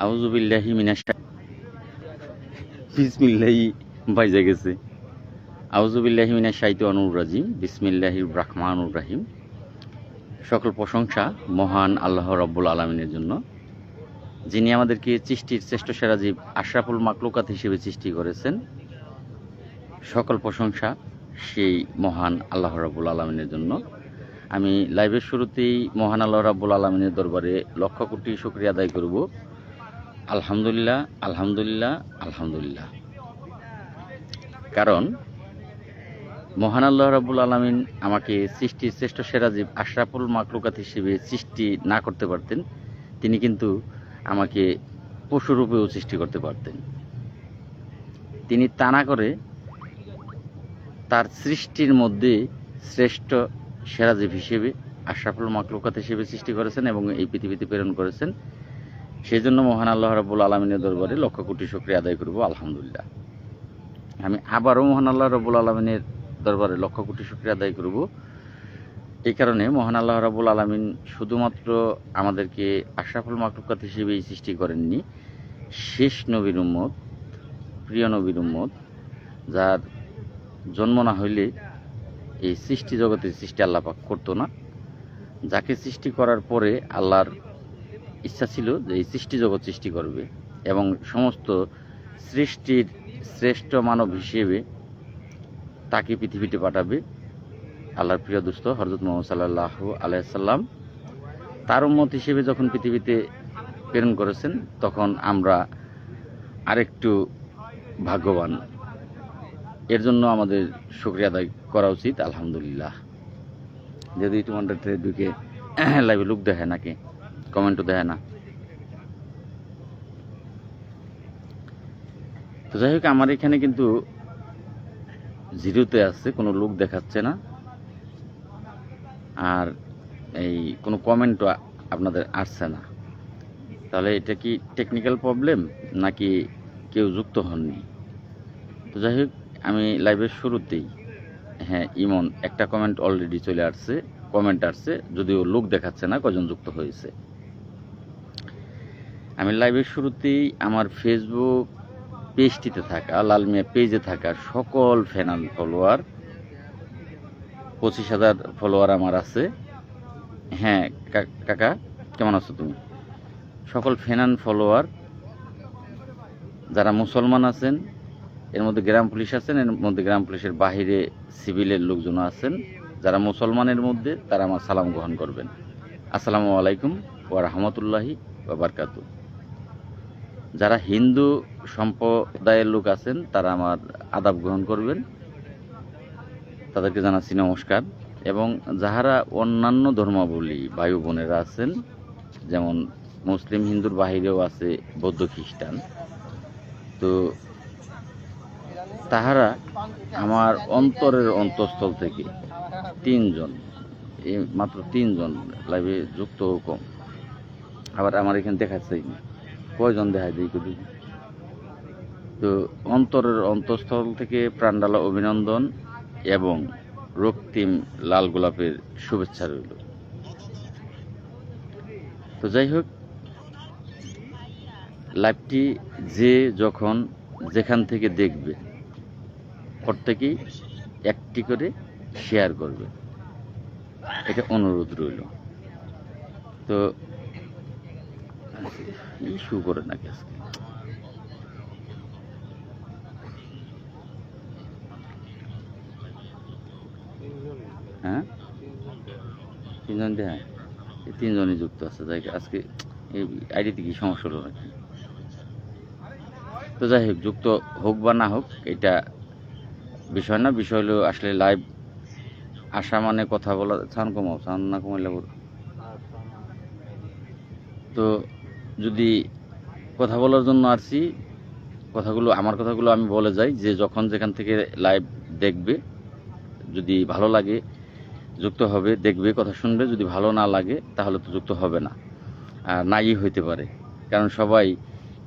আউযু বিল্লাহি মিনাশ বিসমিল্লাহি বাইজা গেছে। আউযু বিল্লাহি মিনাশ শাইতানির রাজিম। বিসমিল্লাহির রাহমানির রাহিম। সকল প্রশংসা মহান আল্লাহ রাব্বুল আলামিনের জন্য, যিনি আমাদেরকে সৃষ্টির শ্রেষ্ঠ সেরা জীব আশরাফুল মাখলুকাত হিসেবে সৃষ্টি করেছেন। সকল প্রশংসা সেই মহান আল্লাহ রাব্বুল আলামিনের জন্য। আমি লাইভের শুরুতেই মহান আল্লাহ রাব্বুল আলামিনের দরবারে লক্ষ কোটি শুকরিয়া আদায় করব। আলহামদুলিল্লাহ, আলহামদুলিল্লাহ, আলহামদুলিল্লাহ। কারণ মহান আল্লাহ রাব্বুল আলামিন আমাকে সৃষ্টির শ্রেষ্ঠ সেরা জীব আশরাফুল মাখলুকাত হিসেবে সৃষ্টি না করতে পারতেন, তিনি কিন্তু আমাকে পশুরূপেও সৃষ্টি করতে পারতেন। তিনি তা না করে তার সৃষ্টির মধ্যে শ্রেষ্ঠ সেরা জীব হিসেবে আশরাফুল মাখলুকাত হিসেবে সৃষ্টি করেছেন এবং এই পৃথিবীতে প্রেরণ করেছেন। সেই জন্য মহান আল্লাহ রাব্বুল আলামিনের দরবারে লক্ষ কোটি শুকরিয়া আদায় করব। আলহামদুলিল্লাহ। আমি আবারও মহান আল্লাহ রাব্বুল আলামিনের দরবারে লক্ষ কোটি শুকরিয়া আদায় করব। এই কারণে মহান আল্লাহ রাব্বুল আলামিন শুধুমাত্র আমাদেরকে আশরাফুল মাখলুকাত হিসেবেই সৃষ্টি করেননি, শেষ নবীর উম্মত, প্রিয় নবীর উম্মত, যার জন্ম না হইলে এই সৃষ্টি জগতের সৃষ্টি আল্লাহ পাক করতো না, যাকে সৃষ্টি করার পরে আল্লাহর ইচ্ছা ছিল যে এই সৃষ্টি জগৎ সৃষ্টি করবে এবং সমস্ত সৃষ্টির শ্রেষ্ঠ মানব হিসেবে তাকে পৃথিবীতে পাঠাবে। আল্লাহর প্রিয় দোস্ত হযরত মুহাম্মদ সাল্লাল্লাহু আলাইহি সাল্লাম তার উম্মত হিসেবে যখন পৃথিবীতে প্রেরণ করেছেন, তখন আমরা আরেকটু ভাগ্যবান। এর জন্য আমাদের শুকরিয়া আদায় করা উচিত। আলহামদুলিল্লাহ। যদি তোমাদের ঢুকে লাইভে লুক দেখায় নাকি, কমেন্টও দেয় না। তো যাই হোক, আমার এখানে কিন্তু জিরোতে আছে, কোনো লুক দেখাচ্ছে না, আর এই কোনো কমেন্টও আপনাদের আসছে না। তাহলে এটা কি টেকনিক্যাল প্রবলেম নাকি কেউ যুক্ত হননি? তো যাই হোক, আমি লাইভের শুরুতেই ইমন একটা কমেন্ট অলরেডি চলে আসছে, কমেন্ট আসছে, যদিও লোক দেখাচ্ছে না কজন যুক্ত হয়েছে। আমি লাইভের শুরুতেই আমার ফেসবুক পেজটিতে থাকা, লাল মিয়া পেজে থাকা সকল ফ্যান ফলোয়ার, 25,000 ফলোয়ার আমার আছে। হ্যাঁ কাকা, কেমন আছো তুমি? সকল ফ্যান ফলোয়ার যারা মুসলমান আছেন, এর মধ্যে গ্রাম পুলিশ আছেন, এর মধ্যে গ্রাম পুলিশের বাহিরে সিভিলের লোকজন আছেন, যারা মুসলমানের মধ্যে, তারা আমার সালাম গ্রহণ করবেন। আসসালামু আলাইকুম ওয়া রাহমাতুল্লাহি ওয়া বারাকাতুহু। যারা হিন্দু সম্প্রদায়ের লোক আছেন, তারা আমার আদাব গ্রহণ করবেন, তাদেরকে জানাচ্ছি নমস্কার। এবং যাহারা অন্যান্য ধর্মাবলী ভাই বোনেরা আছেন, যেমন মুসলিম হিন্দুর বাহিরেও আছে বৌদ্ধ খ্রিস্টান, তো তাহারা আমার অন্তরের অন্তঃস্থল থেকে 3 জন, এই মাত্র 3 জন লাইভে যুক্ত কম। আবার আমার এখানে দেখাচ্ছেই না, কয়জন দেখায় দিই কদি। তো অন্তরের অন্তঃস্থল থেকে প্রাণডালা অভিনন্দন এবং রক্তিম লাল গোলাপের শুভেচ্ছা রইল। তো যাই হোক, লাইভটি যে যখন যেখান থেকে দেখবে, প্রত্যেকেই একটি করে শেয়ার করবে, এটা অনুরোধ রইল। তো ইস্যু করে নাকি আজকে? হ্যাঁ, 3 জন দেয়, 3 জনই যুক্ত আছে। যাই আজকে এই আইডিতে কি সমস্যা হলো নাকি? তো যাই হোক, যুক্ত হোক বা না হোক এটা বিষয় না, বিষয় হলো আসলে লাইভ আসা মানে কথা বলা। সাউন্ড কমাও, সাউন্ড না কমাইলে। তো যদি কথা বলার জন্য আসছি, আমার কথাগুলো আমি বলে যাই, যে যখন যেখান থেকে লাইভ দেখবে, যদি ভালো লাগে যুক্ত হবে, দেখবে, কথা শুনবে। যদি ভালো না লাগে তাহলে তো যুক্ত হবে না, আর নাই হইতে পারে। কারণ সবাই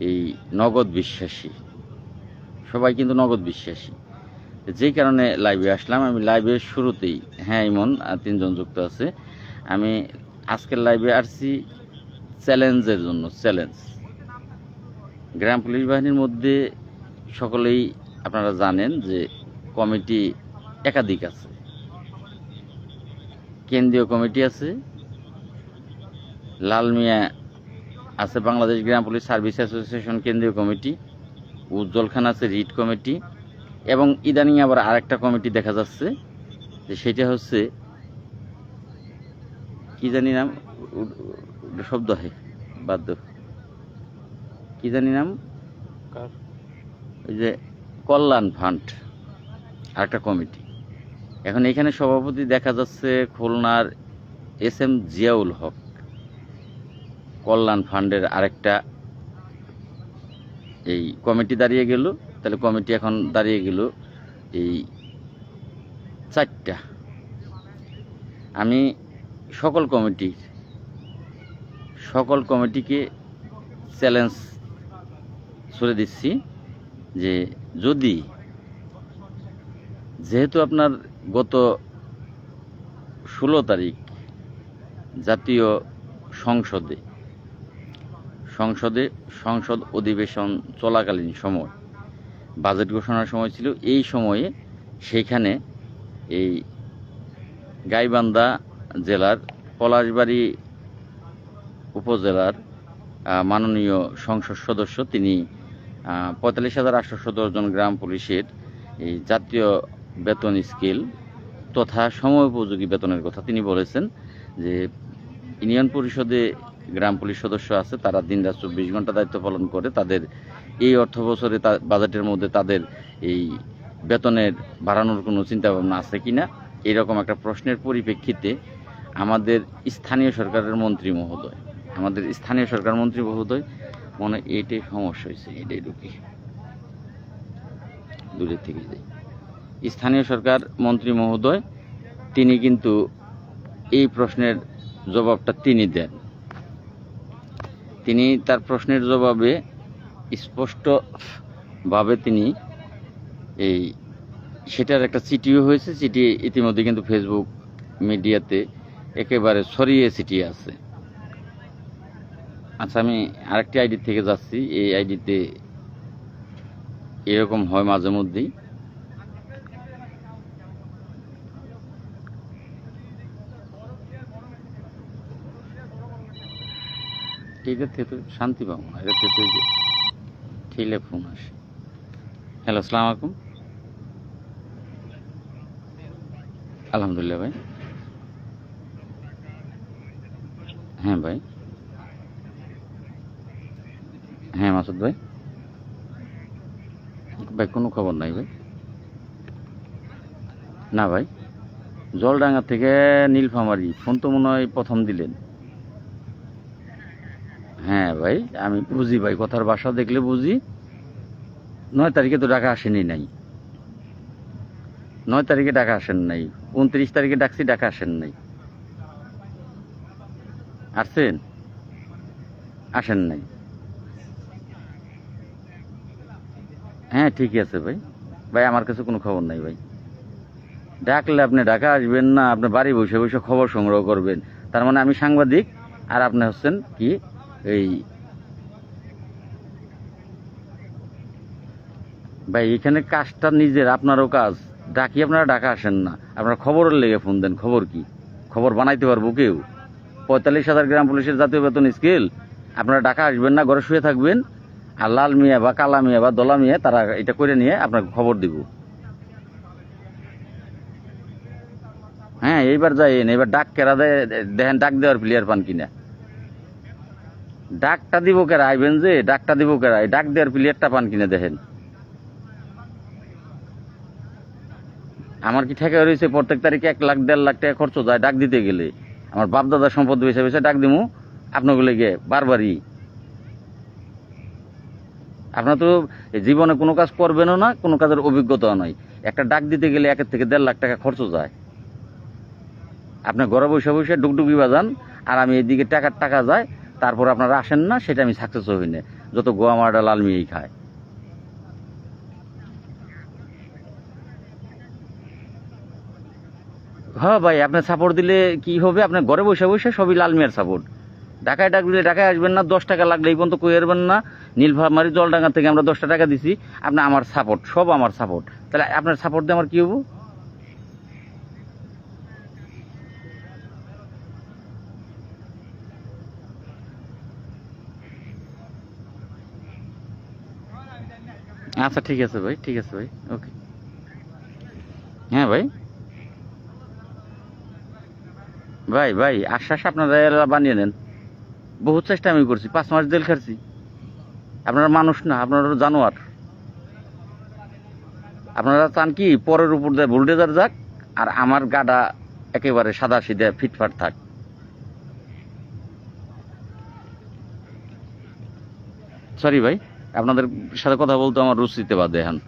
এই নগদ বিশ্বাসী, সবাই কিন্তু নগদ বিশ্বাসী। যেই কারণে লাইভে আসলাম। আমি লাইভের শুরুতেই, ইমন 3 জন যুক্ত আছে। আমি আজকের লাইভে আসছি চ্যালেঞ্জের জন্য চ্যালেঞ্জ। গ্রাম পুলিশ বাহিনীর মধ্যে সকলেই আপনারা জানেন যে কমিটি একাধিক আছে। কেন্দ্রীয় কমিটি আছে, লাল মিয়া আছে বাংলাদেশ গ্রাম পুলিশ সার্ভিস অ্যাসোসিয়েশন কেন্দ্রীয় কমিটি, উজ্জ্বল খান আছে রিট কমিটি, এবং ইদানিং আবার আরেকটা কমিটি দেখা যাচ্ছে যে সেটা হচ্ছে কি জানি নাম, শব্দ হয় বাধ্য, কি জানি নাম, ওই যে কল্যাণ ফান্ড আরেকটা কমিটি। এখন এখানে সভাপতি দেখা যাচ্ছে খুলনার SM জিয়াউল হক, কল্যাণ ফান্ডের আরেকটা এই কমিটি দাঁড়িয়ে গেল। তাহলে কমিটি এখন দাঁড়িয়ে গেল এই 4টা। আমি সকল কমিটিকে চ্যালেঞ্জ ছুড়ে দিচ্ছি যে যদি, যেহেতু আপনার গত 16 তারিখ জাতীয় সংসদ অধিবেশন চলাকালীন সময়, বাজেট ঘোষণার সময় ছিল, এই সময়ে সেইখানে এই গাইবান্ধা জেলার পলাশবাড়ী উপজেলার মাননীয় সংসদ সদস্য তিনি 45,817 জন গ্রাম পুলিশের এই জাতীয় বেতন স্কেল তথা সময়োপযোগী বেতনের কথা তিনি বলেছেন যে ইউনিয়ন পরিষদে গ্রাম পুলিশ সদস্য আছে, তারা দিনরাত 24 ঘন্টা দায়িত্ব পালন করে, তাদের এই অর্থ বছরে বাজেটের মধ্যে তাদের এই বেতনের বাড়ানোর কোনো চিন্তাভাবনা আছে কিনা, এরকম একটা প্রশ্নের পরিপ্রেক্ষিতে আমাদের স্থানীয় সরকার মন্ত্রী মহোদয় মনে এইটাই সমস্যা হয়েছে, এটাই ঢুকি দূরের থেকে যাই, স্থানীয় সরকার মন্ত্রী মহোদয় তিনি কিন্তু এই প্রশ্নের জবাবটা তিনি দেন। তিনি তার প্রশ্নের জবাবে স্পষ্টভাবে তিনি এই সেটার একটা চিঠিও হয়েছে, চিঠি ইতিমধ্যে কিন্তু ফেসবুক মিডিয়াতে একেবারে ছড়িয়ে ছিটিয়ে আছে। আচ্ছা, আমি আরেকটি আইডি থেকে যাচ্ছি, এই আইডিতে এরকম হয় মাঝে মধ্যেই। এটার থেকে তো শান্তি পাবো না, এটার থেকে তো ঠেলে ফোন আসে। হ্যালো, আসসালামু আলাইকুম। আলহামদুলিল্লাহ ভাই। হ্যাঁ ভাই, হ্যাঁ মাসুদ ভাই। ভাই কোনো খবর নাই ভাই। না ভাই, জলডাঙ্গা থেকে নীলফামারী, ফোন তো মনে হয় প্রথম দিলেন। হ্যাঁ ভাই, আমি বুঝি ভাই, কথার ভাষা দেখলে বুঝি। 9 তারিখে তো ডাকা আসেনি নাই, 9 তারিখে ডাকা আসেন নাই, 29 তারিখে ডাকছি, ডাকা আসেন নাই। আসছেন? আসেন নাই। হ্যাঁ ঠিকই আছে ভাই। ভাই আমার কাছে কোনো খবর নাই ভাই। ডাকলে আপনি ঢাকা আসবেন না, আপনি বাড়ি বসে বসে খবর সংগ্রহ করবেন, তার মানে আমি সাংবাদিক আর আপনি হচ্ছেন কি এই। ভাই এখানে কাজটা নিজের, আপনারও কাজ, ডাকি আপনারা ঢাকা আসেন না, আপনারা খবরের লেগে ফোন দেন। খবর কি? খবর বানাইতে পারবো কেউ? 45,000 গ্রাম পুলিশের জাতীয় বেতন স্কেল, আপনারা ঢাকা আসবেন না, ঘরে শুয়ে থাকবেন, আর লাল মিয়া বা কালা মিয়া বা দলা মিয়া তারা এটা করে নিয়ে আপনাকে খবর দিব। হ্যাঁ এইবার যাইন, এবার ডাক কেরা দেয় দেখেন, ডাক দেওয়ার প্লেয়ার পান কিনা। ডাকটা দিব কেরা, আইবেন যে ডাকটা দিব কেরা, ডাক দেওয়ার প্লেয়ারটা পান কিনা দেখেন। আমার কি ঠেকা রয়েছে প্রত্যেক তারিখে 1 লাখ 1.5 লাখ টাকা খরচ যায় ডাক দিতে গেলে? আমার বাপ দাদার সম্পদ বেছে বেছে ডাক দিমু আপনাগুলো গিয়ে বারবারই। আপনার তো জীবনে কোনো কাজ করবেনও না, কোনো কাজের অভিজ্ঞতাও নাই, একটা ডাক দিতে গেলে 1 থেকে 1.5 লাখ টাকা খরচ যায়। আপনি ঘরে বসে বসে ডুগডুগি বাজান, আর আমি এদিকে টাকা যায়, তারপর আপনারা আসেন না, সেটা আমি সাকসেস হই না, যত গোয়া মারাটা লাল মিয়াই খায়। হ্যাঁ ভাই, আপনি সাপোর্ট দিলে কি হবে? আপনার ঘরে বসে বসে সবই লাল মিয়ার সাপোর্ট, ঢাকায় ডাক দিলে ঢাকায় আসবেন না, 10 টাকা লাগলে এই পর্যন্ত কই আসবেন না। নীলফামারী জলডাঙ্গা থেকে আমরা 10টা টাকা দিছি, আপনি আমার সাপোর্ট, সব আমার সাপোর্ট। তাহলে আপনার সাপোর্ট দিয়ে আমার কি হবো? আচ্ছা ঠিক আছে ভাই, ঠিক আছে ভাই, ওকে। হ্যাঁ ভাই, ভাই ভাই আশ্বাস আপনারা বানিয়ে নেন। বহুত চেষ্টা আমি করছি, 5 মাস জেল খাচ্ছি। আপনারা মানুষ না, আপনারা জানোয়ার। আপনারা চান কি পরের উপর দিয়ে বুলডোজার যাক, আর আমার গাডা একেবারে সাদা সিধা ফিটফাট থাক। সরি ভাই, আপনাদের সাথে কথা বলতে আমার রুচিতে বাদে এখন।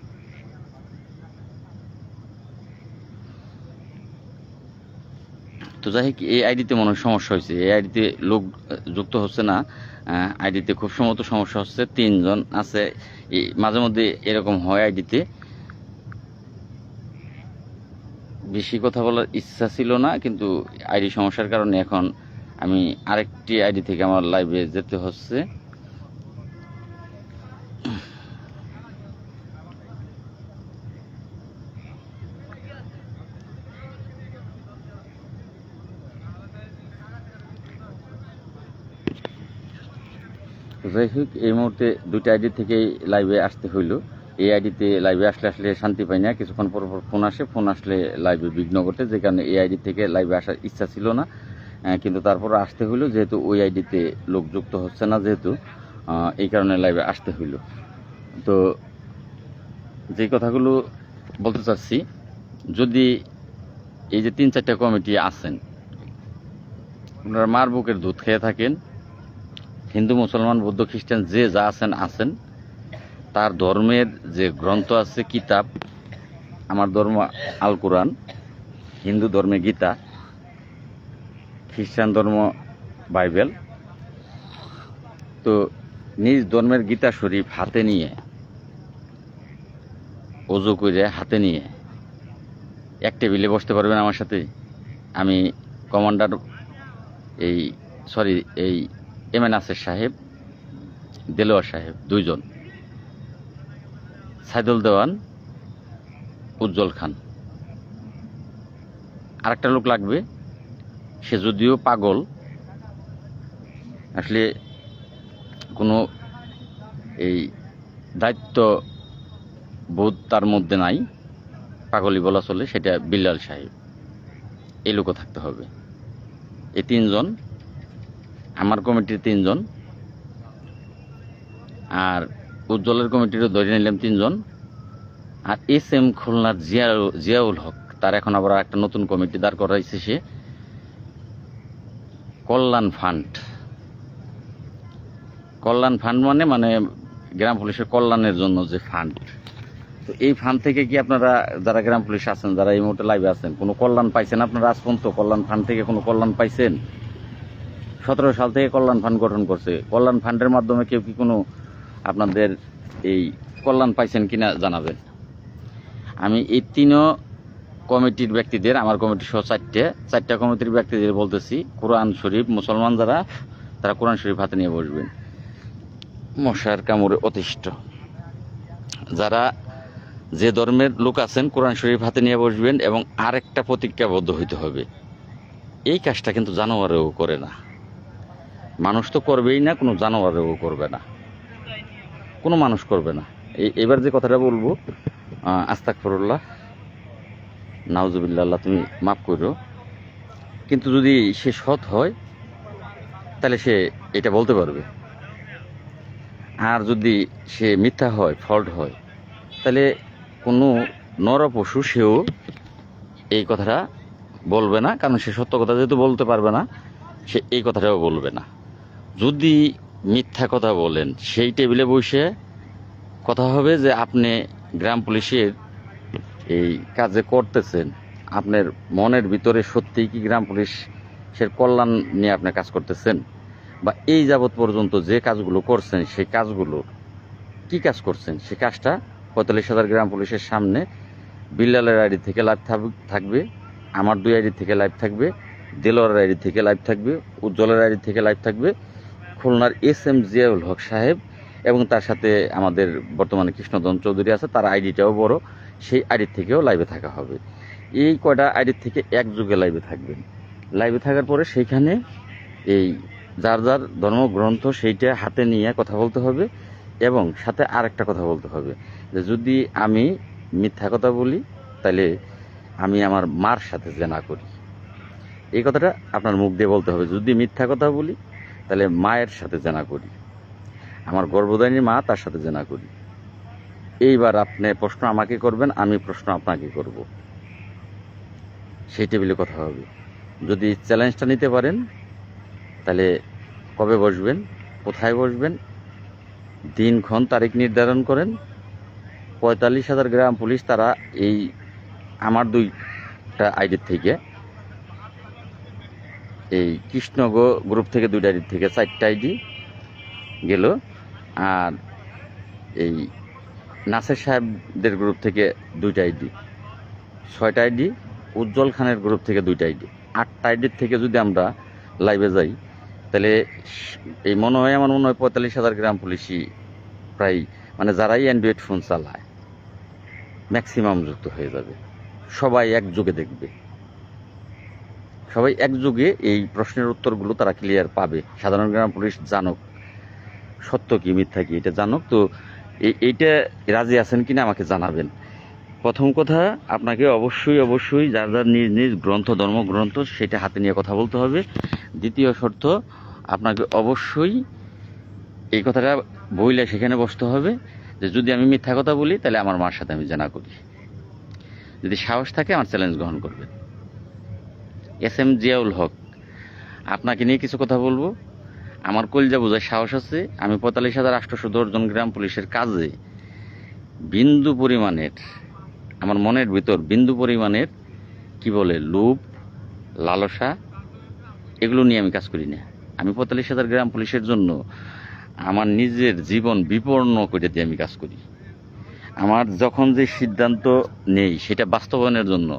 তো যাই হোক, এই আইডিতে মনে হয় সমস্যা হয়েছে, এই আইডিতে লোক যুক্ত হচ্ছে না। আইডিতে খুব সম্ভবত সমস্যা হচ্ছে, 3 জন আছে। মাঝে মধ্যে এরকম হয় আইডিতে। বেশি কথা বলার ইচ্ছা ছিল না, কিন্তু আইডি সমস্যার কারণে এখন আমি আরেকটি আইডি থেকে আমার লাইভে যেতে হচ্ছে। যাই হোক, এই মুহূর্তে 2টা আইডি থেকেই লাইভে আসতে হইলো। এই আইডিতে লাইভে আসলে শান্তি পাই না, কিছুক্ষণ পর পর ফোন আসে, ফোন আসলে লাইভে বিঘ্ন ঘটে, যে কারণে এই আইডি থেকে লাইভে আসার ইচ্ছা ছিল না। কিন্তু তারপর আসতে হইলো, যেহেতু ওই আইডিতে লোক যুক্ত হচ্ছে না, যেহেতু এই কারণে লাইভে আসতে হইলো। তো যে কথাগুলো বলতে চাচ্ছি, যদি এই যে 3-4টা কমিটি আছেন, আপনারা মার বুকের দুধ খেয়ে থাকেন, হিন্দু মুসলমান বৌদ্ধ খ্রিস্টান যে যা আছেন, তার ধর্মের যে গ্রন্থ আছে, কিতাব, আমার ধর্ম আল কোরআন, হিন্দু ধর্মে গীতা, খ্রিস্টান ধর্ম বাইবেল। তো নিজ ধর্মের গীতা শরীফ হাতে নিয়ে, ওযু করে হাতে নিয়ে এক টেবিলে বসতে পারবেন আমার সাথে? আমি কমান্ডার এই এম এ নাসের সাহেব, দেলোয়ার সাহেব, 2 জন, সাইদুল দেওয়ান, উজ্জ্বল খান, আরেকটা লোক লাগবে। সে যদিও পাগল, আসলে কোনো এই দায়িত্ব বোধ তার মধ্যে নাই, পাগলই বলা চলে, সেটা বিল্লাল সাহেব। এই লোকও থাকতে হবে। এই 3 জন আমার কমিটির 3 জন, আর উজ্জ্বলের কমিটিরও ধরে নিলাম 3 জন। আর SM খুলনার জিয়াউল হক, তার এখন আবার একটা নতুন কমিটি দাঁড় করাইছে সে, কল্যাণ ফান্ড। কল্যাণ ফান্ড মানে গ্রাম পুলিশের কল্যাণের জন্য যে ফান্ড। তো এই ফান্ড থেকে কি আপনারা যারা গ্রাম পুলিশ আছেন, যারা এই মুহূর্তে লাইভে আছেন, কোনো কল্যাণ পাইছেন আপনারা আজ পর্যন্ত? কল্যাণ ফান্ড থেকে কোনো কল্যাণ পাইছেন? 17 সাল থেকে কল্যাণ ফান্ড গঠন করছে। কল্যাণ ফান্ডের মাধ্যমে কেউ কি কোনো আপনাদের এই কল্যাণ পাইছেন কিনা জানাবেন। আমি এই 3 কমিটির ব্যক্তিদের, আমার কমিটি সহ 4টা কমিটির ব্যক্তিদের বলতেছি, কোরআন শরীফ, মুসলমান যারা, তারা কোরআন শরীফ হাতে নিয়ে বসবেন, মশার কামড়ে অতিষ্ঠ। যারা যে ধর্মের লোক আছেন, কোরআন শরীফ হাতে নিয়ে বসবেন, এবং আরেকটা প্রতিজ্ঞাবদ্ধ হইতে হবে। এই কাজটা কিন্তু জানোয়ারেও করে না, মানুষ তো করবেই না, কোনো জানোয়ারেও করবে না, কোনো মানুষ করবে না। এবার যে কথাটা বলবো, আস্তাগফিরুল্লাহ, নাউজুবিল্লাহ, আল্লাহ তুমি মাফ করো, কিন্তু যদি সে সৎ হয় তাহলে সে এটা বলতে পারবে। আর যদি সে মিথ্যা হয়, ফল্ট হয়, তাহলে কোনো নরপশু সেও এই কথাটা বলবে না, কারণ সে সত্য কথা যেহেতু বলতে পারবে না, সে এই কথাটাও বলবে না। যদি মিথ্যা কথা বলেন, সেই টেবিলে বসে কথা হবে যে আপনি গ্রাম পুলিশের এই কাজে করতেছেন, আপনার মনের ভিতরে সত্যিই কি গ্রাম পুলিশের কল্যাণ নিয়ে আপনি কাজ করতেছেন, বা এই যাবৎ পর্যন্ত যে কাজগুলো করছেন, সেই কাজগুলো কি কাজ করছেন, সে কাজটা 45,000 গ্রাম পুলিশের সামনে বিল্লালের আইডি থেকে লাইভ থাকবে, আমার 2 আইডি থেকে লাইভ থাকবে, দেলোয়ারের আইডি থেকে লাইভ থাকবে, উজ্জ্বলের আইডি থেকে লাইভ থাকবে, খুলনার SM জিয়াউল হক সাহেব এবং তার সাথে আমাদের বর্তমানে কৃষ্ণধন চৌধুরী আছে, তার আইডিটাও বড়, সেই আইডি থেকেও লাইভে থাকা হবে। এই কয়টা আইডি থেকে একযোগে লাইভে থাকবেন। লাইভে থাকার পরে সেইখানে এই যার যার ধর্মগ্রন্থ সেইটা হাতে নিয়ে কথা বলতে হবে এবং সাথে আরেকটা কথা বলতে হবে যে যদি আমি মিথ্যা কথা বলি তাহলে আমি আমার মার সাথে জেনা করি। এই কথাটা আপনার মুখ দিয়ে বলতে হবে, যদি মিথ্যা কথা বলি তাহলে মায়ের সাথে জেনা করি, আমার গর্ভধারিণী মা তার সাথে জেনা করি। এইবার আপনি প্রশ্ন আমাকে করবেন, আমি প্রশ্ন আপনাকে করব, সেই টেবিলে কথা হবে। যদি চ্যালেঞ্জটা নিতে পারেন তাহলে কবে বসবেন, কোথায় বসবেন, দিনক্ষণ তারিখ নির্ধারণ করেন। 45,000 গ্রাম পুলিশ তারা এই আমার 2টা আইডির থেকে, এই কৃষ্ণ গ্রুপ থেকে 2টা আইডি থেকে 4টা আইডি গেল, আর এই নাসের সাহেবদের গ্রুপ থেকে 2টা আইডি, 6টা আইডি, উজ্জ্বল খানের গ্রুপ থেকে 2টা আইডি, 8টা আইডির থেকে যদি আমরা লাইভে যাই তাহলে এই মনে হয় আমার মনে হয় 45,000 গ্রাম পুলিশই প্রায় মানে যারাই অ্যান্ড্রয়েড ফোন চালায় ম্যাক্সিমাম যুক্ত হয়ে যাবে। সবাই একযোগে দেখবে, সবাই একযোগে এই প্রশ্নের উত্তরগুলো তারা ক্লিয়ার পাবে। সাধারণ গ্রাম পুলিশ জানুক সত্য কি মিথ্যা কি এটা জানুক। তো এইটা রাজি আছেন কিনা আমাকে জানাবেন। প্রথম কথা, আপনাকে অবশ্যই যার যার নিজ নিজ গ্রন্থ ধর্মগ্রন্থ সেটা হাতে নিয়ে কথা বলতে হবে। দ্বিতীয় শর্ত, আপনাকে অবশ্যই এই কথাটা বইলে সেখানে বসতে হবে যে যদি আমি মিথ্যা কথা বলি তাহলে আমার মার সাথে আমি জেনা করি। যদি সাহস থাকে আমার চ্যালেঞ্জ গ্রহণ করবেন। SM জিয়াউল হক, আপনাকে নিয়ে কিছু কথা বলবো। আমার কলজা বোঝার সাহস আছে। আমি 45,810 জন গ্রাম পুলিশের কাজে বিন্দু পরিমাণের, আমার মনের ভিতর বিন্দু পরিমাণের কি বলে লোভ, লালসা, এগুলো নিয়ে আমি কাজ করি না। আমি 45,000 গ্রাম পুলিশের জন্য আমার নিজের জীবন বিপন্ন করে দিয়ে আমি কাজ করি। আমার যখন যে সিদ্ধান্ত নেই সেটা বাস্তবায়নের জন্য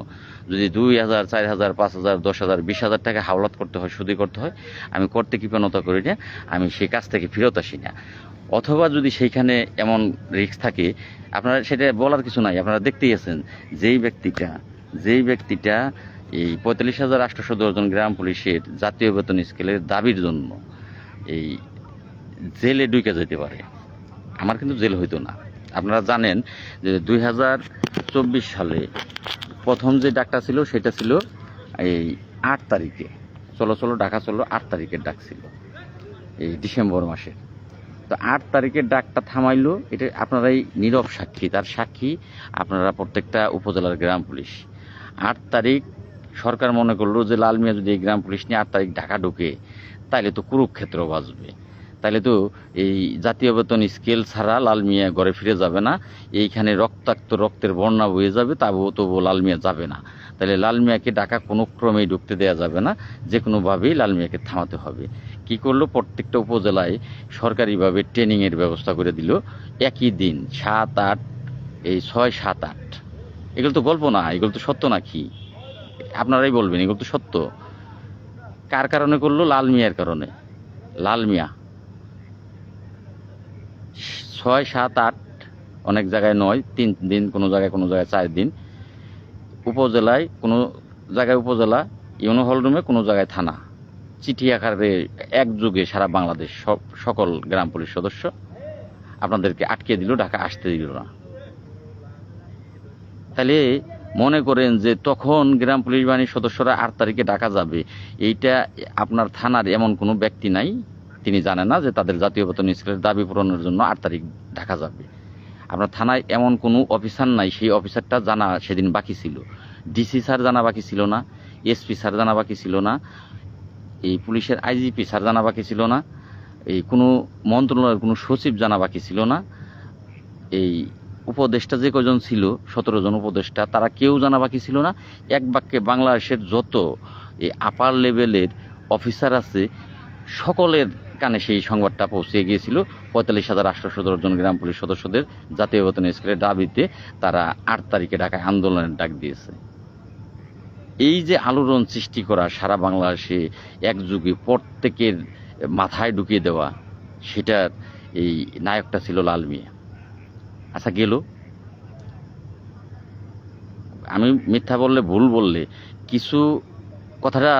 যদি 2,000, 4,000, 5,000, 10,000, 20,000 টাকা হাওলাত করতে হয়, সুদি করতে হয়, আমি করতে কৃপণতা করি না, আমি সেই কাজ থেকে ফেরত আসি না। অথবা যদি সেইখানে এমন রিস্ক থাকে, আপনারা সেটা বলার কিছু নাই, আপনারা দেখতেই আছেন যেই ব্যক্তিটা এই 45,810 জন গ্রাম পুলিশের জাতীয় বেতন স্কেলের দাবির জন্য এই জেলে ঢুকে যেতে পারে। আমার কিন্তু জেল হইতো না। আপনারা জানেন যে 2024 সালে প্রথম যে ডাকটা ছিল সেটা ছিল এই 8 তারিখে, চলো ঢাকা চলো 8 তারিখের ডাক ছিল এই ডিসেম্বর মাসে। তো 8 তারিখের ডাকটা থামাইলো, এটা আপনারাই নীরব সাক্ষী, তার সাক্ষী আপনারা প্রত্যেকটা উপজেলার গ্রাম পুলিশ। 8 তারিখ সরকার মনে করলো যে লাল মিয়া যদি এই গ্রাম পুলিশ নিয়ে 8 তারিখ ঢাকা ঢোকে তাইলে তো কুরুক্ষেত্র বাজবে, তাহলে তো এই জাতীয় বেতন স্কেল ছাড়া লাল মিয়া ঘরে ফিরে যাবে না, এইখানে রক্তাক্ত রক্তের বন্যা বয়ে যাবে, তবু লাল মিয়া যাবে না। তাহলে লাল মিয়াকে ঢাকা কোনো ক্রমেই ঢুকতে দেওয়া যাবে না, যে কোনোভাবেই লাল মিয়াকে থামাতে হবে। কি করলো, প্রত্যেকটা উপজেলায় সরকারিভাবে ট্রেনিংয়ের ব্যবস্থা করে দিল। একই দিন 7, 8, এই 6, 7, 8, এগুলো তো গল্প না, এগুলো তো সত্য নাকি আপনারাই বলবেন, এগুলো তো সত্য। কার কারণে করলো? লাল মিয়ার কারণে। লাল মিয়া 6, 7, 8, অনেক জায়গায় 9, 3 দিন, কোনো জায়গায় 4 দিন, উপজেলায় কোনো জায়গায় উপজেলা, ইউনো হলরুমে, কোনো জায়গায় থানা, চিঠি আকারে একযোগে সারা বাংলাদেশ সকল গ্রাম পুলিশ সদস্য আপনাদেরকে আটকে দিল, ঢাকা আসতে দিল না। তাহলে মনে করেন যে তখন গ্রাম পুলিশ বাহিনীর সদস্যরা 8 তারিখে ঢাকা যাবে, এইটা আপনার থানার এমন কোনো ব্যক্তি নাই তিনি জানেন না যে তাদের জাতীয় বেতন স্কেলের দাবি পূরণের জন্য 8 তারিখ ঢাকা যাবে। আপনার থানায় এমন কোনো অফিসার নাই, সেই অফিসারটা জানা সেদিন বাকি ছিল। ডিসি স্যার জানা বাকি ছিল না, এসপি স্যার জানা বাকি ছিল না, এই পুলিশের IGP স্যার জানা বাকি ছিল না, এই কোনো মন্ত্রণালয়ের কোনো সচিব জানা বাকি ছিল না, এই উপদেষ্টা যে কজন ছিল 17 জন উপদেষ্টা তারা কেউ জানা বাকি ছিল না। এক বাক্যে বাংলাদেশের যত এই আপার লেভেলের অফিসার আছে সকলের কানে সেই সংবাদটা পৌঁছে গিয়েছিল। 45,817 জন গ্রাম পুলিশ সদস্যদের জাতীয় বেতন স্কেলের দাবিতে তারা 8 তারিখে ঢাকায় আন্দোলনের ডাক দিয়েছে। এই যে আলোড়ন সৃষ্টি করা সারা বাংলাদেশে একযুগে প্রত্যেকের মাথায় ঢুকিয়ে দেওয়া, সেটার এই নায়কটা ছিল লাল মিয়া। আচ্ছা গেল, আমি মিথ্যা বললে ভুল বললে কিছু কথাটা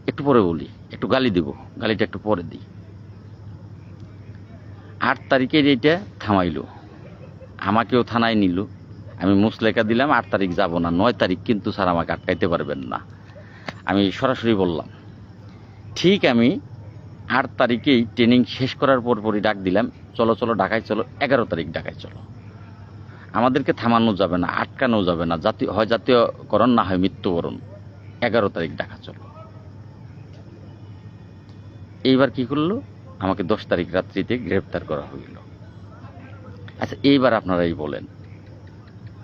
একটু পরে বলি, একটু গালি দেব, গালিটা একটু পরে দিই। 8 তারিখের এইটা থামাইলো, আমাকেও থানায় নিল, আমি মুসলেখা দিলাম 8 তারিখ যাব না, 9 তারিখ কিন্তু স্যার আমাকে আটকাইতে পারবেন না। আমি সরাসরি বললাম। ঠিক আমি 8 তারিখেই ট্রেনিং শেষ করার পরপরই ডাক দিলাম, চলো চলো ঢাকায় চলো, 11 তারিখ ঢাকায় চলো। আমাদেরকে থামানো যাবে না, আটকানো যাবে না, হয় জাতীয়করণ না হয় মৃত্যুবরণ, 11 তারিখ ঢাকা চলো। এইবার কি করলো, আমাকে 10 তারিখ রাত্রিতে গ্রেপ্তার করা হইল। আচ্ছা এইবার আপনারাই বলেন,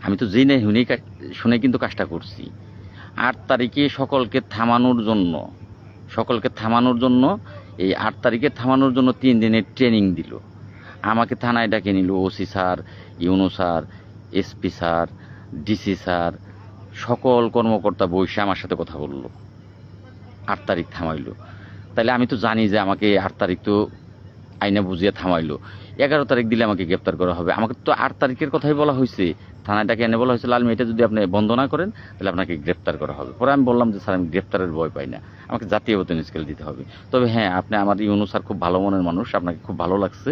আমি তো জেনে শুনে কিন্তু কাজটা করছি। 8 তারিখে সকলকে থামানোর জন্য এই 8 তারিখে থামানোর জন্য 3 দিনের ট্রেনিং দিল। আমাকে থানায় ডাকে নিল OC sir, UNO sir, SP sir, DC sir, সকল কর্মকর্তা বসে আমার সাথে কথা বলল, 8 তারিখ থামাইলো। তাহলে আমি তো জানি যে আমাকে 8 তারিখ তো আইনে বুঝিয়ে থামাইলো, 11 তারিখ দিলে আমাকে গ্রেপ্তার করা হবে। আমাকে তো 8 তারিখের কথাই বলা হয়েছে, থানায় ডাকে এনে বলা হয়েছে লাল মিয়া, এটা যদি আপনি বন্ধ না করেন তাহলে আপনাকে গ্রেপ্তার করা হবে। পরে আমি বললাম যে স্যার আমি গ্রেপ্তারের ভয় পাই না, আমাকে জাতীয় বেতন স্কেল দিতে হবে। তবে হ্যাঁ, আপনি আমার ইউনু স্যার খুব ভালো মনের মানুষ, আপনাকে খুব ভালো লাগছে,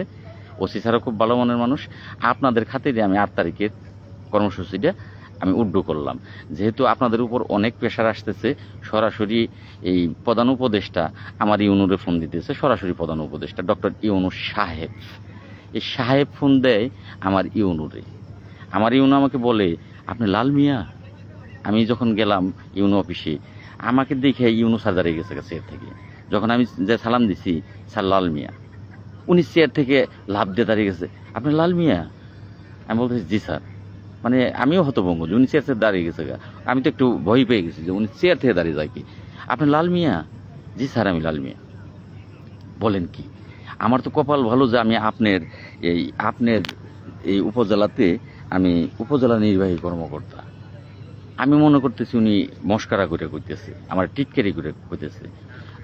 ওসি স্যারও খুব ভালো মনের মানুষ, আপনাদের খাতিরে আমি 8 তারিখের কর্মসূচিটা আমি উড্ডু করলাম। যেহেতু আপনাদের উপর অনেক প্রেশার আসতেছে, সরাসরি এই প্রধান উপদেষ্টা আমার ইউনুরে ফোন দিতেছে, সরাসরি প্রধান উপদেষ্টা ডক্টর ইউনু সাহেব, এই সাহেব ফোন দেয় আমার ইউনুরে। আমার ইউনু আমাকে বলে, আপনি লাল মিয়া? আমি যখন গেলাম ইউনু অফিসে, আমাকে দেখে ইউনু স্যার দাঁড়িয়ে গেছে চেয়ার থেকে। যখন আমি যে সালাম দিছি, স্যার লাল মিয়া, উনি চেয়ার থেকে লাফ দিয়ে দাঁড়িয়ে গেছে, আপনি লাল মিয়া? আমি বলতেছি জি স্যার। মানে আমিও হতভম্ব যে উনি চেয়ার থেকে দাঁড়িয়ে গেছে। আমি তো একটু ভয় পেয়ে গেছি যে উনি চেয়ার থেকে দাঁড়িয়ে যায় কি। আপনি লাল মিয়া? জি স্যার আমি লাল মিয়া। বলেন কি? আমার তো কপাল ভালো যে আমি আপনার এই উপজেলাতে আমি উপজেলা নির্বাহী কর্মকর্তা। আমি মনে করতেছি উনি মস্কারা করে কইতেছে, আমার টিটকারি করে কইতেছে।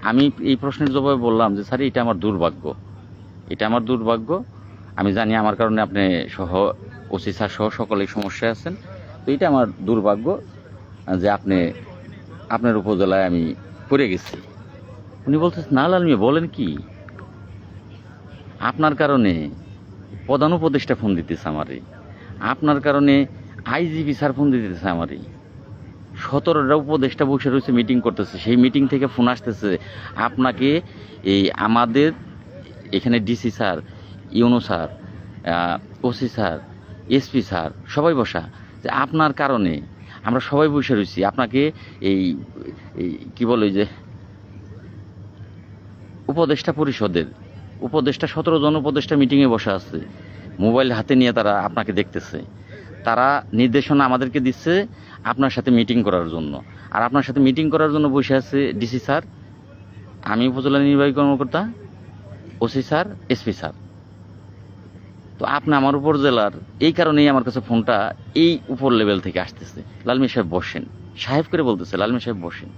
আমি এই প্রশ্নের জবাবে বললাম যে স্যার এটা আমার দুর্ভাগ্য, এটা আমার দুর্ভাগ্য। আমি জানি আমার কারণে আপনি সহ ওসি স্যার সহ সকলেই সমস্যায় আছেন, তো এটা আমার দুর্ভাগ্য যে আপনার উপজেলায় আমি পড়ে গেছি। উনি বলতেছে না লাল মিয়া, বলেন কি? আপনার কারণে প্রধান উপদেষ্টা ফোন দিতেছে আমারে, আপনার কারণে আইজিপি স্যার ফোন দিতেছে আমারে, 17টা উপদেষ্টা বসে রয়েছে মিটিং করতেছে, সেই মিটিং থেকে ফোন আসতেছে আপনাকে এই আমাদের এখানে DC sir, UNO sir, OC sir, SP sir সবাই বসা, যে আপনার কারণে আমরা সবাই বসে রয়েছি, আপনাকে এই কি বলে যে উপদেষ্টা পরিষদের উপদেষ্টা 17 জন উপদেষ্টা মিটিংয়ে বসা আছে, মোবাইল হাতে নিয়ে তারা আপনাকে দেখতেছে, তারা নির্দেশনা আমাদেরকে দিচ্ছে আপনার সাথে মিটিং করার জন্য। আর আপনার সাথে মিটিং করার জন্য বসে আছে ডিসি স্যার, আমি উপজেলা নির্বাহী কর্মকর্তা, ওসি স্যার, এসপি স্যার। তো আপনি আমার উপজেলার, এই কারণেই আমার কাছে ফোনটা এই উপর লেভেল থেকে আসতেছে, লালমি সাহেব বসেন, সাহেব করে বলতেছে লালমি সাহেব বসেন।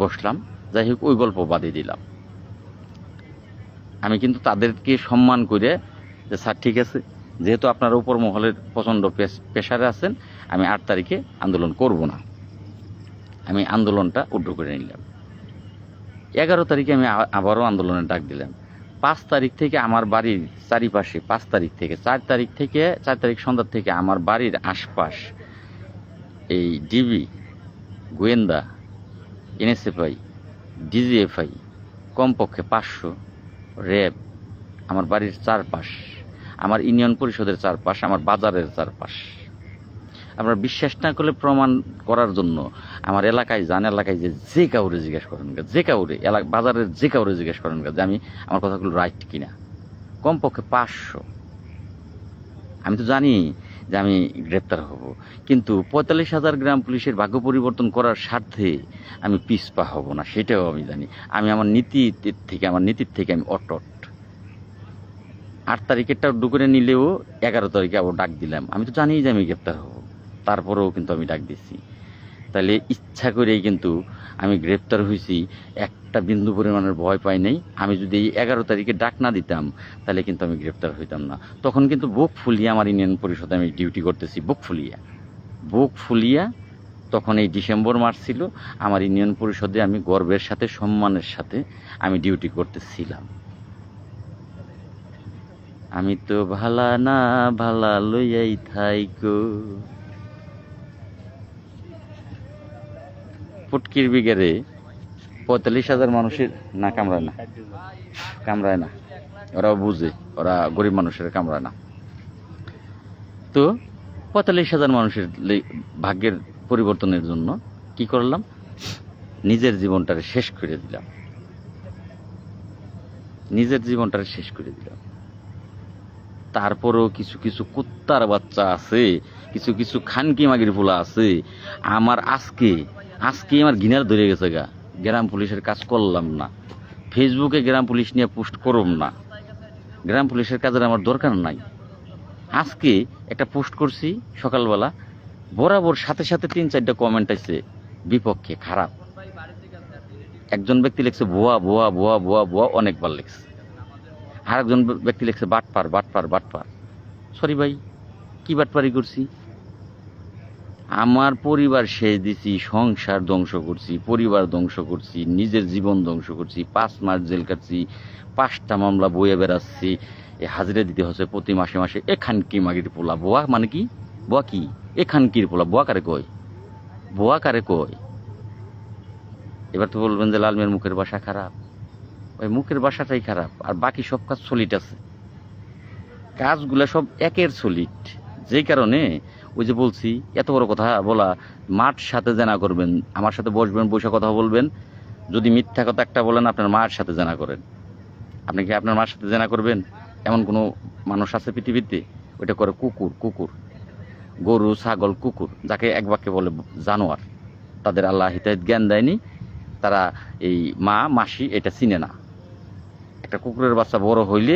বসলাম, যাই হোক ওই গল্প বাদে দিলাম। আমি কিন্তু তাদেরকে সম্মান করে যে স্যার ঠিক আছে, যেহেতু আপনারা উপর মহলের প্রচণ্ড প্রেশারে আছেন, আমি 8 তারিখে আন্দোলন করব না, আমি আন্দোলনটা উড্র করে নিলাম। 11 তারিখে আমি আবারও আন্দোলনের ডাক দিলাম। 5 তারিখ থেকে আমার বাড়ির চারিপাশে, 4 তারিখ সন্ধ্যা থেকে আমার বাড়ির আশপাশ এই ডিবি, গোয়েন্দা, এনএসএফআই, ডিজিএফআই, কমপক্ষে 500 র্যাব, আমার বাড়ির চারপাশ, আমার ইউনিয়ন পরিষদের চারপাশ, আমার বাজারের চারপাশ। আপনারা বিশ্বাস না করলে প্রমাণ করার জন্য আমার এলাকায় যান, এলাকায় যে কাউরে জিজ্ঞেস করেন, যে কাউরে বাজারের যে কাউরে জিজ্ঞেস করেন যে আমি আমার কথাগুলো রাইট কিনা। কমপক্ষে 500। আমি তো জানি যে আমি গ্রেপ্তার হব, কিন্তু 45,000 গ্রাম পুলিশের ভাগ্য পরিবর্তন করার স্বার্থে আমি পিছপা হব না, সেটাও আমি জানি। আমি আমার নীতির থেকে আমি অটট। 8 তারিখেরটা ডুকরে নিলেও 11 তারিখে আবার ডাক দিলাম। আমি তো জানি যে আমি গ্রেপ্তার হব, তারপরেও কিন্তু আমি ডাক দিচ্ছি। তাহলে ইচ্ছা করেই কিন্তু আমি গ্রেপ্তার হয়েছি, একটা বিন্দু পরিমাণের ভয় পাই নাই। আমি যদি এই 11 তারিখে ডাক না দিতাম তাহলে কিন্তু আমি গ্রেপ্তার হইতাম না। তখন কিন্তু বুক ফুলিয়ে আমার ইউনিয়ন পরিষদে আমি ডিউটি করতেছি, বুক ফুলিয়া তখন এই ডিসেম্বর মাস ছিল, আমার ইউনিয়ন পরিষদে আমি গর্বের সাথে সম্মানের সাথে আমি ডিউটি করতেছিলাম। আমি তো ভালা না ভালা লইয়াই থাইকো, ফুটকির বিঘেরে 45,000 মানুষের না কামড়ায় না, ওরাও বুঝে, ওরা গরিব মানুষের কামড়ায় না। তো 45,000 মানুষের ভাগ্যের পরিবর্তনের জন্য কি করলাম, নিজের জীবনটারে শেষ করে দিলাম, তারপরেও কিছু কিছু কুত্তার বাচ্চা আছে, কিছু কিছু খানকি মাগির পোলা আছে, আমার আজকে আমার ঘৃণার ধরে গেছে গা। গ্রাম পুলিশের কাজ করলাম না, ফেসবুকে গ্রাম পুলিশ নিয়ে পোস্ট করব না, গ্রাম পুলিশের কাজের আমার দরকার নাই। আজকে একটা পোস্ট করছি সকালবেলা, বরাবর সাথে সাথে 3-4টা কমেন্ট আছে বিপক্ষে, খারাপ। একজন ব্যক্তি লিখছে ভুয়া ভুয়া ভুয়া ভুয়া ভুয়া, অনেকবার লিখছে। আরেকজন ব্যক্তি লিখছে বাটপার বাটপার বাটপার। সরি ভাই, কি বাটপারি করছি? আমার পরিবার শেষ দিছি, সংসার ধ্বংস করছি, পরিবার ধ্বংস করছি, নিজের জীবন ধ্বংস করছি, 5 মাস জেল কাটছি, 5টা মামলা বয়ে বেড়াচ্ছি, হাজিরা দিতে হচ্ছে প্রতি মাসে মাসে। খানকি মাগির পোলা, বোয়া মানে কি? বোয়া কি? খানকির পোলা, বোয়া কারে কয়? এবার তো বলবেন যে লাল মিয়ার মুখের ভাষা খারাপ। ওই মুখের ভাষাটাই খারাপ, আর বাকি সব কাজ সলিড আছে, কাজগুলা সব একের সলিড। যেই কারণে ওই যে বলছি, এত বড় কথা বলা, মার সাথে জানা করবেন, আমার সাথে বসবেন, বসে কথা বলবেন। যদি মিথ্যা কথা একটা বলেন, আপনার মায়ের সাথে জানা করেন। আপনি কি আপনার মার সাথে জানা করবেন? এমন কোনো মানুষ আছে পৃথিবীতে? ওইটা করে কুকুর, গরু, ছাগল, কুকুর, যাকে এক বাক্যে বলে জানোয়ার। তাদের আল্লাহ হিদায়াত জ্ঞান দেয়নি, তারা এই মা মাসি এটা চিনে না। একটা কুকুরের বাচ্চা বড় হইলে,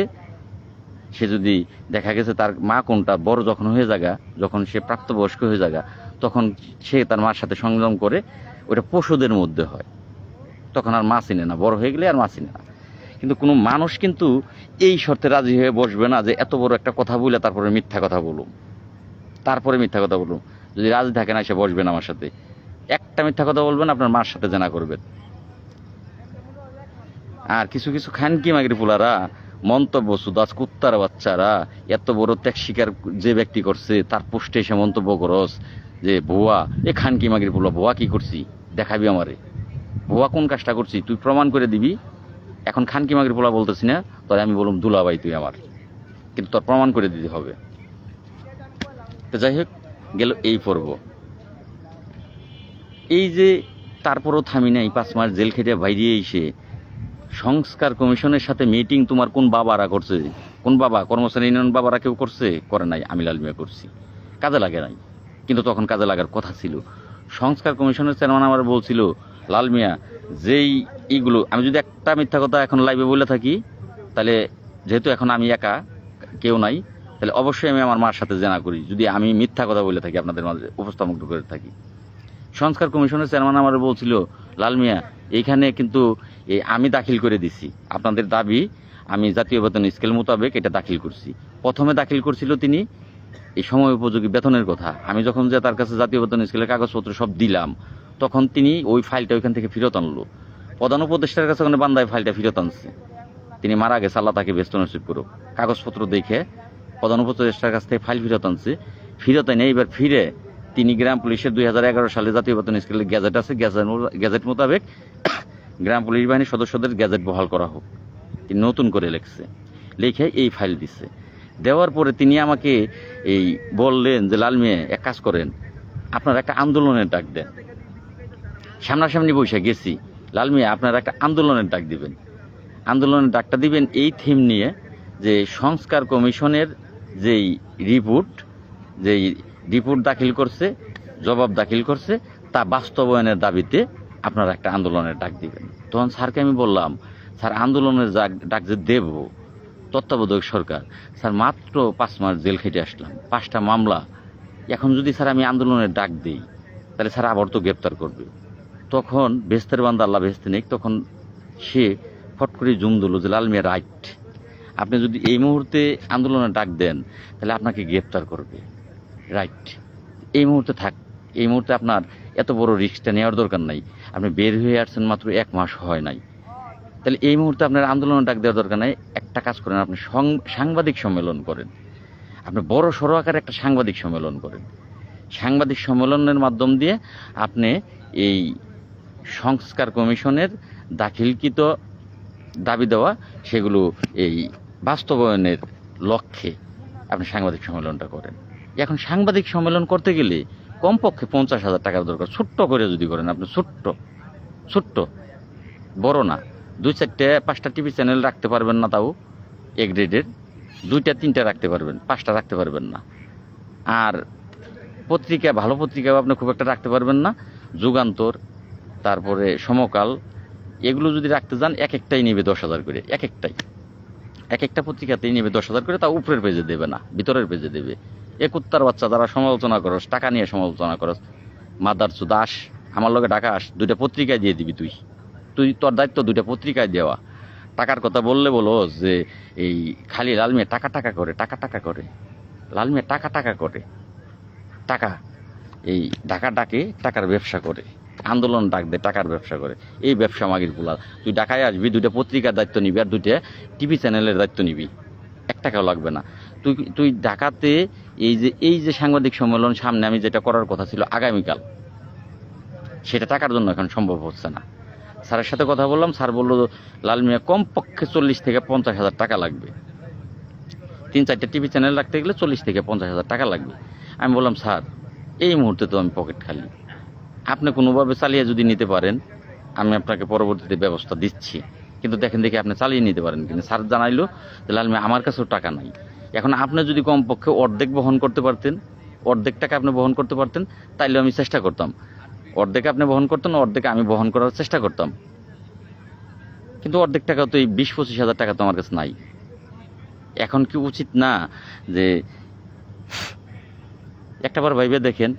সে যদি দেখা গেছে তার মা কোনটা, বড় যখন হয়ে যাগা, যখন সে প্রাপ্তবয়স্ক হয়ে যাগা, তখন সে তার মার সাথে সংযম করে। ওটা পশুদের মধ্যে হয়, তখন আর মা চিনে না, বড় হয়ে গেলে আর মা চিনে না। কিন্তু কোনো মানুষ কিন্তু এই শর্তে রাজি হয়ে বসবে না যে এত বড় একটা কথা বলে তারপরে মিথ্যা কথা বলুম। যদি রাজি থাকে না, সে বসবেন আমার সাথে, একটা মিথ্যা কথা বলবেন, আপনার মার সাথে জানা করবেন। আর কিছু কিছু খানকি মাগির পোলারা মন্তব্য সুদাস, কুত্তার বাচ্চারা, এত বড় ত্যাগ স্বীকার যে ব্যক্তি করছে তার পোস্টে এসে মন্তব্য করস যে ভুয়া। খানকি মাগির পোলা, ভুয়া কি করছি দেখাবি আমারে? ভুয়া কোন কাজটা করছি তুই প্রমাণ করে দিবি। এখন খানকি মাগির পোলা বলতেছি না, তবে আমি বললাম দুলাভাই তুই আমার, কিন্তু তোর প্রমাণ করে দিতে হবে। তো যাই হোক, গেল এই পর্ব। এই যে তারপরও থামি নাই, 5 মাস জেল খেটে বাইরে এসে সংস্কার কমিশনের সাথে মিটিং তোমার কোন বাবারা করছে? কোন বাবা, কর্মচারী ইউনিয়ন বাবারা কেউ করছে? করে নাই। আমি লাল মিয়া করছি, কাজে লাগে নাই, কিন্তু তখন কাজে লাগার কথা ছিল। সংস্কার কমিশনের চেয়ারম্যান আমার বলছিল, লাল মিয়া যেই এইগুলো, আমি যদি একটা মিথ্যা কথা এখন লাইভে বলে থাকি, তাহলে যেহেতু এখন আমি একা, কেউ নাই, তাহলে অবশ্যই আমি আমার মার সাথে জানা করি যদি আমি মিথ্যা কথা বলে থাকি, আপনাদের মাঝে উপস্থাপন করে থাকি। সংস্কার কমিশনের চেয়ারম্যান আমার বলছিল, লাল মিয়া এইখানে কিন্তু আমি দাখিল করে দিছি আপনাদের দাবি, আমি জাতীয় বেতন স্কেল মোতাবেক এটা দাখিল করছি। প্রথমে দাখিল করছিল তিনি এই সময় উপযোগী বেতনের কথা। আমি যখন যে তার কাছে জাতীয় বেতন স্কেলের কাগজপত্র সব দিলাম, তখন তিনি ওই ফাইলটা ওইখান থেকে ফেরত আনলো। প্রধান উপদেষ্টার কাছে ওখানে বান্দায় ফাইলটা ফেরত আনছে। তিনি মারা গেছে, আল্লাহ তাকে ব্যস্ত নসিব করুক। কাগজপত্র দেখে প্রধান উপদেষ্টার কাছ থেকে ফাইল ফেরত আনছে। ফেরত এনে এবার ফিরে তিনি গ্রাম পুলিশের 2011 সালে জাতীয় বেতন স্কেলের গ্যাজেট আছে, গ্যাজেট মোতাবেক গ্রাম পুলিশ বাহিনীর সদস্যদের গ্যাজেট বহাল করা হোক, তিনি নতুন করে লিখে এই ফাইল দিচ্ছে। দেওয়ার পরে তিনি আমাকে এই বললেন যে লাল মিয়া এক কাজ করেন, আপনারা একটা আন্দোলনের ডাক দেন। সামনাসামনি বসে গেছি, লাল মিয়া আপনারা একটা আন্দোলনের ডাক দিবেন, আন্দোলনের ডাকটা দিবেন এই থিম নিয়ে যে সংস্কার কমিশনের যেই রিপোর্ট দাখিল করছে, জবাব দাখিল করছে, তা বাস্তবায়নের দাবিতে আপনারা একটা আন্দোলনের ডাক দিবেন। তখন স্যারকে আমি বললাম, স্যার আন্দোলনের ডাক যে দেব, তত্ত্বাবধায়ক সরকার, স্যার মাত্র 5 মাস জেল খেটে আসলাম, 5টা মামলা, এখন যদি স্যার আমি আন্দোলনের ডাক দিই তাহলে স্যার আবার তো গ্রেপ্তার করবে। তখন বেহেস্তের বান্দা আল্লাহ বেহেস্তে নেই, তখন সে ফট করে জুম দিল যে লাল মিয়া রাইট, আপনি যদি এই মুহূর্তে আন্দোলনে ডাক দেন তাহলে আপনাকে গ্রেপ্তার করবে, রাইট, এই মুহূর্তে থাক, এই মুহূর্তে আপনার এত বড় রিস্কটা নেওয়ার দরকার নাই, আপনি বের হয়ে আসছেন মাত্র 1 মাস হয় নাই, তাহলে এই মুহূর্তে আপনার আন্দোলনে ডাক দেওয়ার দরকার নাই, একটা কাজ করেন, আপনি সাংবাদিক সম্মেলন করেন, আপনি বড় সড়ো আকারে একটা সাংবাদিক সম্মেলন করেন, সাংবাদিক সম্মেলনের মাধ্যম দিয়ে আপনি এই সংস্কার কমিশনের দাখিলকৃত দাবি দেওয়া সেগুলো এই বাস্তবায়নের লক্ষ্যে আপনি সাংবাদিক সম্মেলনটা করেন। এখন সাংবাদিক সম্মেলন করতে গেলে কমপক্ষে 50,000 টাকার দরকার, ছোট্ট করে যদি করেন আপনি, ছোট্ট, বড় না, 2-4-5টা টিভি চ্যানেল রাখতে পারবেন না, তাও এ গ্রেডের 2-3টা রাখতে পারবেন, 5টা রাখতে পারবেন না, আর পত্রিকা ভালো পত্রিকাও আপনি খুব একটা রাখতে পারবেন না, যুগান্তর, তারপরে সমকাল, এগুলো যদি রাখতে যান এক একটাই নেবে 10,000 করে, এক একটা পত্রিকাতেই নেবে 10,000 করে, তা উপরের পেজে দেবে না, ভিতরের পেজে দেবে। কুত্তার বাচ্চা যারা সমালোচনা করস, টাকা নিয়ে সমালোচনা করস, মাদার চোদ, আস আমার লগে ঢাকা আস, 2টা পত্রিকায় দিয়ে দিবি, তুই তোর দায়িত্ব 2টা পত্রিকায় দেওয়া। টাকার কথা বললে বলো যে এই খালি লাল মিয়া টাকা করে, লাল মিয়া টাকা করে, টাকা এই ঢাকা ডাকে টাকার ব্যবসা করে, আন্দোলন ডাক দেয় টাকার ব্যবসা করে, এই ব্যবসা মাগির গুলা। তুই ঢাকায় আসবি, 2টা পত্রিকার দায়িত্ব নিবি আর 2টা টিভি চ্যানেলের দায়িত্ব নিবি, 1 টাকাও লাগবে না। তুই ঢাকাতে এই যে সাংবাদিক সম্মেলন সামনে আমি যেটা করার কথা ছিল আগামীকাল, সেটা টাকার জন্য এখন সম্ভব হচ্ছে না। স্যারের সাথে কথা বললাম, স্যার বলল লাল মিয়া কমপক্ষে 40 থেকে 50,000 টাকা লাগবে, 3-4টা টিভি চ্যানেল রাখতে গেলে 40 থেকে 50,000 টাকা লাগবে। আমি বললাম স্যার এই মুহূর্তে তো আমি পকেট খালি, আপনি কোনোভাবে চালিয়ে যদি নিতে পারেন আমি আপনাকে পরবর্তীতে ব্যবস্থা দিচ্ছি, কিন্তু দেখি আপনি চালিয়ে নিতে পারেন কিনা। স্যার জানাইলো যে লাল মিয়া আমার কাছেও টাকা নাই, এখন আপনি যদি কমপক্ষে অর্ধেক বহন করতে পারতেন, অর্ধেক টাকা আপনি বহন করতে পারতেন, তাইলে আমি চেষ্টা করতাম, অর্ধেক আপনি বহন করতেন, অর্ধেক আমি বহন করার চেষ্টা করতাম, কিন্তু অর্ধেক টাকা তো এই 20-25 হাজার টাকা তো আমার কাছে নাই। এখন কি উচিত না যে একটাবার ভাইবে দেখেন,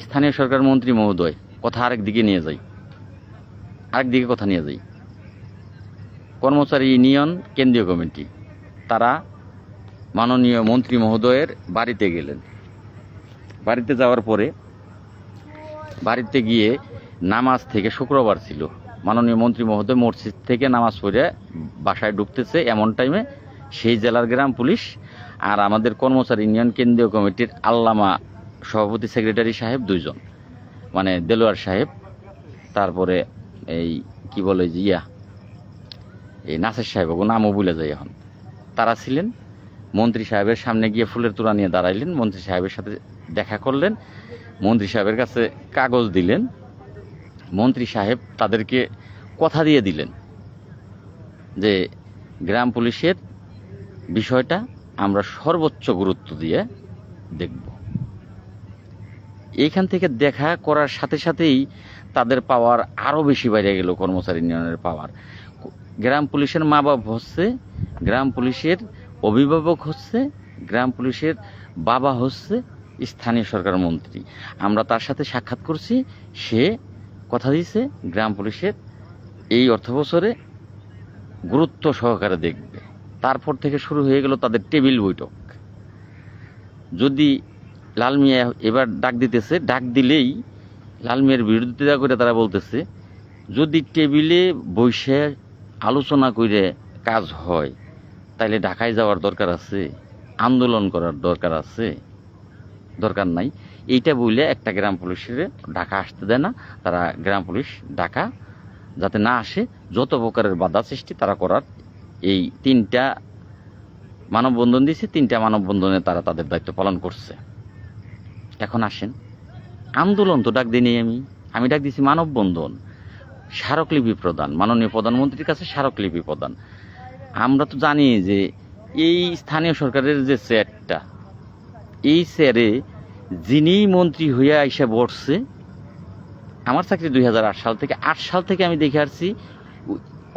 স্থানীয় সরকার মন্ত্রী মহোদয় কথা আরেকদিকে কথা নিয়ে যাই, কর্মচারী ইউনিয়ন কেন্দ্রীয় কমিটি তারা মাননীয় মন্ত্রী মহোদয়ের বাড়িতে গেলেন, বাড়িতে যাওয়ার পরে বাড়িতে গিয়ে নামাজ থেকে, শুক্রবার ছিল, মাননীয় মন্ত্রী মহোদয় মসজিদ থেকে নামাজ পড়ে বাসায় ঢুকতেছে, এমন টাইমে সেই জেলার গ্রাম পুলিশ আর আমাদের কর্মচারী ইউনিয়ন কেন্দ্রীয় কমিটির আল্লামা সভাপতি সেক্রেটারি সাহেব 2 জন, মানে দেলোয়ার সাহেব, তারপরে এই কি বলে যে এই নাসির সাহেব, ওগুলো নামও ভুলে যায় এখন, তারা ছিলেন। মন্ত্রী সাহেবের সামনে গিয়ে ফুলের তোড়া নিয়ে দাঁড়াইলেন, মন্ত্রী সাহেবের সাথে দেখা করলেন, মন্ত্রী সাহেবের কাছে কাগজ দিলেন, মন্ত্রী সাহেব তাদেরকে কথা দিয়ে দিলেন যে গ্রাম পুলিশের বিষয়টা আমরা সর্বোচ্চ গুরুত্ব দিয়ে দেখব। এইখান থেকে দেখা করার সাথে সাথেই তাদের পাওয়ার আরও বেশি বেড়ে গেল, কর্মচারী ইউনিয়নের পাওয়ার। গ্রাম পুলিশের মা বাপ হচ্ছে, গ্রাম পুলিশের অভিভাবক হচ্ছে, গ্রাম পুলিশের বাবা হচ্ছে স্থানীয় সরকার মন্ত্রী। আমরা তার সাথে সাক্ষাৎ করছি, সে কথা দিয়েছে গ্রাম পুলিশের এই অর্থবছরে গুরুত্ব সহকারে দেখবে। তারপর থেকে শুরু হয়ে গেল তাদের টেবিল বৈঠক। যদি লাল মিয়া এবার ডাক দিতেছে, ডাক দিলেই লাল মিয়ার বিরোধিতা করে তারা বলতেছে যদি টেবিলে বসে আলোচনা করে কাজ হয় তাইলে ঢাকায় যাওয়ার দরকার আছে, আন্দোলন করার দরকার আছে, দরকার নাই। এইটা বললে একটা গ্রাম পুলিশের ঢাকা আসতে দেয় না, তারা গ্রাম পুলিশ ঢাকা যাতে না আসে যত প্রকারের বাধা সৃষ্টি তারা করার, এই 3টা মানববন্ধন দিয়েছে, 3টা মানববন্ধনে তারা তাদের দায়িত্ব পালন করছে। এখন আসেন, আন্দোলন তো ডাক দিইনি আমি ডাক দিয়েছি মানববন্ধন, স্মারকলিপি প্রদান, মাননীয় প্রধানমন্ত্রীর কাছে স্মারকলিপি প্রদান। আমরা তো জানি যে এই স্থানীয় সরকারের যে চেয়ারটা, এই চেয়ারে যিনি মন্ত্রী হয়ে আইসা বসছে, আমার চাকরি 2008 সাল থেকে, 8 সাল থেকে আমি দেখে আসছি,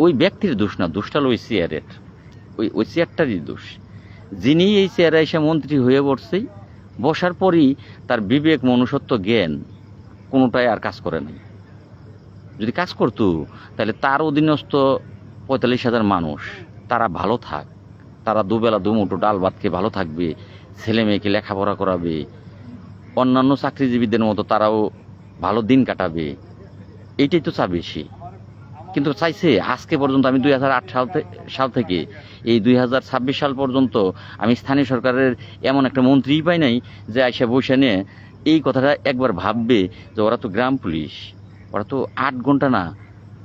ওই ব্যক্তির দোষ না, দোষটা হলো ওই চেয়ারের, ওই চেয়ারটারই দোষ। যিনি এই চেয়ারে এসে মন্ত্রী হয়ে বসছে বসার পরই তার বিবেক মনুষ্যত্ব জ্ঞান কোনোটাই আর কাজ করে নাই। যদি কাজ করতো তাহলে তার অধীনস্থ 45,000 মানুষ তারা ভালো থাক, তারা দুবেলা দুমুঠো ডাল ভাত খেয়ে ভালো থাকবে, ছেলে মেয়েকে লেখাপড়া করাবে, অন্যান্য চাকরিজীবীদের মতো তারাও ভালো দিন কাটাবে, এইটাই তো চাবে সে। কিন্তু চাইছে আজকে পর্যন্ত, আমি 2008 সাল থেকে এই 2026 সাল পর্যন্ত আমি স্থানীয় সরকারের এমন একটা মন্ত্রীই পাই নাই যে আইসা বসে নিয়ে এই কথাটা একবার ভাববে যে ওরা তো গ্রাম পুলিশ, ওরা তো 8 ঘন্টা না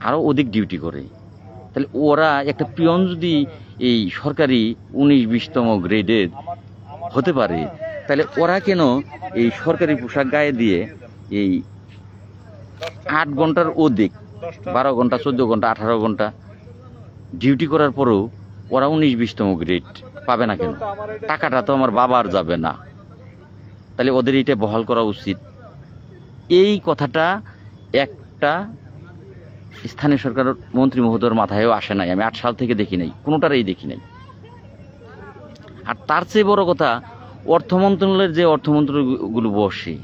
আরও অধিক ডিউটি করে, তাহলে ওরা একটা পিয়ন যদি এই সরকারি 19-20তম গ্রেডের হতে পারে, তাহলে ওরা কেন এই সরকারি পোশাক গায়ে দিয়ে এই 8 ঘন্টার অধিক 12 ঘন্টা 14 ঘন্টা 18 ঘন্টা ডিউটি করার পরেও ওরা 19-20তম গ্রেড পাবে না কেন? টাকাটা তো আমার বাবার যাবে না, তাহলে ওদের এটা বহাল করা উচিত। এই কথাটা একটা স্থানীয় সরকার মন্ত্রী মহোদয়ের মাথায়ও আসে নাই, আমি 8 সাল থেকে দেখি নাই, কোনোটারই দেখি নাই। আর তার চেয়ে বড় কথা, অর্থ মন্ত্রণালয়ের যে অর্থমন্ত্রীগুলো বসে,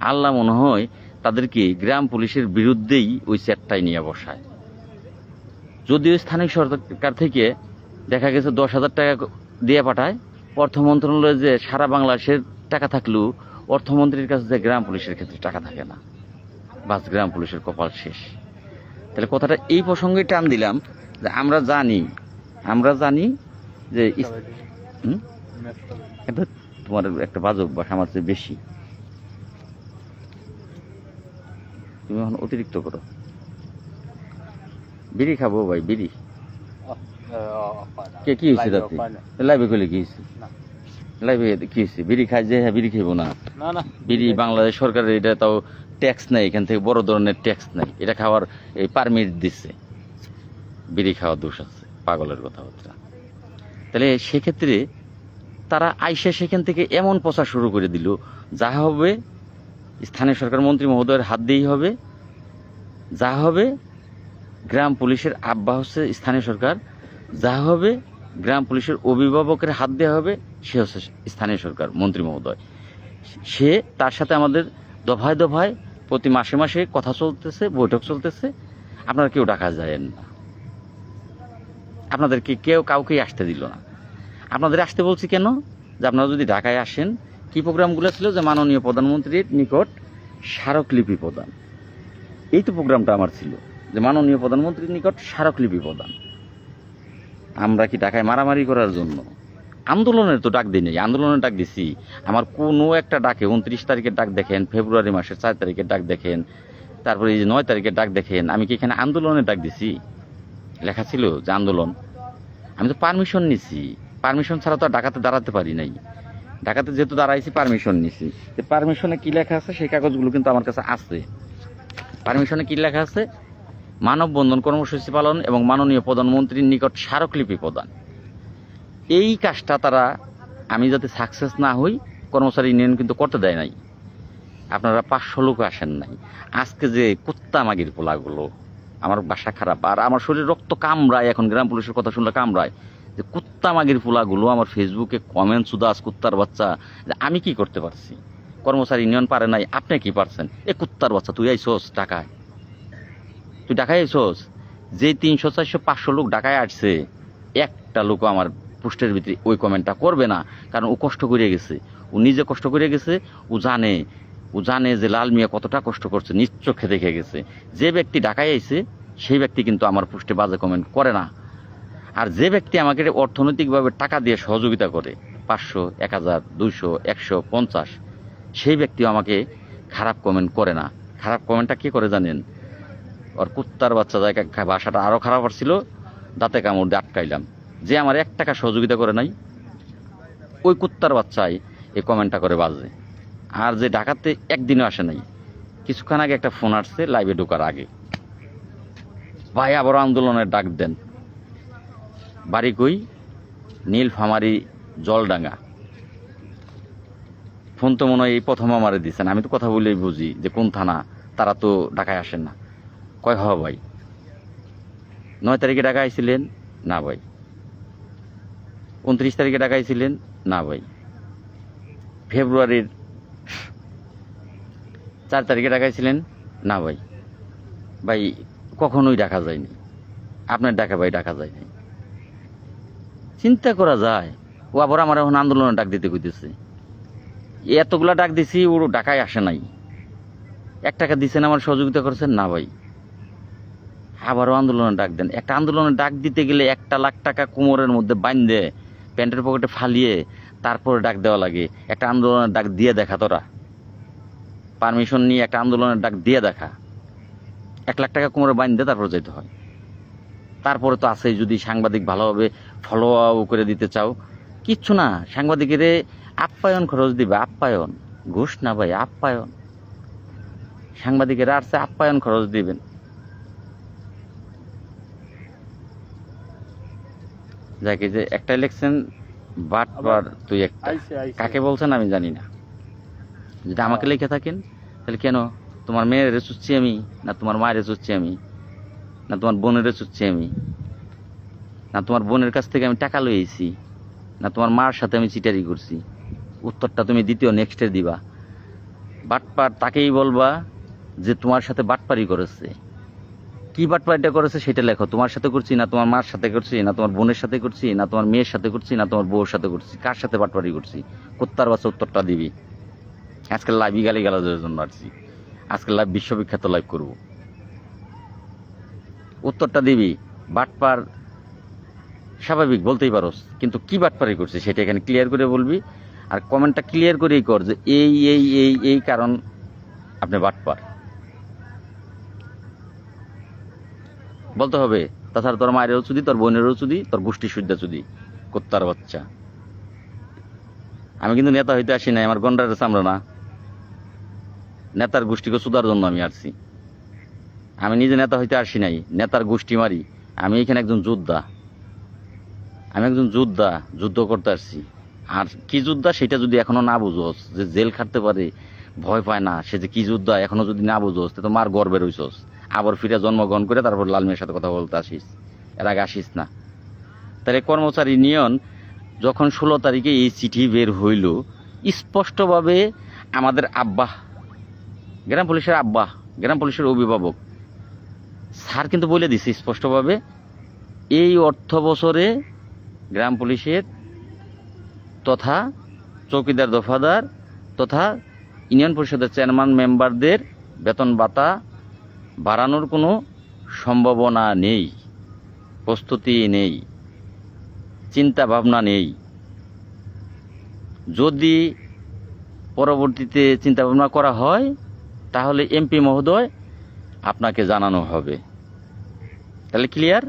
আল্লাহ মনে হয় তাদেরকে গ্রাম পুলিশের বিরুদ্ধেই ওই চেয়ারটায় নিয়ে বসায়। যদিও স্থানীয় সরকার থেকে দেখা গেছে 10,000 টাকা দিয়ে পাঠায়, অর্থ মন্ত্রণালয়ে যে সারা বাংলাদেশের টাকা থাকলেও অর্থমন্ত্রীর কাছে যে গ্রাম পুলিশের ক্ষেত্রে টাকা থাকে না, বাস গ্রাম পুলিশের কপাল শেষ। তাহলে কথাটা এই প্রসঙ্গে টান দিলাম যে আমরা জানি যে এটা তোমার একটা বাজক বা আমার চেয়ে বেশি, তুমি এখন অতিরিক্ত করো। বিড়ি খাবো ভাই, বিড়ি কে কি হয়েছে রাতে লাইভে করলে কি হয়েছে? লাইভে কি হয়েছে? বিড়ি খাই যে হ্যাঁ বিড়ি খাইবো না, বিড়ি বাংলাদেশ সরকারের এটা তাও ট্যাক্স নাই, এখান থেকে বড় ধরনের ট্যাক্স নাই, এটা খাওয়ার এই পারমিট দিচ্ছে, বিড়ি খাওয়ার দোষ আছে, পাগলের কথাবার্তা। তাহলে সেক্ষেত্রে তারা আইসা সেখান থেকে এমন প্রচার শুরু করে দিল, যা হবে স্থানীয় সরকার মন্ত্রী মহোদয়ের হাত দিয়েই হবে, যা হবে গ্রাম পুলিশের আব্বা হচ্ছে স্থানীয় সরকার, যা হবে গ্রাম পুলিশের অভিভাবকের হাত দেওয়া হবে, সে হচ্ছে স্থানীয় সরকার মন্ত্রী মহোদয়। সে তার সাথে আমাদের দফায় দফায় প্রতি মাসে মাসে কথা চলতেছে, বৈঠক চলতেছে। আপনারা কেউ ডাকা যায়েন না, আপনাদেরকে কেউ কাউকেই আসতে দিল না। আপনাদের আসতে বলছি কেন? যে আপনারা যদি ঢাকায় আসেন, কি প্রোগ্রামগুলো ছিল যে মাননীয় প্রধানমন্ত্রীর নিকট স্মারকলিপি প্রদান, এই তো প্রোগ্রামটা আমার ছিল, যে মাননীয় প্রধানমন্ত্রীর নিকট স্মারকলিপি প্রদান। আমরা কি ঢাকায় মারামারি করার জন্য আন্দোলনের তো ডাক দিই নাই? আন্দোলনের ডাক দিছি আমার কোনো একটা ডাকে, 29 তারিখের ডাক দেখেন, ফেব্রুয়ারি মাসের 4 তারিখের ডাক দেখেন, তারপরে এই যে 9 তারিখের ডাক দেখেন, আমি কি এখানে আন্দোলনের ডাক দিছি? লেখা ছিল যে আন্দোলন। আমি তো পারমিশন নিছি, পারমিশন ছাড়া তো ঢাকাতে দাঁড়াতে পারি নাই। ঢাকাতে যেহেতু দাঁড়াইছি পারমিশন নিছি, পারমিশনে কি লেখা আছে সেই কাগজগুলো কিন্তু আমার কাছে আছে। পারমিশনে কি লেখা আছে? মানববন্ধন কর্মসূচি পালন এবং মাননীয় প্রধানমন্ত্রীর নিকট স্মারকলিপি প্রদান। এই কাজটা তারা, আমি যাতে সাকসেস না হই, কর্মচারী ইউনিয়ন কিন্তু করতে দেয় নাই। আপনারা 500 লোক আসেন নাই। আজকে যে কুত্তা মাগির পোলাগুলো, আমার বাসা খারাপ আর আমার শরীর রক্ত কামড়ায়, এখন গ্রাম পুলিশের কথা শুনলে কামড়ায়, যে কুত্তা মাগির পোলাগুলো আমার ফেসবুকে কমেন্ট সুদাস কুত্তার বাচ্চা, যে আমি কি করতে পারছি, কর্মচারী ইউনিয়ন পারে নাই, আপনি কি পারছেন? এ কুত্তার বাচ্চা, তুই আইসোস ঢাকায়, তুই ঢাকায় আইসোস। যে 300, 400, 500 লোক ঢাকায় আসছে, একটা লোক আমার পোস্টের ভিতরে ওই কমেন্টটা করবে না, কারণ ও কষ্ট করে গেছে, ও নিজে কষ্ট করে গেছে, ও জানে যে লাল মিয়া কতটা কষ্ট করছে, নিজ চোখে দেখে গেছে। যে ব্যক্তি ঢাকায় আইছে সেই ব্যক্তি কিন্তু আমার পোস্টে বাজে কমেন্ট করে না। আর যে ব্যক্তি আমাকে অর্থনৈতিকভাবে টাকা দিয়ে সহযোগিতা করে, 500, 1000, 200, 150, সেই ব্যক্তিও আমাকে খারাপ কমেন্ট করে না। খারাপ কমেন্টটা কে করে জানেন? ওর কুত্তার বাচ্চা জায়গা, বাসাটা আরও খারাপ ছিল, দাঁতে কামড় দিয়ে আটকাইলাম। যে আমার 1 টাকা সহযোগিতা করে নাই, ওই কুত্তার বাচ্চাই এই কমেন্টটা করে বাজে। আর যে ঢাকাতে একদিনও আসে নাই, কিছুক্ষণ আগে একটা ফোন আসছে লাইভে ঢোকার আগে, ভাই আবার আন্দোলনের ডাক দেন। বাড়ি কই? নীলফামারী জলডাঙ্গা। ফোন তো মনে হয় এই প্রথম আমারে দিচ্ছেন, আমি তো কথা বলেই বুঝি যে কোন থানা, তারা তো ঢাকায় আসেন না। কয় হ ভাই, 9 তারিখে ঢাকায় আইছিলেন? না ভাই। 29 তারিখে ঢাকায় ছিলেন? না ভাই। ফেব্রুয়ারির 4 তারিখে ডাকাইছিলেন? না ভাই, ভাই কখনোই ডাকা যায়নি। আপনার ডাকা ভাই ডাকা যায়নি। চিন্তা করা যায়। ও আবার আমার এখন আন্দোলনে ডাক দিতে কইতেছে। এতগুলা ডাক দিছি, ওর ডাকায় আসে নাই। 1 টাকা দিচ্ছেন, আমার সহযোগিতা করছেন না ভাই, আবারও আন্দোলনে ডাক দেন। একটা আন্দোলনে ডাক দিতে গেলে 1 লাখ টাকা কোমরের মধ্যে বাইন্ধে প্যান্টের পকেটে ফালিয়ে তারপরে ডাক দেওয়া লাগে। একটা আন্দোলনের ডাক দিয়ে দেখা, তোরা পারমিশন নিয়ে একটা আন্দোলনের ডাক দিয়ে দেখা। 1 লাখ টাকা কোমরে বাইন্ধে তারপরে যেতে হয়। তারপরে তো আছে, যদি সাংবাদিক ভালোভাবে ফলো করে দিতে চাও, কিচ্ছু না, সাংবাদিকের আপ্যায়ন খরচ দিবে। আপ্যায়ন, ঘুষ না ভাই, আপ্যায়ন। সাংবাদিকেরা আসছে, আপ্যায়ন খরচ দিবেন। যাকে যে একটা ইলেকশন বাটবার তুই একটা, কাকে বলছেন আমি জানি না। যদি আমাকে লিখে থাকেন তাহলে কেন তোমার মেয়েরে চুচ্ছি আমি, না তোমার মায়ের চুচ্ছি আমি, না তোমার বোনের চুচ্ছি আমি, না তোমার বোনের কাছ থেকে আমি টাকা লইছি, না তোমার মার সাথে আমি চিটারি করছি? উত্তরটা তুমি দ্বিতীয় নেক্সটে দিবা। বাটপার তাকেই বলবা যে তোমার সাথে বাটপারি করেছে। কি বাটপারিটা করেছে সেটা লেখো। তোমার সাথে করছি, না তোমার মার সাথে করছি, না তোমার বোনের সাথে করছি, না তোমার মেয়ের সাথে করছি, না তোমার বউর সাথে করছি, কার সাথে বাটপারি করছি? কুত্তার বাচ্চা উত্তরটা দিবি। আজকে লাইভ গালি গালাজের জন্য আসছি, আজকে লাইভ বিশ্ববিখ্যাত লাইভ করব। উত্তরটা দিবি। বাটপার স্বাভাবিক বলতেই পারোস, কিন্তু কি বাটপারি করছে সেটা এখানে ক্লিয়ার করে বলবি। আর কমেন্টটা ক্লিয়ার করেই কর যে এই এই এই এই কারণ আপনি বাটপার বলতে হবে। তাছাড়া তোর মায়েরও চুদি, তোর বোনেরও চুদি, তোর গোষ্ঠী সুদ্ধা চুদি, কুত্তার বাচ্চা। আমি কিন্তু নেতা হইতে আসি নাই, আমার গন্ডারের চামড়া না। নেতার গোষ্ঠীকে চুদার জন্য আমি আসছি। আমি নিজে নেতা হইতে আসি নাই, নেতার গোষ্ঠী মারি। আমি এখানে একজন যোদ্ধা, আমি একজন যোদ্ধা, যুদ্ধ করতে আসছি। আর কি যোদ্ধা সেটা যদি এখনো না বুঝোস, যে জেল খাটতে পারে, ভয় পায় না, সে যে কি যোদ্ধা এখনো যদি না বুঝোস, তো মার গর্বে রইছস। আবার ফিরে জন্মগ্রহণ করে তারপর লাল মেয়ের সাথে কথা বলতে আসিস, এর আগে আসিস না। তাহলে কর্মচারী ইউনিয়ন যখন 16 তারিখে এই চিঠি বের হইল, স্পষ্টভাবে আমাদের আব্বা, গ্রাম পুলিশের আব্বা, গ্রাম পুলিশের অভিভাবক স্যার কিন্তু বলে দিছে স্পষ্টভাবে, এই অর্থ বছরে গ্রাম পুলিশের তথা চৌকিদার দফাদার তথা ইউনিয়ন পরিষদের চেয়ারম্যান মেম্বারদের বেতন ভাতা বাড়ানোর কোনো সম্ভাবনা নেই, প্রস্তুতি নেই, চিন্তা ভাবনা নেই। যদি পরবর্তীতে চিন্তা ভাবনা করা হয় তাহলে এমপি মহোদয় আপনাকে জানানো হবে। তাহলে ক্লিয়ার?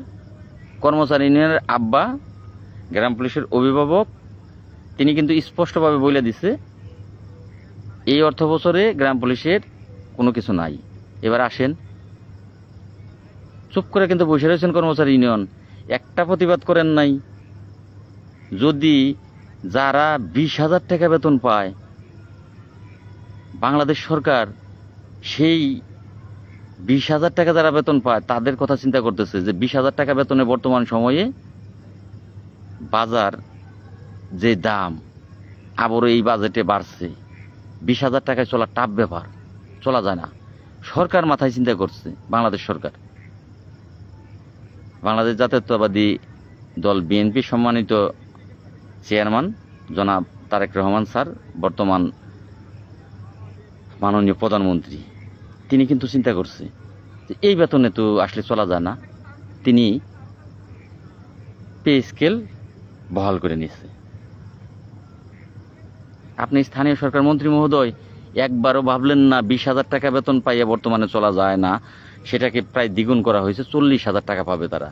কর্মচারী ইউনিয়নের আব্বা, গ্রাম পুলিশের অভিভাবক, তিনি কিন্তু স্পষ্টভাবে বলে দিছে এই অর্থ বছরে গ্রাম পুলিশের কোনো কিছু নাই। এবার আসেন, চুপ করে কিন্তু বসে রয়েছেন কর্মচারী ইউনিয়ন, একটা প্রতিবাদ করেন নাই। যদি যারা 20,000 টাকা বেতন পায়, বাংলাদেশ সরকার সেই 20,000 টাকা যারা বেতন পায় তাদের কথা চিন্তা করতেছে যে 20,000 টাকা বেতনে বর্তমান সময়ে বাজার যে দাম, আবারও এই বাজেটে বাড়ছে। 20,000 টাকায় চলা টাফ ব্যাপার, চলা যায় না। সরকার মাথায় চিন্তা করছে, বাংলাদেশ সরকার। বাংলাদেশ জাতীয়তাবাদী দল বিএনপি সম্মানিত চেয়ারম্যান জনাব তারেক রহমান স্যার, বর্তমান মাননীয় প্রধানমন্ত্রী, তিনি কিন্তু চিন্তা করছে যে এই বেতনে তো আসলে চলা যায় না। তিনি পে স্কেল বহাল করে নিচ্ছে। আপনি স্থানীয় সরকার মন্ত্রী মহোদয় একবারও ভাবলেন না 20,000 টাকা বেতন পাইয়ে বর্তমানে চলা যায় না, সেটাকে প্রায় দ্বিগুণ করা হয়েছে, 40,000 টাকা পাবে তারা।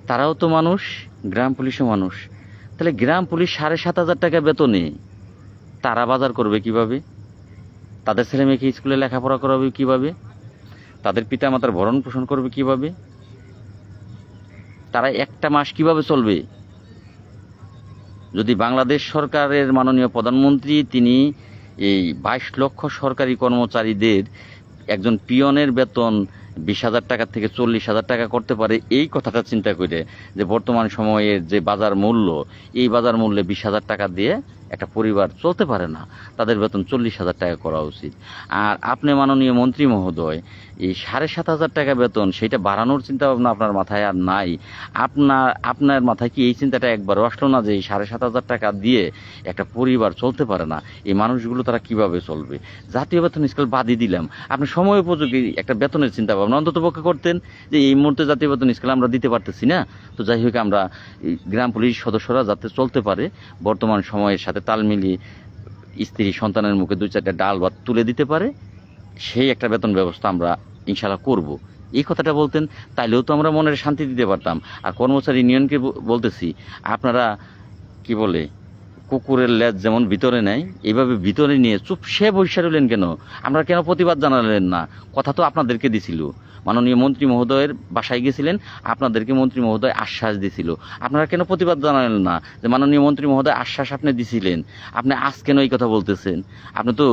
তারাও তো মানুষ, গ্রাম পুলিশও মানুষ। তাহলে গ্রাম পুলিশ 7,500 টাকা বেতনে তারা বাজার করবে কিভাবে? তাদের ছেলে মেয়েকে স্কুলে লেখাপড়া করাবে কিভাবে? তাদের পিতা মাতার ভরণ পোষণ করবে কিভাবে? তারা একটা মাস কিভাবে চলবে? যদি বাংলাদেশ সরকারের মাননীয় প্রধানমন্ত্রী তিনি এই 22 লক্ষ সরকারি কর্মচারীদের একজন পিয়নের বেতন 20,000 টাকা থেকে 40,000 টাকা করতে পারে, এই কথাটা চিন্তা করে যে বর্তমান সময়ের যে বাজার মূল্য, এই বাজার মূল্যে 20,000 টাকা দিয়ে একটা পরিবার চলতে পারে না, তাদের বেতন 40,000 টাকা করা উচিত। আর আপনি মাননীয় মন্ত্রী মহোদয় এই 7,500 টাকা বেতন, সেটা বাড়ানোর চিন্তা ভাবনা আপনার মাথায় আর নাই। আপনার মাথায় কি এই চিন্তাটা একবারও আসলো না যে এই 7,500 টাকা দিয়ে একটা পরিবার চলতে পারে না, এই মানুষগুলো তারা কিভাবে চলবে? জাতীয় বেতন স্কেল বাদই দিলাম, আপনি সময় উপযোগী একটা বেতনের চিন্তা ভাবনা অন্তত পক্ষে করতেন, যে এই মুহূর্তে জাতীয় বেতন স্কেল আমরা দিতে পারতেছি না, তো যাই হোক আমরা গ্রাম পুলিশ সদস্যরা যাতে চলতে পারে, বর্তমান সময়ের সাথে তাল মিলিয়ে স্ত্রী সন্তানের মুখে 2-4টা ডাল ভাত তুলে দিতে পারে, সেই একটা বেতন ব্যবস্থা আমরা ইনশাল্লাহ করব। এই কথাটা বলতেন, তাইলেও তো আমরা মনের শান্তি দিতে পারতাম। আর কর্মচারী ইউনিয়নকে বলতেছি, আপনারা কি বলে কুকুরের লেজ যেমন ভিতরে নেয়, এইভাবে ভিতরে নিয়ে চুপসে বসে রইলেন কেন? আমরা কেন প্রতিবাদ জানালেন না? কথা তো আপনাদেরকে দিছিল, মাননীয় মন্ত্রী মহোদয়ের বাসায় গেছিলেন, আপনাদেরকে মন্ত্রী মহোদয় আশ্বাস দিছিল, আপনারা কেন প্রতিবাদ জানালেন না? যে মাননীয় মন্ত্রী মহোদয় আশ্বাস আপনি দিছিলেন, আপনি আজ কেন এই কথা বলতেছেন? আপনি তো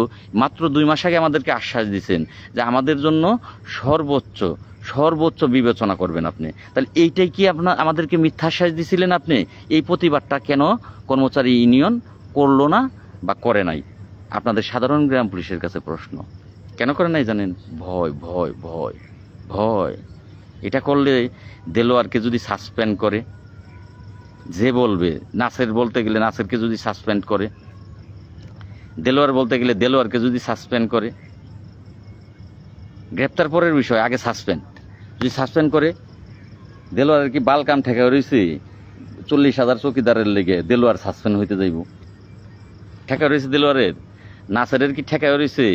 মাত্র 2 মাস আগে আমাদেরকে আশ্বাস দিছেন যে আমাদের জন্য সর্বোচ্চ বিবেচনা করবেন আপনি। তাহলে এইটাই কি আমাদেরকে মিথ্যা আশ্বাস দিছিলেন আপনি? এই প্রতিবাদটা কেন কর্মচারী ইউনিয়ন করলো না বা করে নাই? আপনাদের সাধারণ গ্রাম পুলিশের কাছে প্রশ্ন, কেন করে নাই জানেন? ভয় ভয় ভয় ভয়। এটা করলে দেলোয়ারকে যদি সাসপেন্ড করে, যে বলবে, নাসের বলতে গেলে নাসেরকে যদি সাসপেন্ড করে, দেলোয়ার বলতে গেলে দেলোয়ারকে যদি সাসপেন্ড করে, গ্রেপ্তার পরের বিষয়, আগে সাসপেন্ড। যদি সাসপেন্ড করে, দেলোয়ারের কি বাল কাম ঠেকা রয়েছে? 40,000 চৌকিদারের লেগে দেলোয়ার সাসপেন্ড হইতে যাইব? ঠেকা রয়েছে দেলোয়ারের? নাসেরের কি ঠেকা রয়েছে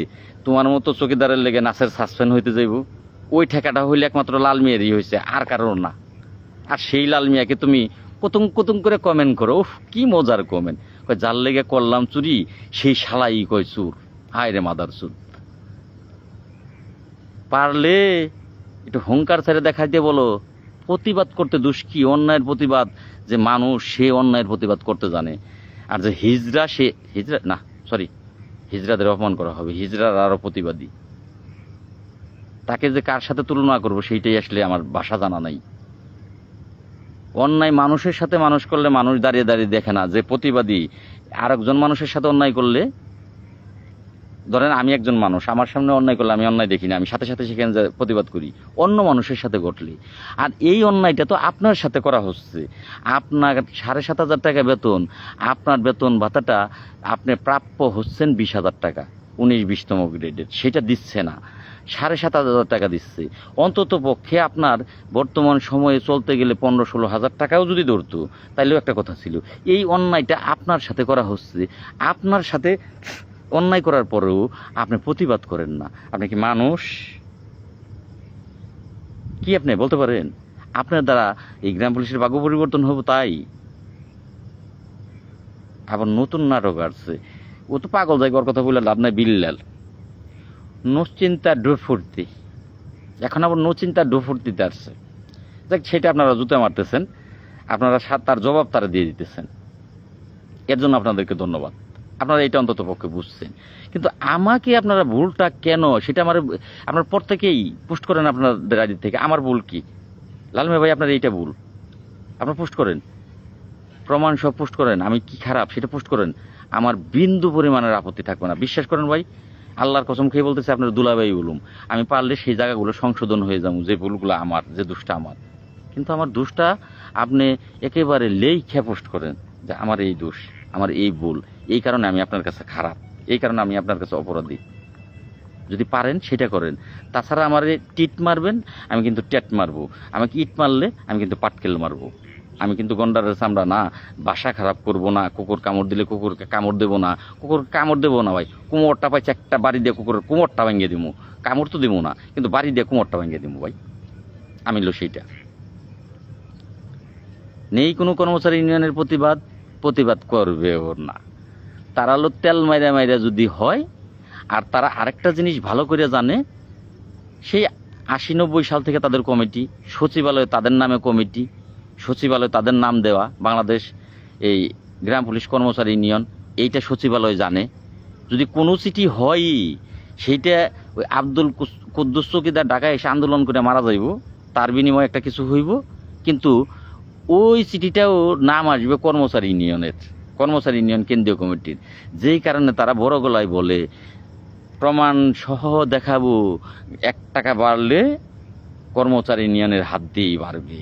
তোমার মতো চৌকিদারের লেগে নাসের সাসপেন্ড হইতে যাইব? ওই ঠেকাটা হইলে একমাত্র লাল মিয়ারই হয়েছে, আর কারোর না। আর সেই লাল মিয়াকে তুমি কুতুম কুতুম করে কমেন্ট করো, উফ কি মজার কমেন্ট, কয় যার লেগে করলাম চুরি সেই শালাই কয় চুর। হায় রে মাদার চুর। পারলে একটু হুঙ্কার ছেড়ে দেখাইতে বলো, প্রতিবাদ করতে দোষ কি? অন্যায়ের প্রতিবাদ, যে মানুষ সে অন্যায়ের প্রতিবাদ করতে জানে। আর যে হিজড়া, সে হিজড়া না, সরি, হিজড়াদের অপমান করা হবে, হিজড়ার আরো প্রতিবাদী, তাকে যে কার সাথে তুলনা করবো সেইটাই আসলে আমার ভাষা জানা নাই। অন্যায় মানুষের সাথে মানুষ করলে মানুষ দাঁড়িয়ে দাঁড়িয়ে দেখে না, যে প্রতিবাদী আরেকজন মানুষের সাথে অন্যায় করলে, ধরেন আমি একজন মানুষ, আমার সামনে অন্যায় করলে আমি অন্যায় দেখি না, আমি সাথে সাথে সেখানে প্রতিবাদ করি অন্য মানুষের সাথে ঘটলে। আর এই অন্যায়টা তো আপনার সাথে করা হচ্ছে। আপনার 7,500 টাকা বেতন, আপনার বেতন ভাতাটা আপনি প্রাপ্য হচ্ছেন 20,000 টাকা, 19-20তম গ্রেডের, সেটা দিচ্ছে না, 7,500 টাকা দিচ্ছে। অন্তত পক্ষে আপনার বর্তমান সময়ে চলতে গেলে 15-16 হাজার টাকাও যদি ধরতো, তাইলেও একটা কথা ছিল। এই অন্যায়টা আপনার সাথে করা হচ্ছে, আপনার সাথে অন্যায় করার পরেও আপনি প্রতিবাদ করেন না। আপনি কি মানুষ? কি আপনি বলতে পারেন আপনার দ্বারা এই গ্রাম পুলিশের ভাগ্য পরিবর্তন হবে? তাই আবার নতুন নাটক আসছে, ও তো পাগল যায়, ওর কথা বলে লাভ নাই। বিল্লাল নচিন্তা ডোফুর্তি, এখন আবার নচিন্তা ডোফুর্তিতে আসছে। দেখ, সেটা আপনারা জুতে মারতেছেন, আপনারা তার জবাব তারা দিয়ে দিতেছেন, এর জন্য আপনাদেরকে ধন্যবাদ। আপনারা এটা অন্তত পক্ষে বুঝছেন। কিন্তু আমাকে আপনারা ভুলটা কেন, সেটা আপনার প্রত্যেকেই পোস্ট করেন আপনাদের আইডি থেকে। আমার ভুল কি? লালমে ভাই আপনার এইটা ভুল, আপনারা পোস্ট করেন, প্রমাণ সব পোস্ট করেন, আমি কি খারাপ সেটা পোস্ট করেন, আমার বিন্দু পরিমাণের আপত্তি থাকবে না। বিশ্বাস করেন ভাই, আল্লাহর কসম খেয়ে বলতেছে, আপনার দুলাভাই বলুম, আমি পারলে সেই জায়গাগুলো সংশোধন হয়ে যাবো, যে ভুলগুলো আমার, যে দোষটা আমার। কিন্তু আমার দোষটা আপনি একেবারে লেইখা পোস্ট করেন যে আমার এই দোষ, আমার এই ভুল, এই কারণে আমি আপনার কাছে খারাপ, এই কারণে আমি আপনার কাছে অপরাধী। যদি পারেন সেটা করেন। তাছাড়া আমার টিট মারবেন, আমি কিন্তু টেট মারবো। আমাকে ইট মারলে আমি কিন্তু পাটকেল মারবো। আমি কিন্তু গন্ডারের চামড়া না, বাসা খারাপ করব না, কুকুর কামড় দিলে কুকুরকে কামড় দেবো না, কুকুরকে কামড় দেবো না ভাই। কুমোরটা পাইছে একটা বাড়ি দিয়ে কুকুরের কুমোরটা ভেঙে দিব, কামড় তো দিব না, কিন্তু বাড়ি দিয়ে কুমোরটা ভেঙে দিব ভাই। আমি সেইটা নেই। কোনো কর্মচারী ইউনিয়নের প্রতিবাদ করবে ওর না, তারা হলো তেল মাইরা মাইরা যদি হয়। আর তারা আরেকটা জিনিস ভালো করে জানে, সেই 80-90 সাল থেকে তাদের কমিটি, সচিবালয়ে তাদের নামে কমিটি, সচিবালয়ে তাদের নাম দেওয়া, বাংলাদেশ এই গ্রাম পুলিশ কর্মচারী ইউনিয়ন, এইটা সচিবালয় জানে। যদি কোনো চিঠি হয়, সেইটা ওই আব্দুল কুদ্দুস চৌকিদার ঢাকায় এসে আন্দোলন করে মারা যাইব, তার বিনিময়ে একটা কিছু হইব, কিন্তু ওই চিঠিটাও নাম আসবে কর্মচারী ইউনিয়ন কেন্দ্রীয় কমিটির। যেই কারণে তারা বড় গলায় বলে প্রমাণ সহ দেখাবো, 1 টাকা বাড়লে কর্মচারী ইউনিয়নের হাত দিয়েই বাড়বে,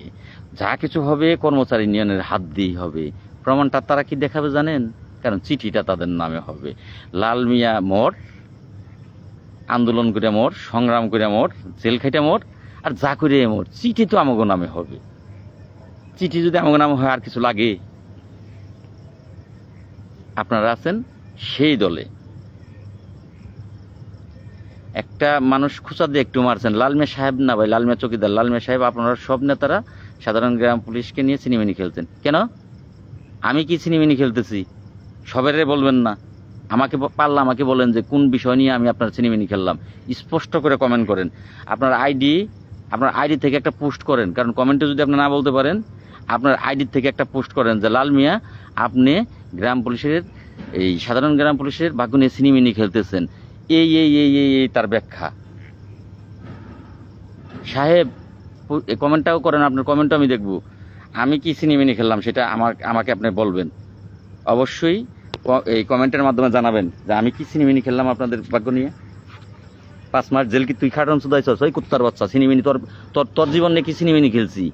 যা কিছু হবে কর্মচারী ইউনিয়নের হাত দিয়েই হবে। প্রমাণটা তারা কি দেখাবে জানেন? কারণ চিঠিটা তাদের নামে হবে। লাল মিয়া মোর, আন্দোলন করে মোর, সংগ্রাম করে মোর, জেল খাইটা মোর, আর যা করে মোর, চিঠি তো আমাগো নামে হবে। চিঠি যদি আমাগো নামে হয় আর কিছু লাগে? আপনারা আছেন সেই দলে, একটা মানুষ খুচা দিয়ে একটু মারছেন, লাল মিয়া সাহেব না ভাই, লাল মিয়া চৌকিদার, লাল মিয়া সাহেব। আপনারা সব নেতারা সাধারণ গ্রাম পুলিশকে নিয়ে ছিনিমিনি খেলছেন কেন? আমি কি ছিনিমিনি খেলতেছি? সবেরে বলবেন না, আমাকে পারলে আমাকে বলেন যে কোন বিষয় নিয়ে আমি আপনার ছিনিমিনি খেললাম, স্পষ্ট করে কমেন্ট করেন। আপনার আইডি থেকে একটা পোস্ট করেন, কারণ কমেন্টে যদি আপনি না বলতে পারেন, আপনার আইডি থেকে একটা পোস্ট করেন যে লাল মিয়া আপনি গ্রাম পুলিশের, এই সাধারণ গ্রাম পুলিশের ভাগ্য নিয়ে ছিনিমিনি খেলতেছেন, এই এই এই এই এই তার ব্যাখ্যা। সাহেব কমেন্টটাও করেন, আপনার কমেন্টও আমি দেখব। আমি কি ছিনিমিনি খেললাম সেটা আমাকে আপনি বলবেন, অবশ্যই এই কমেন্টের মাধ্যমে জানাবেন যে আমি কি ছিনিমিনি খেললাম আপনাদের ভাগ্য নিয়ে। 5 মাস জেল কি তুই খাটন শুধাইছস? ওই কুত্তার বাচ্চা, ছিনিমিনি তোর তোর তোর জীবন নিয়ে কি ছিনিমিনি খেলছি?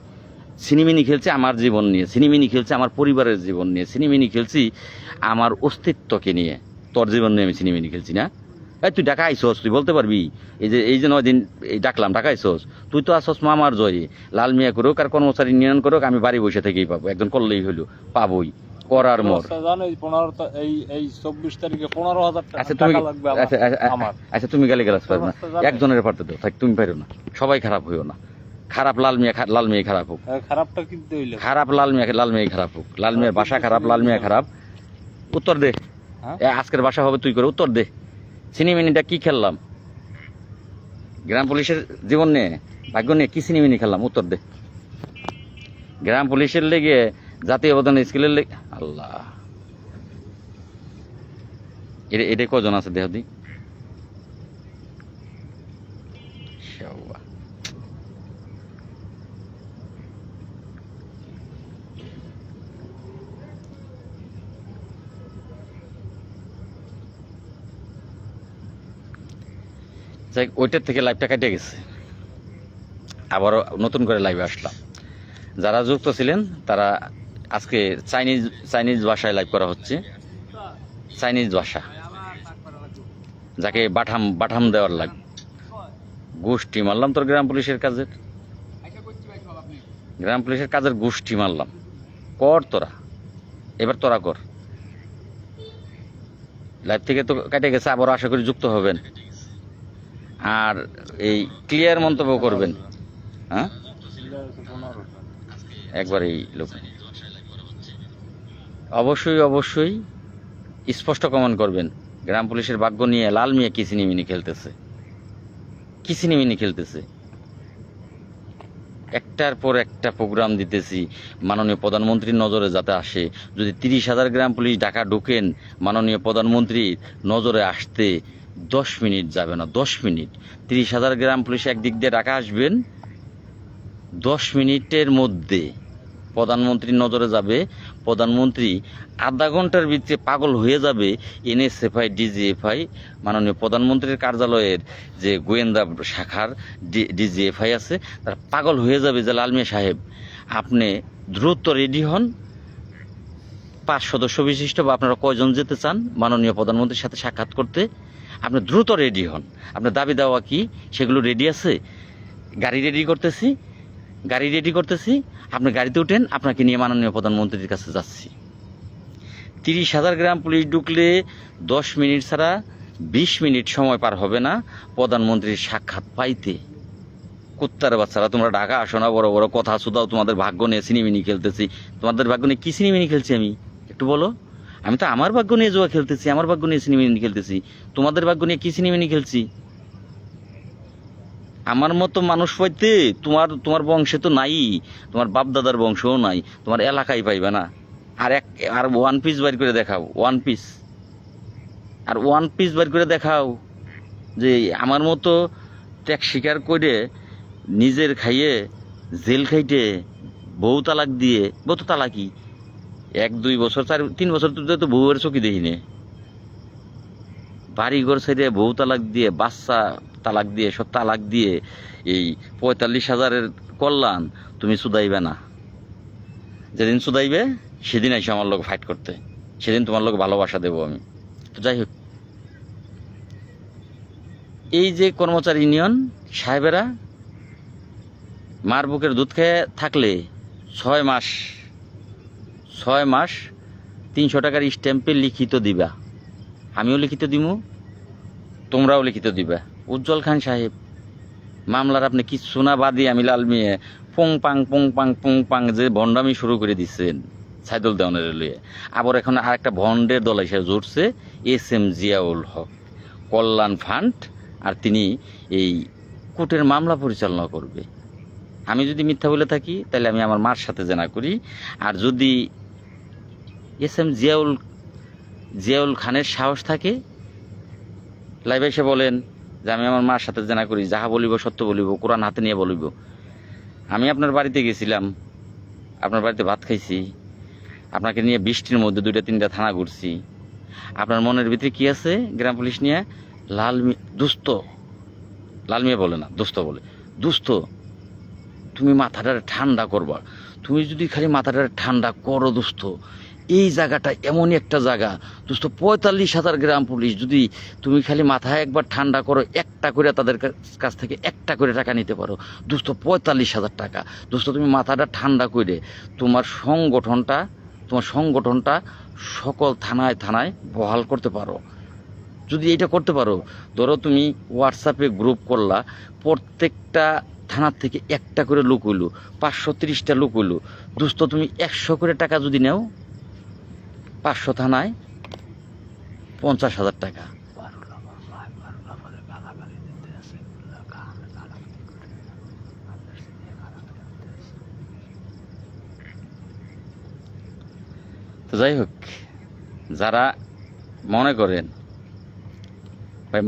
ছিনিমিনি খেলছে আমার জীবন নিয়ে, ছিনিমিনি খেলছে আমার পরিবারের জীবন নিয়ে, ছিনিমিনি খেলছি আমার অস্তিত্বকে নিয়ে। তোর জীবন নিয়ে আমি ছিনিমিনি খেলছি না? এই তুই ঢাকা আইসস, তুই বলতে পারবি? এই যে 9 দিন ডাকলাম, ঢাকা আইসস, তুই তো আসস মামার জয়ে। লাল মিয়া করুক আর কর্মচারী ইউনিয়ন করুক, আমি বাড়ি বসে থেকেই পাবো, একজন করলেই হইলো, পাবোই, করার মোর। আচ্ছা তুমি গালি গালাজ পারবে না, একজনের পারতে দাও, তুমি পারো না, সবাই খারাপ হইও না। খারাপ লাল মিয়া খারাপ হোক, খারাপ লাল মিয়া খারাপ হোক, লাল মিয়ার ভাষা খারাপ, লাল মিয়া খারাপ। উত্তর দে, আজকের ভাষা হবে তুই করে, উত্তর দে। ছিনিমিনিটা কি খেললাম? গ্রাম পুলিশের জীবন নিয়ে, ভাগ্য নিয়ে কি ছিনিমিনি খেললাম? উত্তর দে। গ্রাম পুলিশের লেগে, জাতীয় অবদান স্কুলের লেগে, আল্লাহ, এটা কজন আছে দেহ দি? ওইটার থেকে লাইভটা কেটে গেছে, আবারও নতুন করে লাইভে আসলাম। যারা যুক্ত ছিলেন তারা, আজকে চাইনিজ ভাষায় লাইভ করা হচ্ছে, চাইনিজ ভাষা, যাকে বাঠাম দেওয়ার লাগবে। গোষ্ঠী মারলাম তোর গ্রাম পুলিশের কাজের, গোষ্ঠী মারলাম। কর তোরা, এবার তোরা কর। লাইভ থেকে তো কেটে গেছে, আবারও আশা করি যুক্ত হবেন আর এই ক্লিয়ার মন্তব্য করবেন। হ্যাঁ, একবার এই লোক অবশ্যই স্পষ্ট কমেন্ট করবেন। গ্রাম পুলিশের ভাগ্য নিয়ে লাল মিয়া কি ছিনিমিনি খেলতেছে। একটার পর একটা প্রোগ্রাম দিতেছি, মাননীয় প্রধানমন্ত্রীর নজরে যাতে আসে। যদি 30,000 গ্রাম পুলিশ ঢাকা ঢুকেন, মাননীয় প্রধানমন্ত্রীর নজরে আসতে 10 মিনিট যাবে না, 10 মিনিট। 30,000 গ্রাম পুলিশ একদিক দিয়ে ঢাকা আসবেন, 10 মিনিটের মধ্যে প্রধানমন্ত্রীর নজরে যাবে। প্রধানমন্ত্রী আধা ঘন্টার ভিতরে পাগল হয়ে যাবে। NSFI, DGFI, মাননীয় প্রধানমন্ত্রীর কার্যালয়ের যে গোয়েন্দা শাখার DGFI আছে, তারা পাগল হয়ে যাবে যে লাল মিয়া সাহেব আপনি দ্রুত রেডি হন। 5 সদস্য বিশিষ্ট, বা আপনারা কয়জন যেতে চান মাননীয় প্রধানমন্ত্রীর সাথে সাক্ষাৎ করতে, আপনি দ্রুত রেডি হন। আপনার দাবি দেওয়া কি সেগুলো রেডি আছে? গাড়ি রেডি করতেছি, আপনি গাড়িতে উঠেন, আপনাকে নিয়ে মাননীয় প্রধানমন্ত্রীর কাছে যাচ্ছি। 30,000 গ্রাম পুলিশ ঢুকলে 10 মিনিট ছাড়া 20 মিনিট সময় পার হবে না প্রধানমন্ত্রীর সাক্ষাৎ পাইতে। কুত্তার বাচ্চারা, তোমরা ঢাকা আসো না, বড় বড় কথা শুধাও, তোমাদের ভাগ্য নিয়ে ছিনিমিনি খেলতেছি। তোমাদের ভাগ্য নিয়ে কি ছিনিমিনি খেলছি আমি একটু বলো? আমি তো আমার ভাগ্য নিয়ে জুয়া খেলতেছি, আমার ভাগ্য নিয়ে ছিনিমিনি খেলতেছি। তোমাদের ভাগ্য নিয়ে কি ছিনিমিনি খেলছি? আমার মতো মানুষ পাইতে তোমার বংশে তো নাই, তোমার বাপ দাদার বংশও নাই, তোমার এলাকায় পাইবে না। আর 1 পিস বাইর করে দেখাও, 1 পিস, আর 1 পিস বাইর করে দেখাও। যে আমার মতো ত্যাগ স্বীকার করে নিজের খাইয়ে জেল খাইতে বউ তালাক দিয়ে, বউ তো তালাকি 1-2 বছর 4-3 বছর তো বউয়ের চোখই দেখিনি, বাড়ি ঘর ছেড়ে বউ তালাক দিয়ে, বাচ্চা তালাক দিয়ে, সব তালাক দিয়ে এই 45,000-এর কল্যাণ তুমি চুদাইবে না। যেদিন চুদাইবে সেদিন আইসো আমার লোক ফাইট করতে, সেদিন তোমার লোক ভালোবাসা দেবো আমি। তো যাই হোক, এই যে কর্মচারী ইউনিয়ন সাহেবেরা মার বুকের দুধ খেয়ে থাকলে 6 মাস 300 টাকার স্ট্যাম্পে লিখিত দিবা, আমিও লিখিত দিমু, তোমরাও লিখিত দিবা। উজ্জ্বল খান সাহেব মামলার আপনি কিচ্ছু না বাদি আমি লাল মিয়ে পুং পাং যে ভণ্ডামি শুরু করে দিচ্ছেন সাইদুল দেওয়ানের লইয়ে। আবার এখন আরেকটা ভণ্ডের দল এসে জুড়ছে, SM জিয়াউল হক কল্যাণ ফান্ড, আর তিনি এই কোর্টের মামলা পরিচালনা করবে। আমি যদি মিথ্যা বলে থাকি তাহলে আমি আমার মার সাথে জেনা করি, আর যদি SM জিয়াউল খানের সাহস থাকে লাইভে এসে বলেন যে আমি আমার মার সাথে জেনা করি, যাহা বলিব সত্য বলিব, কোরআন হাতে নিয়ে বলিব। আমি আপনার বাড়িতে গেছিলাম, আপনার বাড়িতে ভাত খাইছি, আপনাকে নিয়ে বৃষ্টির মধ্যে 2-3টা থানা ঘুরছি। আপনার মনের ভিতরে কি আছে গ্রাম পুলিশ নিয়ে? দুস্থ, লাল মিয়া বলে না, দোস্ত বলে। দোস্ত, তুমি মাথাটা ঠান্ডা করবা, তুমি যদি খালি মাথাটা ঠান্ডা করো দোস্ত, এই জায়গাটা এমনই একটা জায়গা দোস্ত, 45,000 গ্রাম পুলিশ, যদি তুমি খালি মাথায় একবার ঠান্ডা করো, একটা করে তাদের কাছ থেকে একটা করে টাকা নিতে পারো দোস্ত, 45,000 টাকা দোস্ত। তুমি মাথাটা ঠান্ডা করে তোমার সংগঠনটা সকল থানায় বহাল করতে পারো। যদি এটা করতে পারো, ধরো তুমি হোয়াটসঅ্যাপে গ্রুপ করলা, প্রত্যেকটা থানার থেকে একটা করে লোক হইলো, 530টা লোক হইলো দোস্ত, তুমি 100 করে টাকা যদি নেও, 500 থানায় 50,000 টাকা। তো যাই হোক, যারা মনে করেন ভাই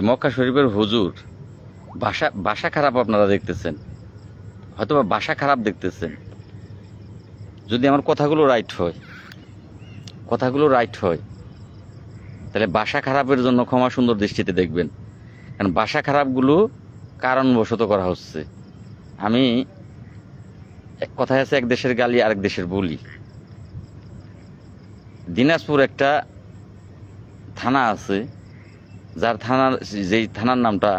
মক্কা শরীফের হুজুর ভাষা খারাপ আপনারা দেখতেছেন, হয়তো বা ভাষা খারাপ দেখতেছেন, যদি আমার কথাগুলো রাইট হয় তাহলে ভাষা খারাপের জন্য ক্ষমা সুন্দর দৃষ্টিতে দেখবেন, কারণ ভাষা খারাপগুলো কারণবশত করা হচ্ছে। আমি কথায় আছে, এক দেশের গালি আরেক দেশের বুলি। দিনাজপুর একটা থানা আছে, যেই থানার নামটা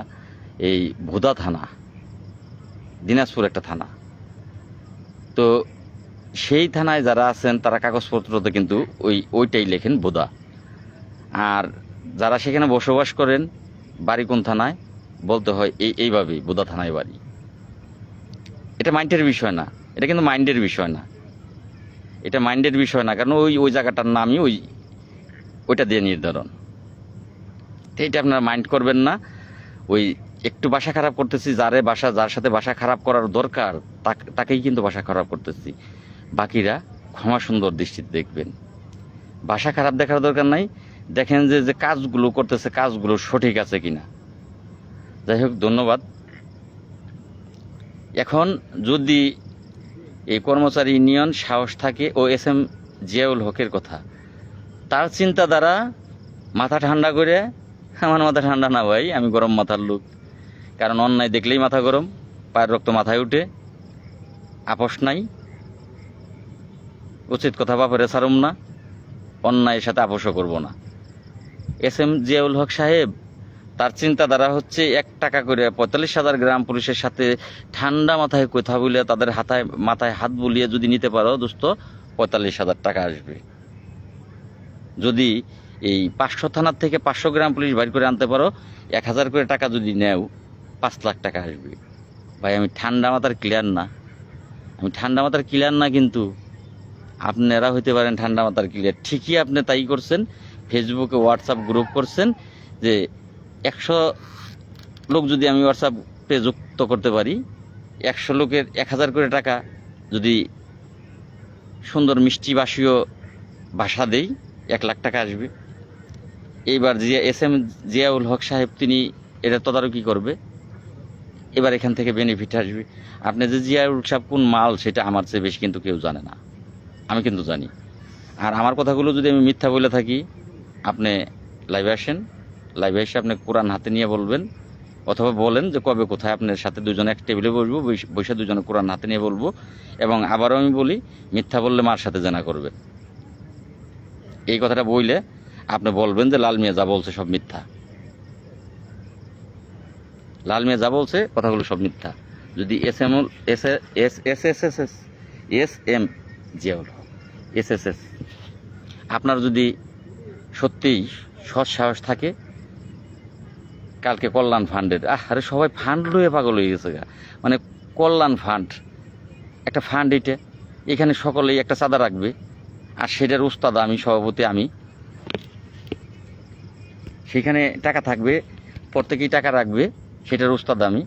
এই ভোদা থানা, দিনাজপুর একটা থানা। তো সেই থানায় যারা আছেন তারা কাগজপত্রতে কিন্তু ওইটাই লেখেন ভোদা, আর যারা সেখানে বসবাস করেন বাড়ি কোন থানায় বলতে হয় এইভাবেই ভোদা থানায় বাড়ি। এটা মাইন্ডের বিষয় না, এটা কিন্তু মাইন্ডের বিষয় না, এটা মাইন্ডের বিষয় না, কারণ ওই জায়গাটার নামই ওইটা দিয়ে নির্ধারণ। তো এটা আপনারা মাইন্ড করবেন না। ওই একটু ভাষা খারাপ করতেছি, যার সাথে ভাষা খারাপ করার দরকার তাকেই কিন্তু ভাষা খারাপ করতেছি, বাকিরা ক্ষমা সুন্দর দৃষ্টিতে দেখবেন। ভাষা খারাপ দেখার দরকার নাই, দেখেন যে কাজগুলো করতেছে কাজগুলো সঠিক আছে কিনা। যাই হোক, ধন্যবাদ। এখন যদি এই কর্মচারী ইউনিয়ন সাহস থাকে ও SM জিয়াউল হকের কথা, তার চিন্তাধারা মাথা ঠান্ডা করে, আমার মাথা ঠান্ডা না ভাই, আমি গরম মাথার লোক, কারণ অন্যায় দেখলেই মাথা গরম, পায়ের রক্ত মাথায় উঠে, আপোষ নাই, উচিত কথা বাপরে ছাড়ুম না, অন্যায়ের সাথে আপোষও করব না। SM জিয়াউল হক সাহেব, তার চিন্তাধারা হচ্ছে 1 টাকা করে 45,000 গ্রাম পুলিশের সাথে ঠান্ডা মাথায় কথা বলে, তাদের মাথায় হাত বুলিয়ে যদি নিতে পারো দোস্ত, 45,000 টাকা আসবে। যদি এই 500 থানার থেকে 500 গ্রাম পুলিশ বাইর করে আনতে পারো, 1,000 করে টাকা যদি নেও, 5 লাখ টাকা আসবে। ভাই আমি ঠান্ডা মাথার ক্লিয়ার না, কিন্তু আপনারা হইতে পারেন ঠান্ডা মাথার ক্লিয়ার। ঠিকই আপনি তাই করছেন, ফেসবুকে হোয়াটসঅ্যাপ গ্রুপ করছেন যে 100 লোক যদি আমি হোয়াটসঅ্যাপে যুক্ত করতে পারি, 100 লোকের 1,000 করে টাকা যদি সুন্দর মিষ্টি বাসীয় ভাষা দেই, 1 লাখ টাকা আসবে। এইবার এস এম জিয়াউল হক সাহেব তিনি এটা তদারকি করবে, এবার এখান থেকে বেনিফিট আসবে। আপনি যে জিয়াউল সাহেব কোন মাল সেটা আমার চেয়ে বেশি কিন্তু কেউ জানে না, আমি কিন্তু জানি। আর আমার কথাগুলো যদি আমি মিথ্যা বলে থাকি, আপনি লাইভে আসেন, লাইভে এসে আপনি কোরআন হাতে নিয়ে বলবেন, অথবা বলেন যে কবে কোথায় আপনার সাথে দুজনে এক টেবিলে বসবো, বসে দুজনে কোরআন হাতে নিয়ে বলবো। এবং আবারও আমি বলি, মিথ্যা বললে মার সাথে জানা করবে। এই কথাটা বইলে আপনি বলবেন যে লাল মিয়া যা বলছে সব মিথ্যা, লাল মিয়া যা বলছে কথাগুলো সব মিথ্যা। যদি এস এম জিয়াউল হক এস আপনার যদি সত্যিই সৎ সাহস থাকে, কালকে কল্যাণ ফান্ডের আরে সবাই ফান্ড লয়ে পাগল হয়ে গেছে গা, মানে কল্যাণ ফান্ড একটা ফান্ড, এখানে সকলেই একটা চাঁদা রাখবে, আর সেটার উস্তাদ আমি, সভাপতি আমি, সেখানে টাকা থাকবে, প্রত্যেকেই টাকা রাখবে, সেটার উস্তাদ আমি।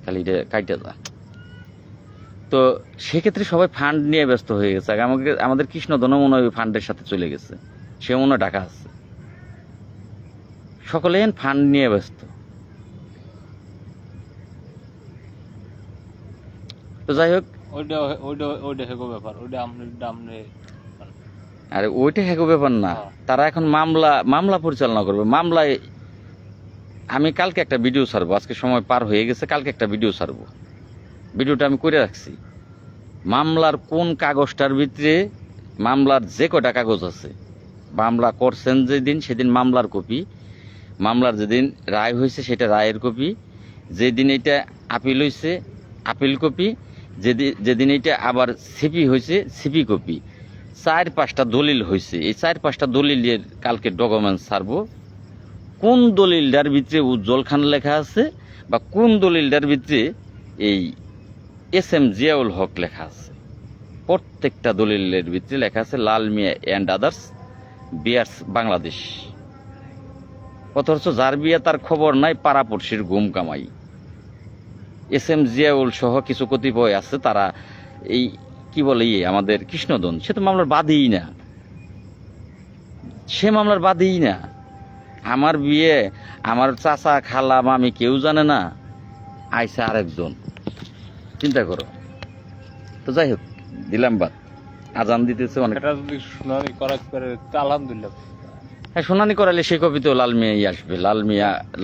খালি এটা কাইটা যা। তো সেক্ষেত্রে সবাই ফান্ড নিয়ে ব্যস্ত হয়ে গেছে। আমাদের কৃষ্ণধনও মনে হয় ফান্ডের সাথে চলে গেছে, সে মনে হয় টাকা আছে, সকলে ফান্ড নিয়ে ব্যস্ত। তো যাই হোক, আরে ওইটা হ্যাগো ব্যাপার না, তারা এখন মামলা পরিচালনা করবে। মামলায় আমি কালকে একটা ভিডিও ছাড়বো, আজকে সময় পার হয়ে গেছে, কালকে একটা ভিডিও ছাড়বো, ভিডিওটা আমি করে রাখছি। মামলার কোন কাগজটার ভিতরে, মামলার যে কটা কাগজ আছে, মামলা করছেন যেদিন সেদিন মামলার কপি, মামলার যেদিন রায় হয়েছে সেটা রায়ের কপি, যেদিন এটা আপিল হয়েছে আপিল কপি, যেদিন এটা আবার সিপি হয়েছে সিপি কপি, 4-5টা দলিল হয়েছে। এই 4-5টা দলিলের কালকে ডকুমেন্টস ছাড়বো। কোন দলিলটার ভিতরে উজ্জ্বল খান লেখা আছে, বা কোন দলিলটার ভিতরে এই এস এম জিয়াউল হক লেখা আছে, প্রত্যেকটা দলিলের ভিতরে লেখা আছে লাল মিয়া অ্যান্ড আদার্স বিয়ার্স বাংলাদেশ। অথচ যার বিয়া তার খবর নাই, পাড়াপড়শির গুম কামাই। এস এম জিয়াউল সহ কিছু কতিপয় আছে, তারা এই কি বলে আমাদের কৃষ্ণধন, সে তো মামলার বাদীই না, সে মামলার বাদীই না। আমার বিয়ে আমার চাচা খালা মামি কেউ জানে না, আইসা আরেকজন, চিন্তা করো। তো যাই হোক, দিলাম বাদ, আজান দিতেছে অনেক। শুনানি করা আলহামদুলিল্লাহ, হ্যাঁ, শুনানি করালে সে কবিতেও লাল মিয়াই আসবে,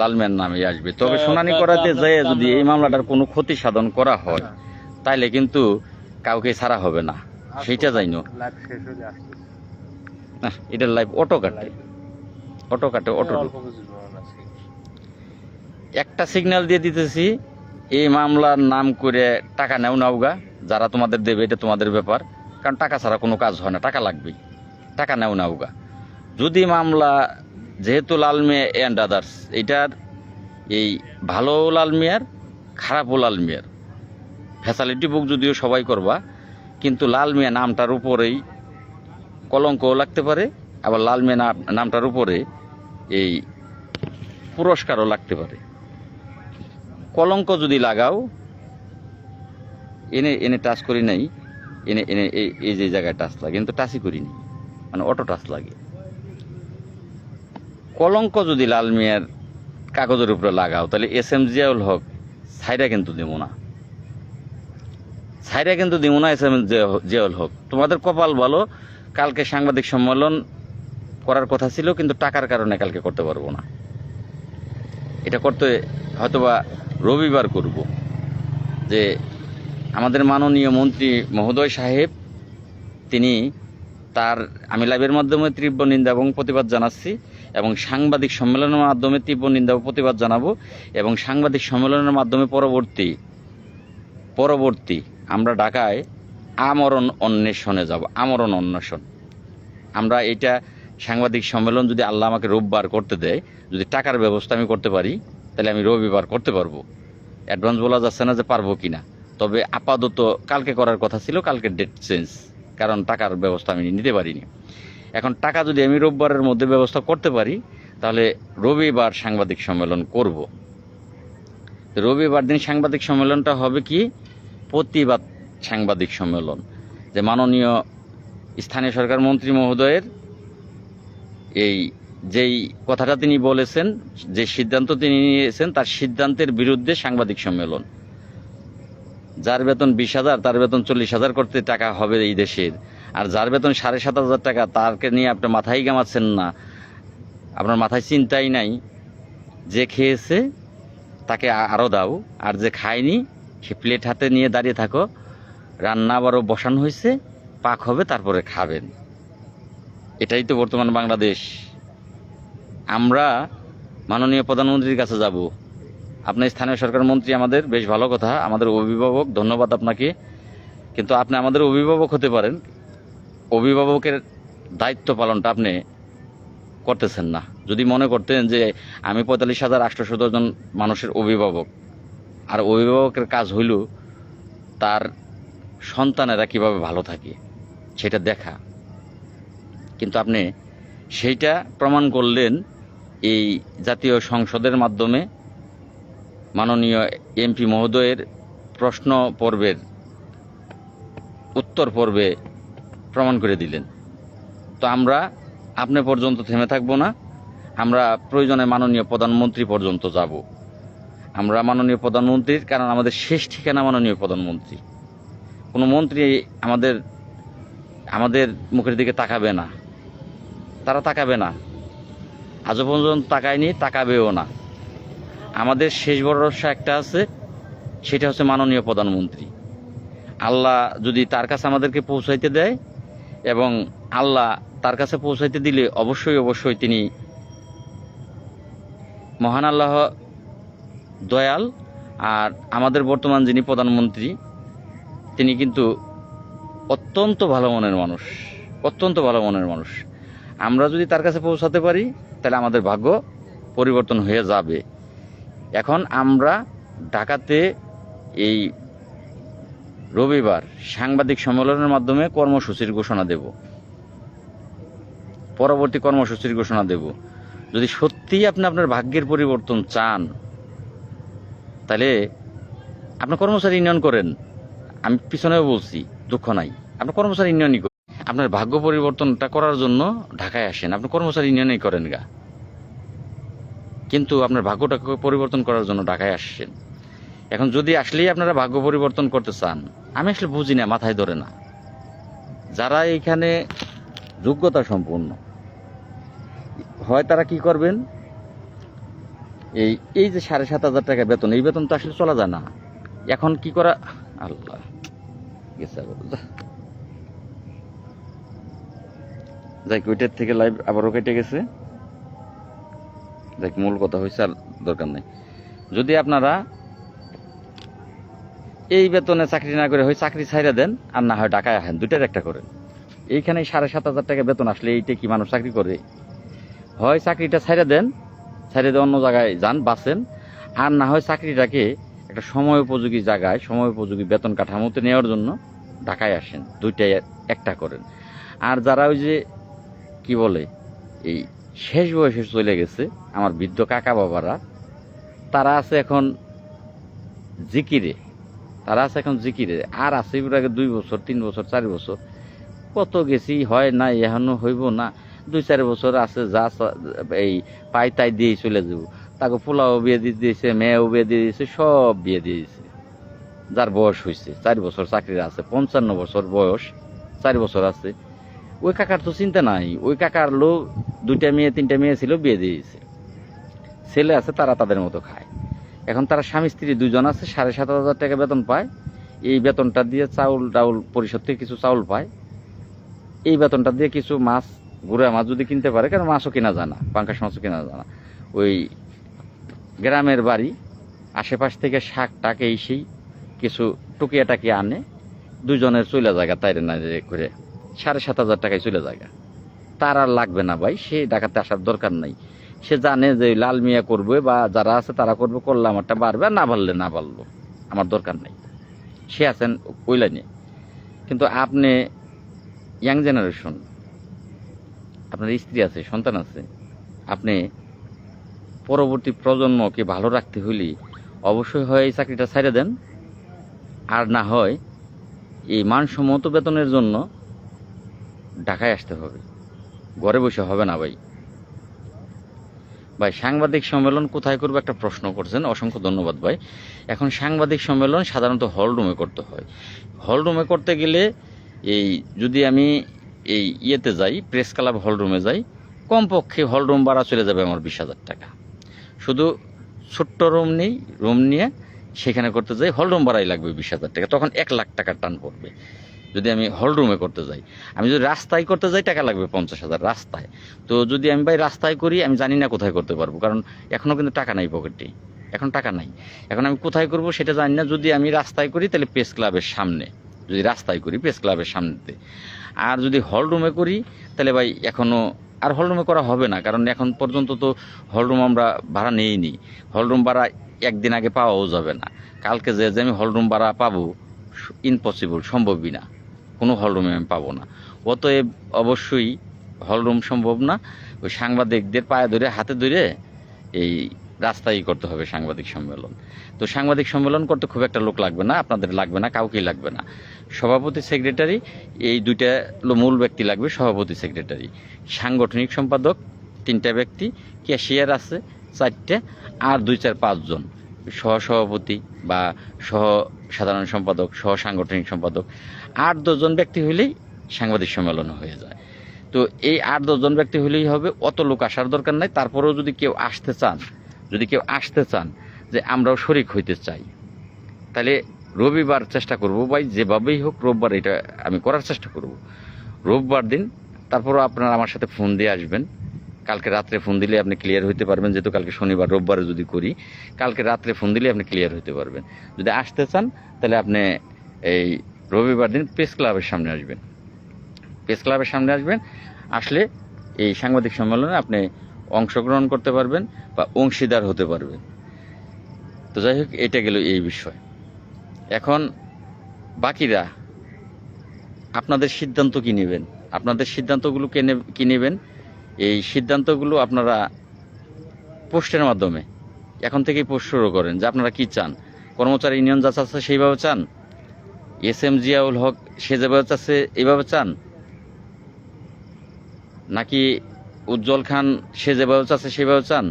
লাল মিয়ার নামে আসবে। তবে শুনানি করাতে যায় যদি এই মামলাটার কোনো ক্ষতি সাধন করা হয়, তাইলে কিন্তু কাউকে ছাড়া হবে না, সেইটা যাইনো। এটার লাইফ অটো কাটে একটা সিগন্যাল দিয়ে দিতেছি, এই মামলার নাম করে টাকা নাওগা, যারা তোমাদের দেবে এটা তোমাদের ব্যাপার, কারণ টাকা ছাড়া কোনো কাজ হয় না, টাকা লাগবেই, টাকা নাওগা। যদি মামলা, যেহেতু লাল মিয়া অ্যান্ড আদার্স, এটার এই ভালো লাল মিয়ার খারাপও লাল মিয়ার ফ্যাসিলিটি বুক যদিও সবাই করবা, কিন্তু লাল মিয়া নামটার উপরেই কলঙ্কও লাগতে পারে, আবার লাল মিয়া নামটার উপরে এই পুরস্কারও লাগতে পারে। কলঙ্ক যদি লাগাও, এনে টাচ করি নাই, এনে এই যে জায়গায় টাচ লাগে, কিন্তু টাচই করিনি, মানে অটো টাচ লাগে। কলঙ্ক যদি লাল মিয়ার কাগজের উপরে লাগাও, তাহলে এস এম জিয়াউল হক ছাইরা কিন্তু দিব না, এস এম জিয়াউল হক। তোমাদের কপাল ভালো, কালকে সাংবাদিক সম্মেলন করার কথা ছিল, কিন্তু টাকার কারণে কালকে করতে পারবো না। এটা করতে হয়তোবা রবিবার করব। যে আমাদের মাননীয় মন্ত্রী মহোদয় সাহেব, তিনি আমি লাইভের মাধ্যমে তীব্র নিন্দা এবং প্রতিবাদ জানাচ্ছি, এবং সাংবাদিক সম্মেলনের মাধ্যমে তীব্র নিন্দা ও প্রতিবাদ জানাবো। এবং সাংবাদিক সম্মেলনের মাধ্যমে পরবর্তী আমরা ঢাকায় আমরণ অন্বেষণে যাব, আমরণ অন্বেষণ। আমরা এটা সাংবাদিক সম্মেলন যদি আল্লাহ আমাকে রোববার করতে দেয়, যদি টাকার ব্যবস্থা আমি করতে পারি, তাহলে আমি রবিবার করতে পারবো। অ্যাডভান্স বলা যাচ্ছে না যে পারবো কিনা, তবে আপাতত কালকে করার কথা ছিল, কালকে ডেট চেঞ্জ, কারণ টাকার ব্যবস্থা আমি নিতে পারিনি। এখন টাকা যদি আমি রোববারের মধ্যে ব্যবস্থা করতে পারি, তাহলে রবিবার সাংবাদিক সম্মেলন করব। রবিবার দিন সাংবাদিক সম্মেলনটা হবে কি, প্রতিবাদ সাংবাদিক সম্মেলন, যে মাননীয় স্থানীয় সরকার মন্ত্রী মহোদয়ের এই যেই কথাটা তিনি বলেছেন, যে সিদ্ধান্ত তিনি নিয়েছেন, তার সিদ্ধান্তের বিরুদ্ধে সাংবাদিক সম্মেলন। যার বেতন 20,000 তার বেতন 40,000 করতে টাকা হবে এই দেশের, আর যার বেতন 7,500 টাকা তারকে নিয়ে আপনি মাথায় গামাচ্ছেন না, আপনার মাথায় চিন্তাই নাই। যে খেয়েছে তাকে আরও দাও, আর যে খায়নি সে প্লেট হাতে নিয়ে দাঁড়িয়ে থাকো। রান্না আবারও বসানো হয়েছে, পাক হবে, তারপরে খাবেন। এটাই তো বর্তমান বাংলাদেশ। আমরা মাননীয় প্রধানমন্ত্রীর কাছে যাব। আপনি স্থানীয় সরকার মন্ত্রী, আমাদের বেশ ভালো কথা, আমাদের অভিভাবক, ধন্যবাদ আপনাকে। কিন্তু আপনি আমাদের অভিভাবক হতে পারেন, অভিভাবকের দায়িত্ব পালনটা আপনি করতেছেন না। যদি মনে করতেন যে আমি 45,817 জন মানুষের অভিভাবক, আর অভিভাবকের কাজ হইল তার সন্তানেরা কিভাবে ভালো থাকে সেটা দেখা, কিন্তু আপনি সেইটা প্রমাণ করলেন এই জাতীয় সংসদের মাধ্যমে মাননীয় এমপি মহোদয়ের প্রশ্ন পর্বের উত্তর পর্বে প্রমাণ করে দিলেন। তো আমরা আপনি পর্যন্ত থেমে থাকবো না, আমরা প্রয়োজনে মাননীয় প্রধানমন্ত্রী পর্যন্ত যাব। আমরা মাননীয় প্রধানমন্ত্রীর, কারণ আমাদের শেষ ঠিকানা মাননীয় প্রধানমন্ত্রী। কোনো মন্ত্রী আমাদের মুখের দিকে তাকাবে না, তারা তাকাবে না, আজও পর্যন্ত তাকায়নি, তাকাবেও না। আমাদের শেষ ভরসা একটা আছে, সেটা হচ্ছে মাননীয় প্রধানমন্ত্রী। আল্লাহ যদি তার কাছে আমাদেরকে পৌঁছাইতে দেয়, এবং আল্লাহ তার কাছে পৌঁছাইতে দিলে অবশ্যই তিনি মহান আল্লাহ দয়াল। আর আমাদের বর্তমান যিনি প্রধানমন্ত্রী, তিনি কিন্তু অত্যন্ত ভালো মনের মানুষ, অত্যন্ত ভালো মনের মানুষ। আমরা যদি তার কাছে পৌঁছাতে পারি তাহলে আমাদের ভাগ্য পরিবর্তন হয়ে যাবে। এখন আমরা ঢাকাতে এই রবিবার সাংবাদিক সম্মেলনের মাধ্যমে কর্মসূচির ঘোষণা দেব, পরবর্তী কর্মসূচির ঘোষণা দেব। যদি সত্যিই আপনি আপনার ভাগ্যের পরিবর্তন চান, তাহলে আপনি কর্মচারী ইউনিয়ন করেন। আমি পিছনেও বলছি, দুঃখ নাই, আপনি কর্মচারী ইউনিয়নই করেন। আপনার ভাগ্য পরিবর্তনটা করার জন্য ঢাকায় আসেন, আপনি কর্মচারী ইউনিয়নই করেন গা, কিন্তু আপনার ভাগ্যটাকে পরিবর্তন করার জন্য ঢাকায় আসছেন। এখন যদি আসলেই আপনারা ভাগ্য পরিবর্তন করতে চান, আমি আসলে বুঝি না, মাথায় ধরে না। যারা এইখানে যোগ্যতা সম্পন্ন হয় তারা কি করবেন, এই যে 7,500 টাকা বেতন, এই বেতন তো আসলে চলা যায় না। এখন কি করা, আল্লাহ গেছে, যাই ওইটার থেকে লাইভ আবারও কেটে গেছে। দেখ, মূল কথা হয়েছে, আর দরকার নেই। যদি আপনারা এই বেতনে চাকরি না করে হয় চাকরি ছাইড়া দেন, আর না হয় ঢাকায় আসেন, দুইটার একটা করেন। এইখানে 7,500 টাকা বেতন আসলে এইটা কি মানুষ চাকরি করে? হয় চাকরিটা ছাইড়া দেন, ছাইড়া দিয়ে অন্য জায়গায় যান, বাঁচেন, আর না হয় চাকরিটাকে একটা সময় উপযোগী জায়গায়, সময় উপযোগী বেতন কাঠামোতে নেওয়ার জন্য ঢাকায় আসেন, দুইটাই একটা করেন। আর যারা ওই যে কি বলে, এই শেষ বয়সে চলে গেছে, আমার বৃদ্ধ কাকা বাবারা, তারা আছে এখন জিকিরে, আর আছে আগে 2 বছর 3 বছর 4 বছর কত গেছি, হয় না এখনো হইব না, 2-4 বছর আছে, যা এই পাই তাই দিয়ে চলে যাব। তাকে পোলাও বিয়ে দিয়ে দিয়েছে, মেয়েও বিয়ে দিয়ে দিয়েছে, সব বিয়ে দিয়ে দিয়েছে। যার বয়স হয়েছে 4 বছর চাকরির আছে, 55 বছর বয়স, 4 বছর আছে, ওই কাকার তো চিন্তা নাই। ওই কাকার লোক 2টা মেয়ে 3টা মেয়ে ছিল, বিয়ে দিয়ে দিয়েছে, ছেলে আছে, তারা তাদের মতো খায়। এখন তারা স্বামী স্ত্রী 2 জন আছে, 7,500 টাকা বেতন পায়। এই বেতনটা দিয়ে চাউল ডাউল পরিষদ থেকে কিছু চাউল পায়, এই বেতনটা দিয়ে কিছু মাছ, গুঁড়া মাছ যদি কিনতে পারে, কারণ মাছও কেনা যায় না, পাঙ্কাশ মাছও কেনা যায় না। ওই গ্রামের বাড়ি আশেপাশ থেকে শাক টাক এই সেই কিছু টুকিয়া টাকিয়া আনে, 2 জনের চলে জায়গা, তাইরে না করে 7,500 টাকায় চলে জায়গা। তার আর লাগবে না ভাই, সে ঢাকাতে আসার দরকার নাই। সে জানে যে লাল মিয়া করবে, বা যারা আছে তারা করবে, করলে আমারটা বাড়বে, আর না বাড়লে না বাড়লো, আমার দরকার নেই। সে আছেন ওই লাইনে। কিন্তু আপনি ইয়াং জেনারেশন, আপনার স্ত্রী আছে, সন্তান আছে, আপনি পরবর্তী প্রজন্মকে ভালো রাখতে হইলে অবশ্যই হয় এই চাকরিটা ছাইড়ে দেন, আর না হয় এই মানসম্মত বেতনের জন্য ঢাকায় আসতে হবে, ঘরে বসে হবে না ভাই। ভাই সাংবাদিক সম্মেলন কোথায় করবো একটা প্রশ্ন করছেন, অসংখ্য ধন্যবাদ ভাই। এখন সাংবাদিক সম্মেলন সাধারণত হল রুমে করতে হয়। হল রুমে করতে গেলে এই যদি আমি এই ইয়েতে যাই, প্রেস ক্লাব হল রুমে যাই, কমপক্ষে হল রুম ভাড়া চলে যাবে আমার 20,000 টাকা। শুধু ছোট্ট রুম নিয়ে সেখানে করতে যাই, হল রুম ভাড়াই লাগবে 20,000 টাকা, তখন 1 লাখ টাকার টান পড়বে যদি আমি হল রুমে করতে যাই। আমি যদি রাস্তায় করতে যাই টাকা লাগবে 50,000 রাস্তায়। তো যদি আমি ভাই রাস্তায় করি, আমি জানি না কোথায় করতে পারবো, কারণ এখনও কিন্তু টাকা নাই পকেটে, এখন টাকা নাই। এখন আমি কোথায় করব সেটা জানি না। যদি আমি রাস্তায় করি তাহলে প্রেস ক্লাবের সামনে, যদি রাস্তায় করি প্রেস ক্লাবের সামনেতে। আর যদি হল রুমে করি তাহলে ভাই এখনও আর হল রুমে করা হবে না, কারণ এখন পর্যন্ত তো হল রুম আমরা ভাড়া নিইনি। হল রুম ভাড়া একদিন আগে পাওয়াও যাবে না। কালকে যে আমি হল রুম ভাড়া পাবো, ইম্পসিবল, সম্ভবই না, কোনো হল রুমে আমি পাবো না। অতএব অবশ্যই হল রুম সম্ভব না। ওই সাংবাদিকদের পায়ে ধরে হাতে ধরে এই রাস্তায় করতে হবে সাংবাদিক সম্মেলন। তো সাংবাদিক সম্মেলন করতে খুব একটা লোক লাগবে না, আপনাদের লাগবে না, কাউকেই লাগবে না। সভাপতি, সেক্রেটারি, এই দুইটা মূল ব্যক্তি লাগবে। সভাপতি, সেক্রেটারি, সাংগঠনিক সম্পাদক 3টা ব্যক্তি, ক্যাশিয়ার আছে 4টে, আর 2-4-5 জন সহসভাপতি বা সহ সাধারণ সম্পাদক, সহ সাংগঠনিক সম্পাদক। 8-10 জন ব্যক্তি হলেই সাংবাদিক সম্মেলন হয়ে যায়। তো এই 8-10 জন ব্যক্তি হলেই হবে, অত লোক আসার দরকার নাই। তারপরেও যদি কেউ আসতে চান যে আমরাও শরিক হইতে চাই, তাহলে রবিবার চেষ্টা করব ভাই, যেভাবেই হোক রোববার এটা আমি করার চেষ্টা করব, রোববার দিন। তারপরও আপনারা আমার সাথে ফোন দিয়ে আসবেন। কালকে রাত্রে ফোন দিলে আপনি ক্লিয়ার হইতে পারবেন, যেহেতু কালকে শনিবার, রোববারে যদি করি কালকে রাত্রে ফোন দিলে আপনি ক্লিয়ার হইতে পারবেন। যদি আসতে চান তাহলে আপনি এই রবিবার দিন প্রেস ক্লাবের সামনে আসবেন। প্রেস ক্লাবের সামনে আসবেন, আসলে এই সাংবাদিক সম্মেলনে আপনি অংশগ্রহণ করতে পারবেন বা অংশীদার হতে পারবেন। তো যাই হোক, এটা গেল এই বিষয়। এখন বাকিরা আপনাদের সিদ্ধান্ত কি নেবেন, আপনাদের সিদ্ধান্তগুলো কি নেবেন, এই সিদ্ধান্তগুলো আপনারা পোস্টের মাধ্যমে এখন থেকেই পোস্ট শুরু করেন যে আপনারা কি চান। কর্মচারী ইউনিয়ন যা চাচ্ছে সেইভাবে চান, এস.এম. জিয়াউল হক সে যেভাবে চাচ্ছে এইভাবে চান, নাকি উজ্জ্বল খান সে যেভাবে চাচ্ছে সেভাবে চান,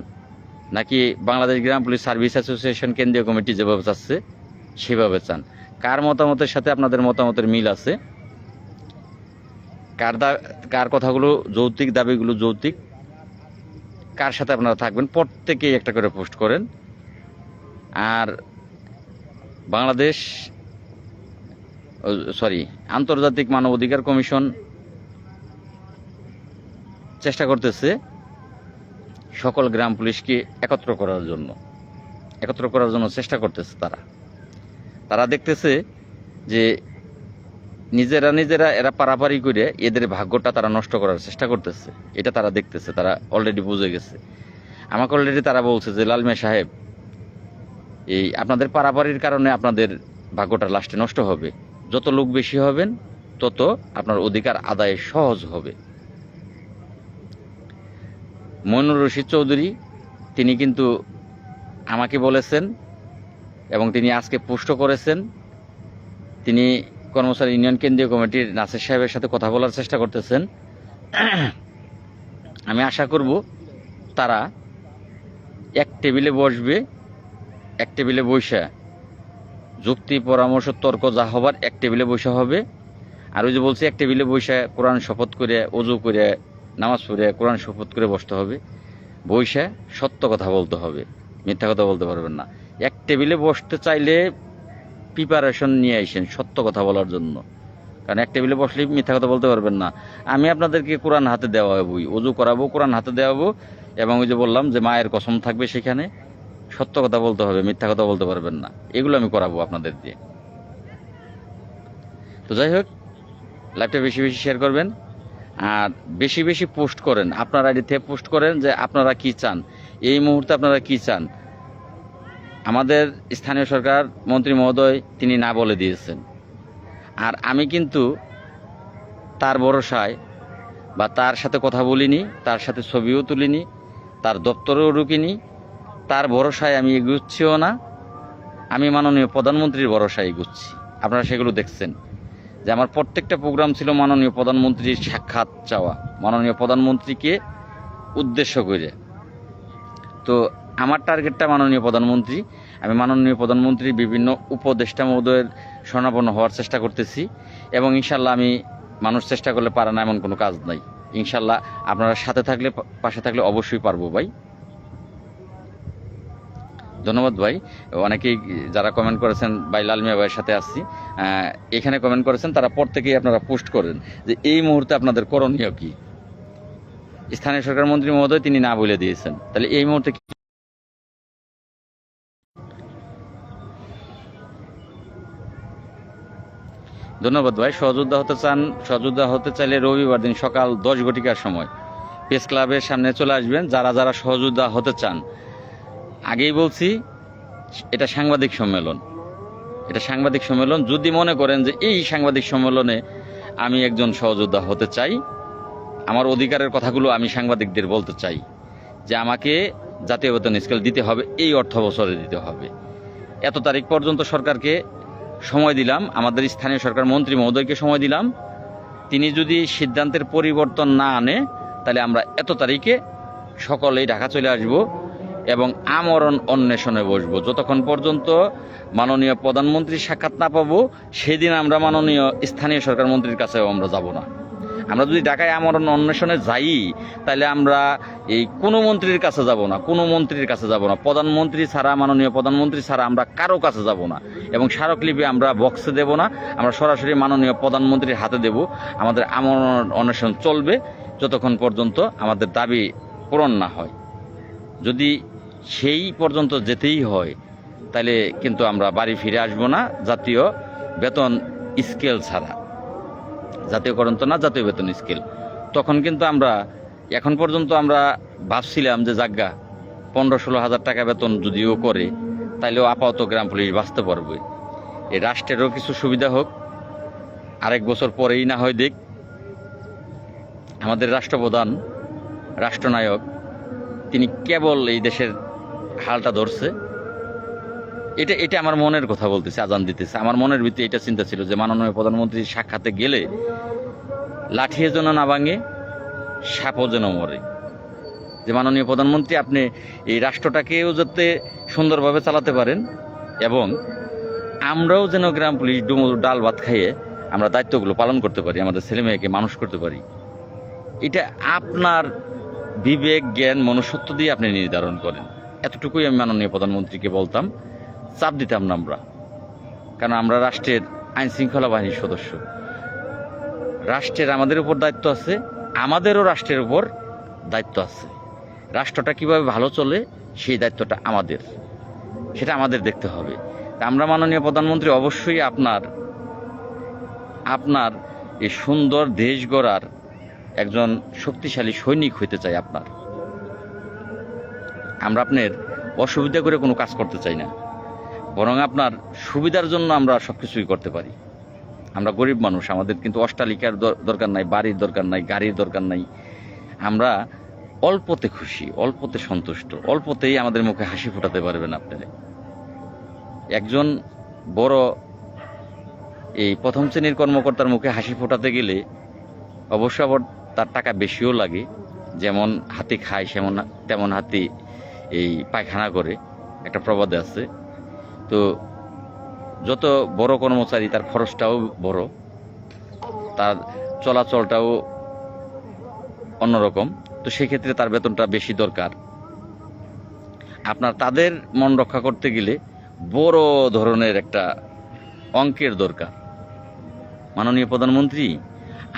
নাকি বাংলাদেশ গ্রাম পুলিশ সার্ভিস অ্যাসোসিয়েশন কেন্দ্রীয় কমিটি যেভাবে চাচ্ছে সেভাবে চান। কার মতামতের সাথে আপনাদের মতামতের মিল আছে, কার কথাগুলো যৌক্তিক, দাবিগুলো যৌক্তিক, কার সাথে আপনারা থাকবেন, প্রত্যেকেই একটা করে পোস্ট করেন। আর আন্তর্জাতিক মানবাধিকার কমিশন চেষ্টা করতেছে সকল গ্রাম পুলিশকে একত্র করার জন্য চেষ্টা করতেছে। তারা দেখতেছে যে নিজেরা এরা পারাপারি করে এদের ভাগ্যটা তারা নষ্ট করার চেষ্টা করতেছে, এটা তারা দেখতেছে, তারা অলরেডি বুঝে গেছে। আমাকে অলরেডি তারা বলছে যে লাল মিয়া সাহেব, এই আপনাদের পারাপারির কারণে আপনাদের ভাগ্যটা লাস্টে নষ্ট হবে, যত লোক বেশি হবেন তত আপনার অধিকার আদায় সহজ হবে। মইনুর রশিদ চৌধুরী তিনি কিন্তু আমাকে বলেছেন এবং তিনি আজকে পোস্টও করেছেন, তিনি কর্মচারী ইউনিয়ন কেন্দ্রীয় কমিটির নাসির সাহেবের সাথে কথা বলার চেষ্টা করতেছেন। আমি আশা করব তারা এক টেবিলে বসবে, এক টেবিলে বসে যুক্তি, পরামর্শ, তর্ক যা হবার এক টেবিলে বসে হবে। আর ওই যে বলছি, এক টেবিলে বসে কোরআন শপথ করে, ওযু করে, নামাজ পড়ে কোরআন শপথ করে বসতে হবে। বসে সত্য কথা বলতে হবে, মিথ্যা কথা বলতে পারবেন না। এক টেবিলে বসতে চাইলে প্রিপারেশন নিয়ে আসেন সত্য কথা বলার জন্য, কারণ এক টেবিলে বসলে মিথ্যা কথা বলতে পারবেন না। আমি আপনাদেরকে কোরআন হাতে দেওয়া হবো, ওযু করাবো, কোরআন হাতে দেওয়াবো, এবং ওই যে বললাম যে মায়ের কসম থাকবে, সেখানে সত্য কথা বলতে হবে, মিথ্যা কথা বলতে পারবেন না, এগুলো আমি করাবো আপনাদের দিয়ে। তো যাই হোক, লাইভটা বেশি বেশি শেয়ার করবেন আর বেশি বেশি পোস্ট করেন, আপনার আইডি থেকে পোস্ট করেন যে আপনারা কি চান, এই মুহূর্তে আপনারা কি চান। আমাদের স্থানীয় সরকার মন্ত্রী মহোদয় তিনি না বলে দিয়েছেন, আর আমি কিন্তু তার ভরসায় বা তার সাথে কথা বলিনি, তার সাথে ছবিও তুলিনি, তার দপ্তরেও ঢুকিনি, তার ভরসায় আমি এগুচ্ছিও না। আমি মাননীয় প্রধানমন্ত্রীর ভরসায় এগুচ্ছি। আপনারা সেগুলো দেখছেন যে আমার প্রত্যেকটা প্রোগ্রাম ছিল মাননীয় প্রধানমন্ত্রীর সাক্ষাৎ চাওয়া, মাননীয় প্রধানমন্ত্রীকে উদ্দেশ্য করে। তো আমার টার্গেটটা মাননীয় প্রধানমন্ত্রী। আমি মাননীয় প্রধানমন্ত্রী বিভিন্ন উপদেষ্টা মহোদয়ের শরণাপন্ন হওয়ার চেষ্টা করতেছি, এবং ইনশাল্লাহ আমি মানুষ চেষ্টা করলে পারে না এমন কোনো কাজ নাই। ইনশাল্লাহ আপনারা সাথে থাকলে, পাশে থাকলে অবশ্যই পারবো ভাই। ধন্যবাদ ভাই। অনেকেই যারা কমেন্ট করেছেন ভাই লাল মিয়া ভাইয়ের সাথে আসছি, এখানে কমেন্ট করেছেন, তারা প্রত্যেকেই আপনারা পোস্ট করেন যে এই মুহূর্তে আপনাদের করণীয় কি। স্থানীয় সরকার মন্ত্রী মহোদয় তিনি না বলে দিয়েছেন, তাহলে এই মুহূর্তে কি? ধন্যবাদ ভাই। সহযোদ্ধা হতে চান, সহযোদ্ধা হতে চাইলে রবিবার দিন সকাল 10 ঘটিকার সময় প্রেস ক্লাবের সামনে চলে আসবেন। যারা যারা সহযোদ্ধা হতে চান, আগেই বলছি এটা সাংবাদিক সম্মেলন, এটা সাংবাদিক সম্মেলন। যদি মনে করেন যে এই সাংবাদিক সম্মেলনে আমি একজন সহযোদ্ধা হতে চাই, আমার অধিকারের কথাগুলো আমি সাংবাদিকদের বলতে চাই যে আমাকে জাতীয় বেতন স্কেল দিতে হবে, এই অর্থ বছরে দিতে হবে, এত তারিখ পর্যন্ত সরকারকে সময় দিলাম, আমাদের স্থানীয় সরকার মন্ত্রী মহোদয়কে সময় দিলাম। তিনি যদি সিদ্ধান্তের পরিবর্তন না আনে, তাহলে আমরা এত তারিখে সকলেই ঢাকা চলে আসব এবং আমরণ অন্বেষণে বসবো। যতক্ষণ পর্যন্ত মাননীয় প্রধানমন্ত্রীর সাক্ষাৎ না পাবো, সেদিন আমরা মাননীয় স্থানীয় সরকার মন্ত্রীর কাছেও আমরা যাব না। আমরা যদি ঢাকায় আমরণ অন্বেষণে যাই, তাহলে আমরা এই কোনো মন্ত্রীর কাছে যাব না, কোনো মন্ত্রীর কাছে যাব না। প্রধানমন্ত্রী ছাড়া, মাননীয় প্রধানমন্ত্রী ছাড়া আমরা কারো কাছে যাব না, এবং স্মারকলিপি আমরা বক্সে দেব না, আমরা সরাসরি মাননীয় প্রধানমন্ত্রীর হাতে দেব। আমাদের আমরণ অন্বেষণ চলবে যতক্ষণ পর্যন্ত আমাদের দাবি পূরণ না হয়। যদি সেই পর্যন্ত যেতেই হয়, তাহলে কিন্তু আমরা বাড়ি ফিরে আসবো না জাতীয় বেতন স্কেল ছাড়া, জাতীয়করণ তো না, জাতীয় বেতন স্কেল। তখন কিন্তু আমরা, এখন পর্যন্ত আমরা ভাবছিলাম যে জাগা 15-16 হাজার টাকা বেতন যদিও করে, তাইলেও আপাতত গ্রাম পুলিশ বাঁচতে পারবে। এই রাষ্ট্রেরও কিছু সুবিধা হোক, আরেক বছর পরেই না হয় দেখ। আমাদের রাষ্ট্রপ্রধান, রাষ্ট্রনায়ক, তিনি কেবল এই দেশের হালটা ধরছে। এটা আমার মনের কথা বলতেছে, আজান দিতেছে। আমার মনের ভিতরে এটা চিন্তা ছিল যে মাননীয় প্রধানমন্ত্রীর সাক্ষাতে গেলে লাঠিও যেন না ভাঙে, সাপও যেন মরে। যে মাননীয় প্রধানমন্ত্রী, আপনি এই রাষ্ট্রটাকেও যাতে সুন্দরভাবে চালাতে পারেন, এবং আমরাও যেন গ্রাম পুলিশ ডুমুর ডাল ভাত খাইয়ে আমরা দায়িত্বগুলো পালন করতে পারি, আমাদের ছেলে মেয়েকে মানুষ করতে পারি। এটা আপনার বিবেক, জ্ঞান, মনুষ্যত্ব দিয়ে আপনি নির্ধারণ করেন। এতটুকুই আমি মাননীয় প্রধানমন্ত্রীকে বলতাম, চাপ দিতাম না আমরা, কারণ আমরা রাষ্ট্রের আইন শৃঙ্খলা বাহিনীর সদস্য। রাষ্ট্রের আমাদের উপর দায়িত্ব আছে, আমাদেরও রাষ্ট্রের উপর দায়িত্ব আছে। রাষ্ট্রটা কিভাবে ভালো চলে সেই দায়িত্বটা আমাদের, সেটা আমাদের দেখতে হবে। তা আমরা মাননীয় প্রধানমন্ত্রী অবশ্যই আপনার এই সুন্দর দেশ গড়ার একজন শক্তিশালী সৈনিক হইতে চাই আপনার। আমরা আপনার অসুবিধা করে কোনো কাজ করতে চাই না, বরং আপনার সুবিধার জন্য আমরা সব কিছুই করতে পারি। আমরা গরিব মানুষ, আমাদের কিন্তু অট্টালিকার দরকার নাই, বাড়ির দরকার নাই, গাড়ির দরকার নাই। আমরা অল্পতে খুশি, অল্পতে সন্তুষ্ট, অল্পতেই আমাদের মুখে হাসি ফোটাতে পারবেন আপনারা। একজন বড় এই প্রথম শ্রেণীর কর্মকর্তার মুখে হাসি ফোটাতে গেলে অবশ্য আবার তার টাকা বেশিও লাগে। যেমন হাতি খায় তেমন হাতি এই পায়খানা করে, একটা প্রবাদে আছে। তো যত বড় কর্মচারী, তার খরচটাও বড়, তার চলাচলটাও অন্যরকম। তো সেক্ষেত্রে তার বেতনটা বেশি দরকার। আপনার তাদের মন রক্ষা করতে গেলে বড় ধরনের একটা অঙ্কের দরকার। মাননীয় প্রধানমন্ত্রী,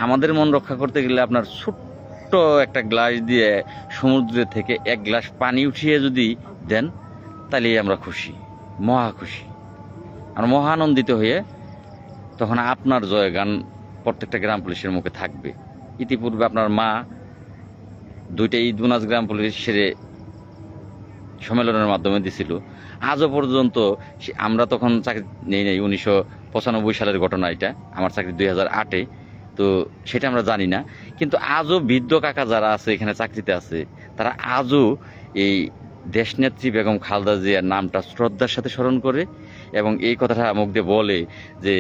আমাদের মন রক্ষা করতে গেলে আপনার ছোট্ট একটা গ্লাস দিয়ে সমুদ্রের থেকে এক গ্লাস পানি উঠিয়ে যদি দেন, তাহলেই আমরা খুশি, মহা খুশি, আর মহানন্দিত হয়ে তখন আপনার জয়গান প্রত্যেকটা গ্রাম পুলিশের মুখে থাকবে। ইতিপূর্বে আপনার মা 2টা ঈদ বোনাস গ্রাম পুলিশের সম্মেলনের মাধ্যমে দিছিল। আজও পর্যন্ত আমরা তখন চাকরি নেই 1995 সালের ঘটনা এটা, আমার চাকরি 2008-এ। তো সেটা আমরা জানি না, কিন্তু আজও বৃদ্ধ কাকা যারা আছে এখানে চাকরিতে আছে, তারা আজও এই দেশনেত্রী বেগম খালেদা জিয়ার নামটা শ্রদ্ধার সাথে স্মরণ করে, এবং এই কথাটা মুখ দিয়ে বলে যে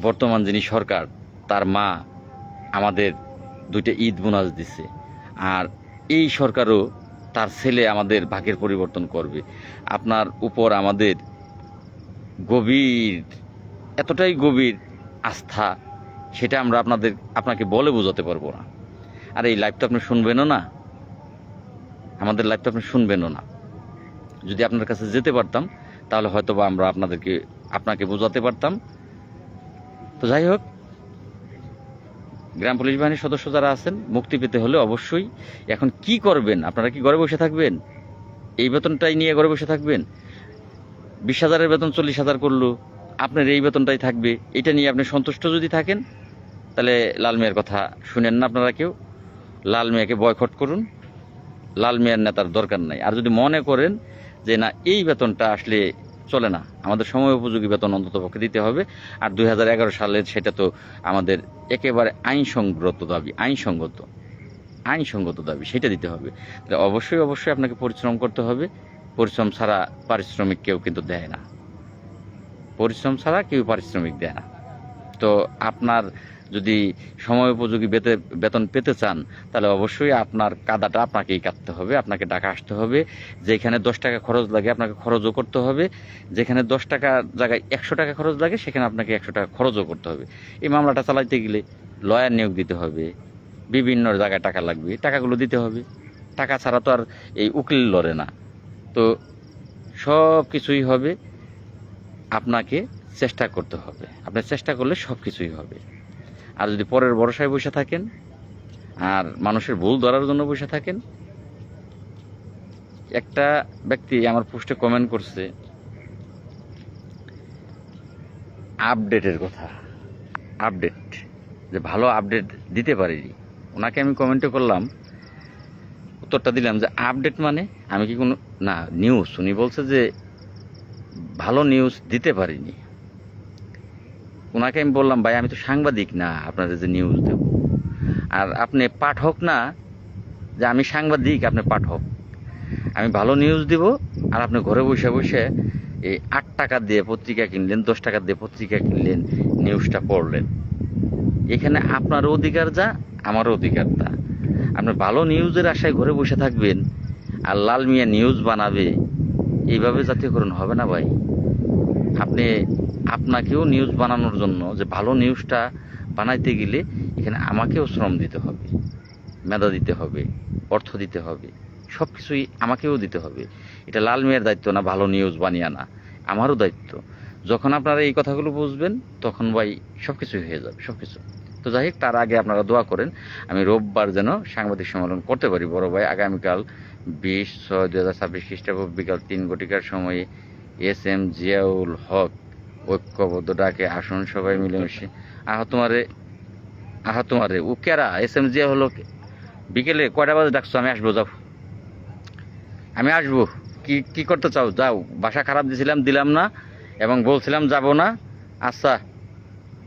বর্তমান যিনি সরকার, তার মা আমাদের 2টা ঈদ বোনাস দিছে, আর এই সরকারও তার ছেলে আমাদের ভাগ্যের পরিবর্তন করবে। আপনার উপর আমাদের গভীর, এতটাই গভীর আস্থা, সেটা আমরা আপনাকে বলে বোঝাতে পারবো না। আর এই লাইভটা আপনি শুনবেনও না, আমাদের লাইভটা আপনি শুনবেনও না। যদি আপনার কাছে যেতে পারতাম তাহলে হয়তো বা আমরা আপনাকে বোঝাতে পারতাম। তো যাই হোক, গ্রাম পুলিশ বাহিনীর সদস্য যারা আছেন, মুক্তি পেতে হলে অবশ্যই এখন কি করবেন? আপনারা কি ঘরে বসে থাকবেন? এই বেতনটাই নিয়ে ঘরে বসে থাকবেন? 20,000-এর বেতন 40,000 করলো, আপনার এই বেতনটাই থাকবে, এটা নিয়ে আপনি সন্তুষ্ট যদি থাকেন, তাহলে লাল মিয়ার কথা শুনেন না আপনারা কেউ। লাল মিয়াকে বয়কট করুন, লাল মিয়ার নেতার দরকার নাই। আর যদি মনে করেন যে না, এই বেতনটা আসলে চলে না, আমাদের সময় উপযোগী বেতন অন্তত পক্ষে দিতে হবে, আর 2011 সালের সেটা তো আমাদের একেবারে আইনসঙ্গত দাবি, সেটা দিতে হবে। তাহলে অবশ্যই আপনাকে পরিশ্রম করতে হবে। পরিশ্রম ছাড়া পারিশ্রমিক কেউ কিন্তু দেয় না, পরিশ্রম ছাড়া কেউ পারিশ্রমিক দেয় না। তো আপনার যদি সময় উপযোগী বেতন পেতে চান, তাহলে অবশ্যই আপনার কাদাটা আপনাকেই কাটতে হবে, আপনাকে ঢাকা আসতে হবে। যেখানে 10 টাকা খরচ লাগে আপনাকে খরচও করতে হবে, যেখানে 10 টাকার জায়গায় 100 টাকা খরচ লাগে সেখানে আপনাকে 100 টাকা খরচও করতে হবে। এই মামলাটা চালাইতে গেলে লয়ার নিয়োগ দিতে হবে, বিভিন্ন জায়গায় টাকা লাগবে, টাকাগুলো দিতে হবে। টাকা ছাড়া তো আর এই উকিল লড়ে না। তো সব কিছুই হবে, আপনাকে চেষ্টা করতে হবে। আপনি চেষ্টা করলে সব কিছুই হবে। আর যদি পরের ভরসায় বসে থাকেন আর মানুষের ভুল ধরার জন্য বসে থাকেন, একটা ব্যক্তি আমার পোস্টে কমেন্ট করছে আপডেটের কথা, আপডেট, যে ভালো আপডেট দিতে পারিনি। ওনাকে আমি কমেন্টে করলাম, উত্তরটা দিলাম যে আপডেট মানে আমি কি কোনো না নিউজ, উনি বলছে যে ভালো নিউজ দিতে পারিনি। ওনাকে আমি বললাম, ভাই আমি তো সাংবাদিক না আপনাদের যে নিউজ দেব, আর আপনি পাঠক না যে আমি সাংবাদিক আপনি পাঠক। আমি ভালো নিউজ দিব, আর আপনি ঘরে বসে বসে এই 8 টাকা দিয়ে পত্রিকা কিনলেন, 10 টাকা দিয়ে পত্রিকা কিনলেন, নিউজটা পড়লেন। এখানে আপনারও অধিকার যা, আমারও অধিকার তা। আপনি ভালো নিউজের আশায় ঘরে বসে থাকবেন আর লাল মিয়া নিউজ বানাবে, এইভাবে জাতীয়করণ হবে না ভাই। আপনাকেও নিউজ বানানোর জন্য, যে ভালো নিউজটা বানাইতে গেলে এখানে আমাকেও শ্রম দিতে হবে, মেধা দিতে হবে, অর্থ দিতে হবে, সব কিছুই আমাকেও দিতে হবে। এটা লাল মিয়ার দায়িত্ব না ভালো নিউজ বানিয়ে আনা, আমারও দায়িত্ব। যখন আপনারা এই কথাগুলো বুঝবেন তখন ভাই সব কিছুই হয়ে যাবে, সব কিছু। তো যাই হোক, তার আগে আপনারা দোয়া করেন আমি রোববার যেন সাংবাদিক সম্মেলন করতে পারি। বড় ভাই আগামীকাল 20/6/2026 খ্রিস্টাব্দ বিকাল 3 ঘটিকার সময়ে SM জিয়াউল হক ঐক্যবদ্ধ ডাকে আসুন সবাই মিলেমিশে। আহতমারে ও কেরা? SM জিয়াউল হক বিকেলে কয়টা বাজে ডাকছো? আমি আসবো, যাও, আমি আসবো। কি করতে চাও? যাও। বাসা খারাপ দিলাম না, এবং বলছিলাম যাব না। আচ্ছা,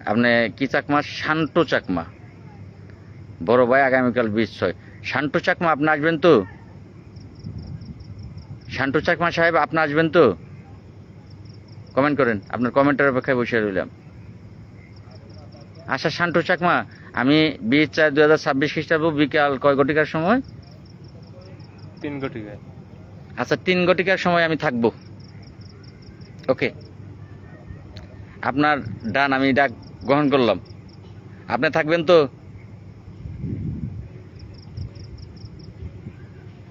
আপনি কি চাকমা? শান্ত চাকমা। বড় ভাই আগামীকাল 20/6। শান্ত চাকমা আপনি আসবেন তো? শান্ত চাকমা সাহেব আপনি আসবেন তো? কমেন্ট করেন, আপনার কমেন্টের অপেক্ষায় বসে রইলাম। আচ্ছা শান্ত চাকমা, আমি 20/4/2026 খ্রিস্টাব্দ বিকাল কয় ঘটিকার সময়? 3 ঘটিকায়। আচ্ছা 3 ঘটিকার সময় আমি থাকবো। ওকে, আপনার ডান, আমি ডাক গ্রহণ করলাম। আপনি থাকবেন তো?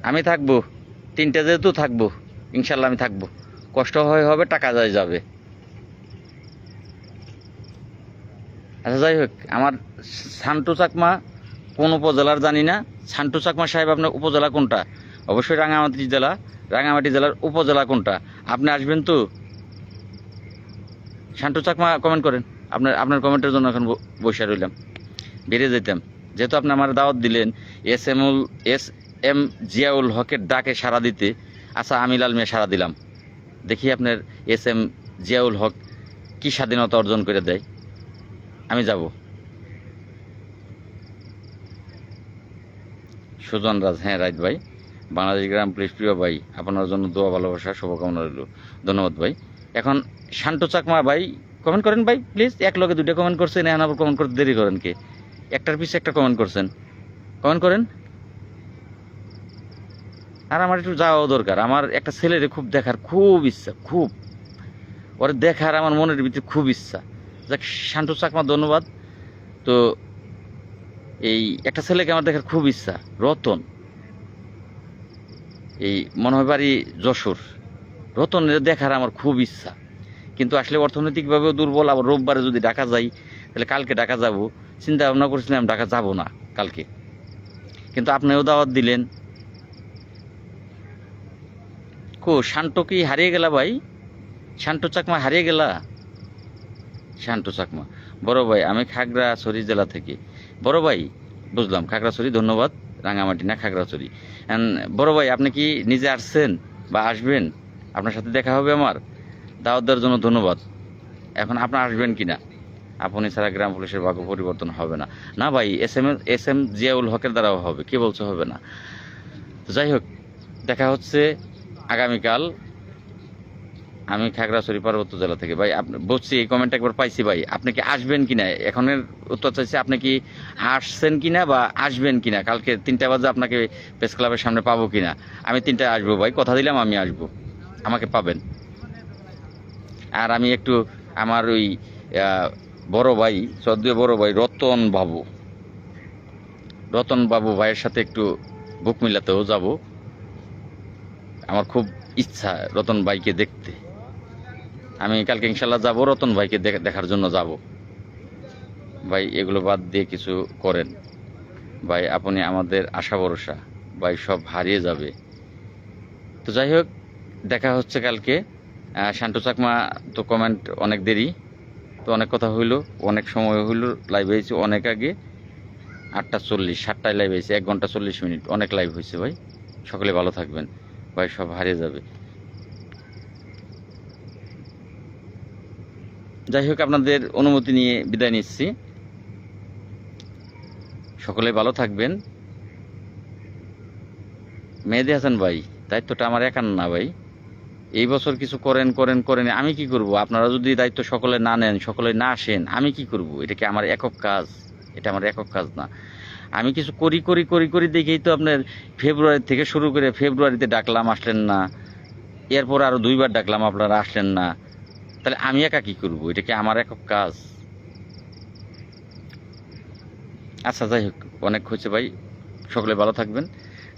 আমি থাকবো, 3টে যেহেতু থাকবো, ইনশাল্লাহ আমি থাকবো। কষ্ট হবে, টাকা যাবে। আচ্ছা যাই হোক, আমার শান্তু চাকমা কোন উপজেলার জানি না। শান্তু চাকমা সাহেব আপনার উপজেলা কোনটা? অবশ্যই রাঙামাটি জেলার উপজেলা কোনটা? আপনি আসবেন তো? শান্তু চাকমা কমেন্ট করেন। আপনার কমেন্টের জন্য এখন বসে রইলাম, বেরিয়ে যেতাম। যেহেতু আপনি আমার দাওয়াত দিলেন SM জিয়াউল হকের ডাকে সাড়া দিতে। আচ্ছা আমি লাল মিয়া সাড়া দিলাম, দেখি আপনার SM জিয়াউল হক কি স্বাধীনতা অর্জন করে দেয়। আমি যাব। সুজন রাজ, হ্যাঁ রাইট ভাই। বাংলাদেশ গ্রাম পুলিশ প্রিয় ভাই, আপনার জন্য দোয়া ভালোবাসা শুভকামনা রইল। ধন্যবাদ ভাই। এখন শান্ত চাকমা ভাই কমেন্ট করেন ভাই প্লিজ। এক লগে 2টা কমেন্ট করছেন, এখন আবার কমেন্ট করতে দেরি করেন কে? একটার পিছনে একটা কমেন্ট করছেন, কমেন্ট করেন। আর আমার একটু যাওয়াও দরকার। আমার একটা ছেলেরে খুব দেখার খুব ইচ্ছা, খুব ওরে দেখার আমার মনের ভিতরে খুব ইচ্ছা। যাক, শান্তু চাকমা ধন্যবাদ। তো এই একটা ছেলেকে আমার দেখার খুব ইচ্ছা, রতন, এই মনে হয় বাড়ি যশোর। রতনের দেখার আমার খুব ইচ্ছা, কিন্তু আসলে অর্থনৈতিকভাবেও দুর্বল। আবার রোববারে যদি ঢাকা যাই তাহলে কালকে ঢাকা যাব, চিন্তা ভাবনা করছিলাম ঢাকা যাব না কালকে, কিন্তু আপনিও দাওয়াত দিলেন। শান্ত কি হারিয়ে গেলা ভাই? শান্ত চাকমা হারিয়ে গেলা? শান্ত চাকমা, বড় ভাই আমি খাগড়াছড়ি জেলা থেকে। বড় ভাই, বুঝলাম খাগড়াছড়ি, ধন্যবাদ। রাঙামাটি না, খাগড়াছড়ি। বড় ভাই, আপনি কি নিজে আসছেন বা আসবেন? আপনার সাথে দেখা হবে আমার। দাওয়াত দেওয়ার জন্য ধন্যবাদ। এখন আপনি আসবেন কিনা? আপনি ছাড়া গ্রাম পুলিশের ভাগ্য পরিবর্তন হবে না। না ভাই, এস এম জিয়াউল হকের দ্বারাও হবে, কে বলছে হবে না? তো যাই হোক, দেখা হচ্ছে আগামীকাল। আমি খাগড়াছড়ি পার্বত্য জেলা থেকে। ভাই আপনি বলছি, এই কমেন্ট একবার পাইছি ভাই, আপনি কি আসবেন কিনা এখনের উত্তর চাইছি। আপনি কি আসছেন কিনা বা আসবেন কিনা? কালকে 3টা বাজে আপনাকে প্রেস ক্লাবের সামনে পাবো কিনা? আমি 3টায় আসবো ভাই, কথা দিলাম আমি আসবো, আমাকে পাবেন। আর আমি একটু আমার ওই বড় ভাই, শ্রদ্ধেয় বড় ভাই রতন বাবু ভাইয়ের সাথে একটু বুক মিলাতেও যাব। আমার খুব ইচ্ছা রতন ভাইকে দেখতে। আমি কালকে ইনশাল্লাহ যাব, রতন ভাইকে দেখার জন্য যাব। ভাই এগুলো বাদ দিয়ে কিছু করেন ভাই, আপনি আমাদের আশা ভরসা। ভাই সব হারিয়ে যাবে। তো যাই হোক, দেখা হচ্ছে কালকে। শান্তু চাকমা তো কমেন্ট অনেক দেরি, তো অনেক কথা হইলো, অনেক সময় হইলো, লাইভ হয়েছে অনেক আগে। 8:40, 7টায় লাইভ হয়েছে, 1 ঘন্টা 40 মিনিট, অনেক লাইভ হয়েছে ভাই। সকলে ভালো থাকবেন ভাই, সব হারিয়ে যাবে। যাই হোক, আপনাদের অনুমতি নিয়ে বিদায় নিচ্ছি। সকলে ভালো থাকবেন। মেহেদী হাসান ভাই, দায়িত্বটা আমার একার না ভাই। এই বছর কিছু করেন, আমি কি করব? আপনারা যদি দায়িত্ব সকলে না নেন, সকলে না আসেন, আমি কি করব? এটা কি আমার একক কাজ? এটা আমার একক কাজ না। আমি কিছু করি দেখেই তো আপনার ফেব্রুয়ারি থেকে শুরু করে, ফেব্রুয়ারিতে ডাকলাম, আসলেন না। এরপর আরো 2বার ডাকলাম, আপনারা আসলেন না। তাহলে আমি একা কি করব? এটা কি আমার একক কাজ? আচ্ছা যাই হোক, অনেক হয়েছে ভাই, সকলে ভালো থাকবেন।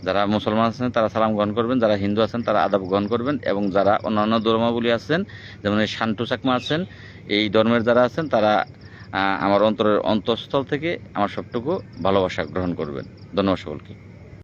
যারা মুসলমান আছেন তারা সালাম গ্রহণ করবেন, যারা হিন্দু আছেন তারা আদাব গ্রহণ করবেন, এবং যারা অন্যান্য ধর্মাবলী আছেন, যেমন এই শান্তু চাকমা আছেন, এই ধর্মের যারা আছেন তারা আমার অন্তরের অন্তঃস্থল থেকে আমার সবটুকু ভালোবাসা গ্রহণ করবেন। ধন্যবাদ সকলকে।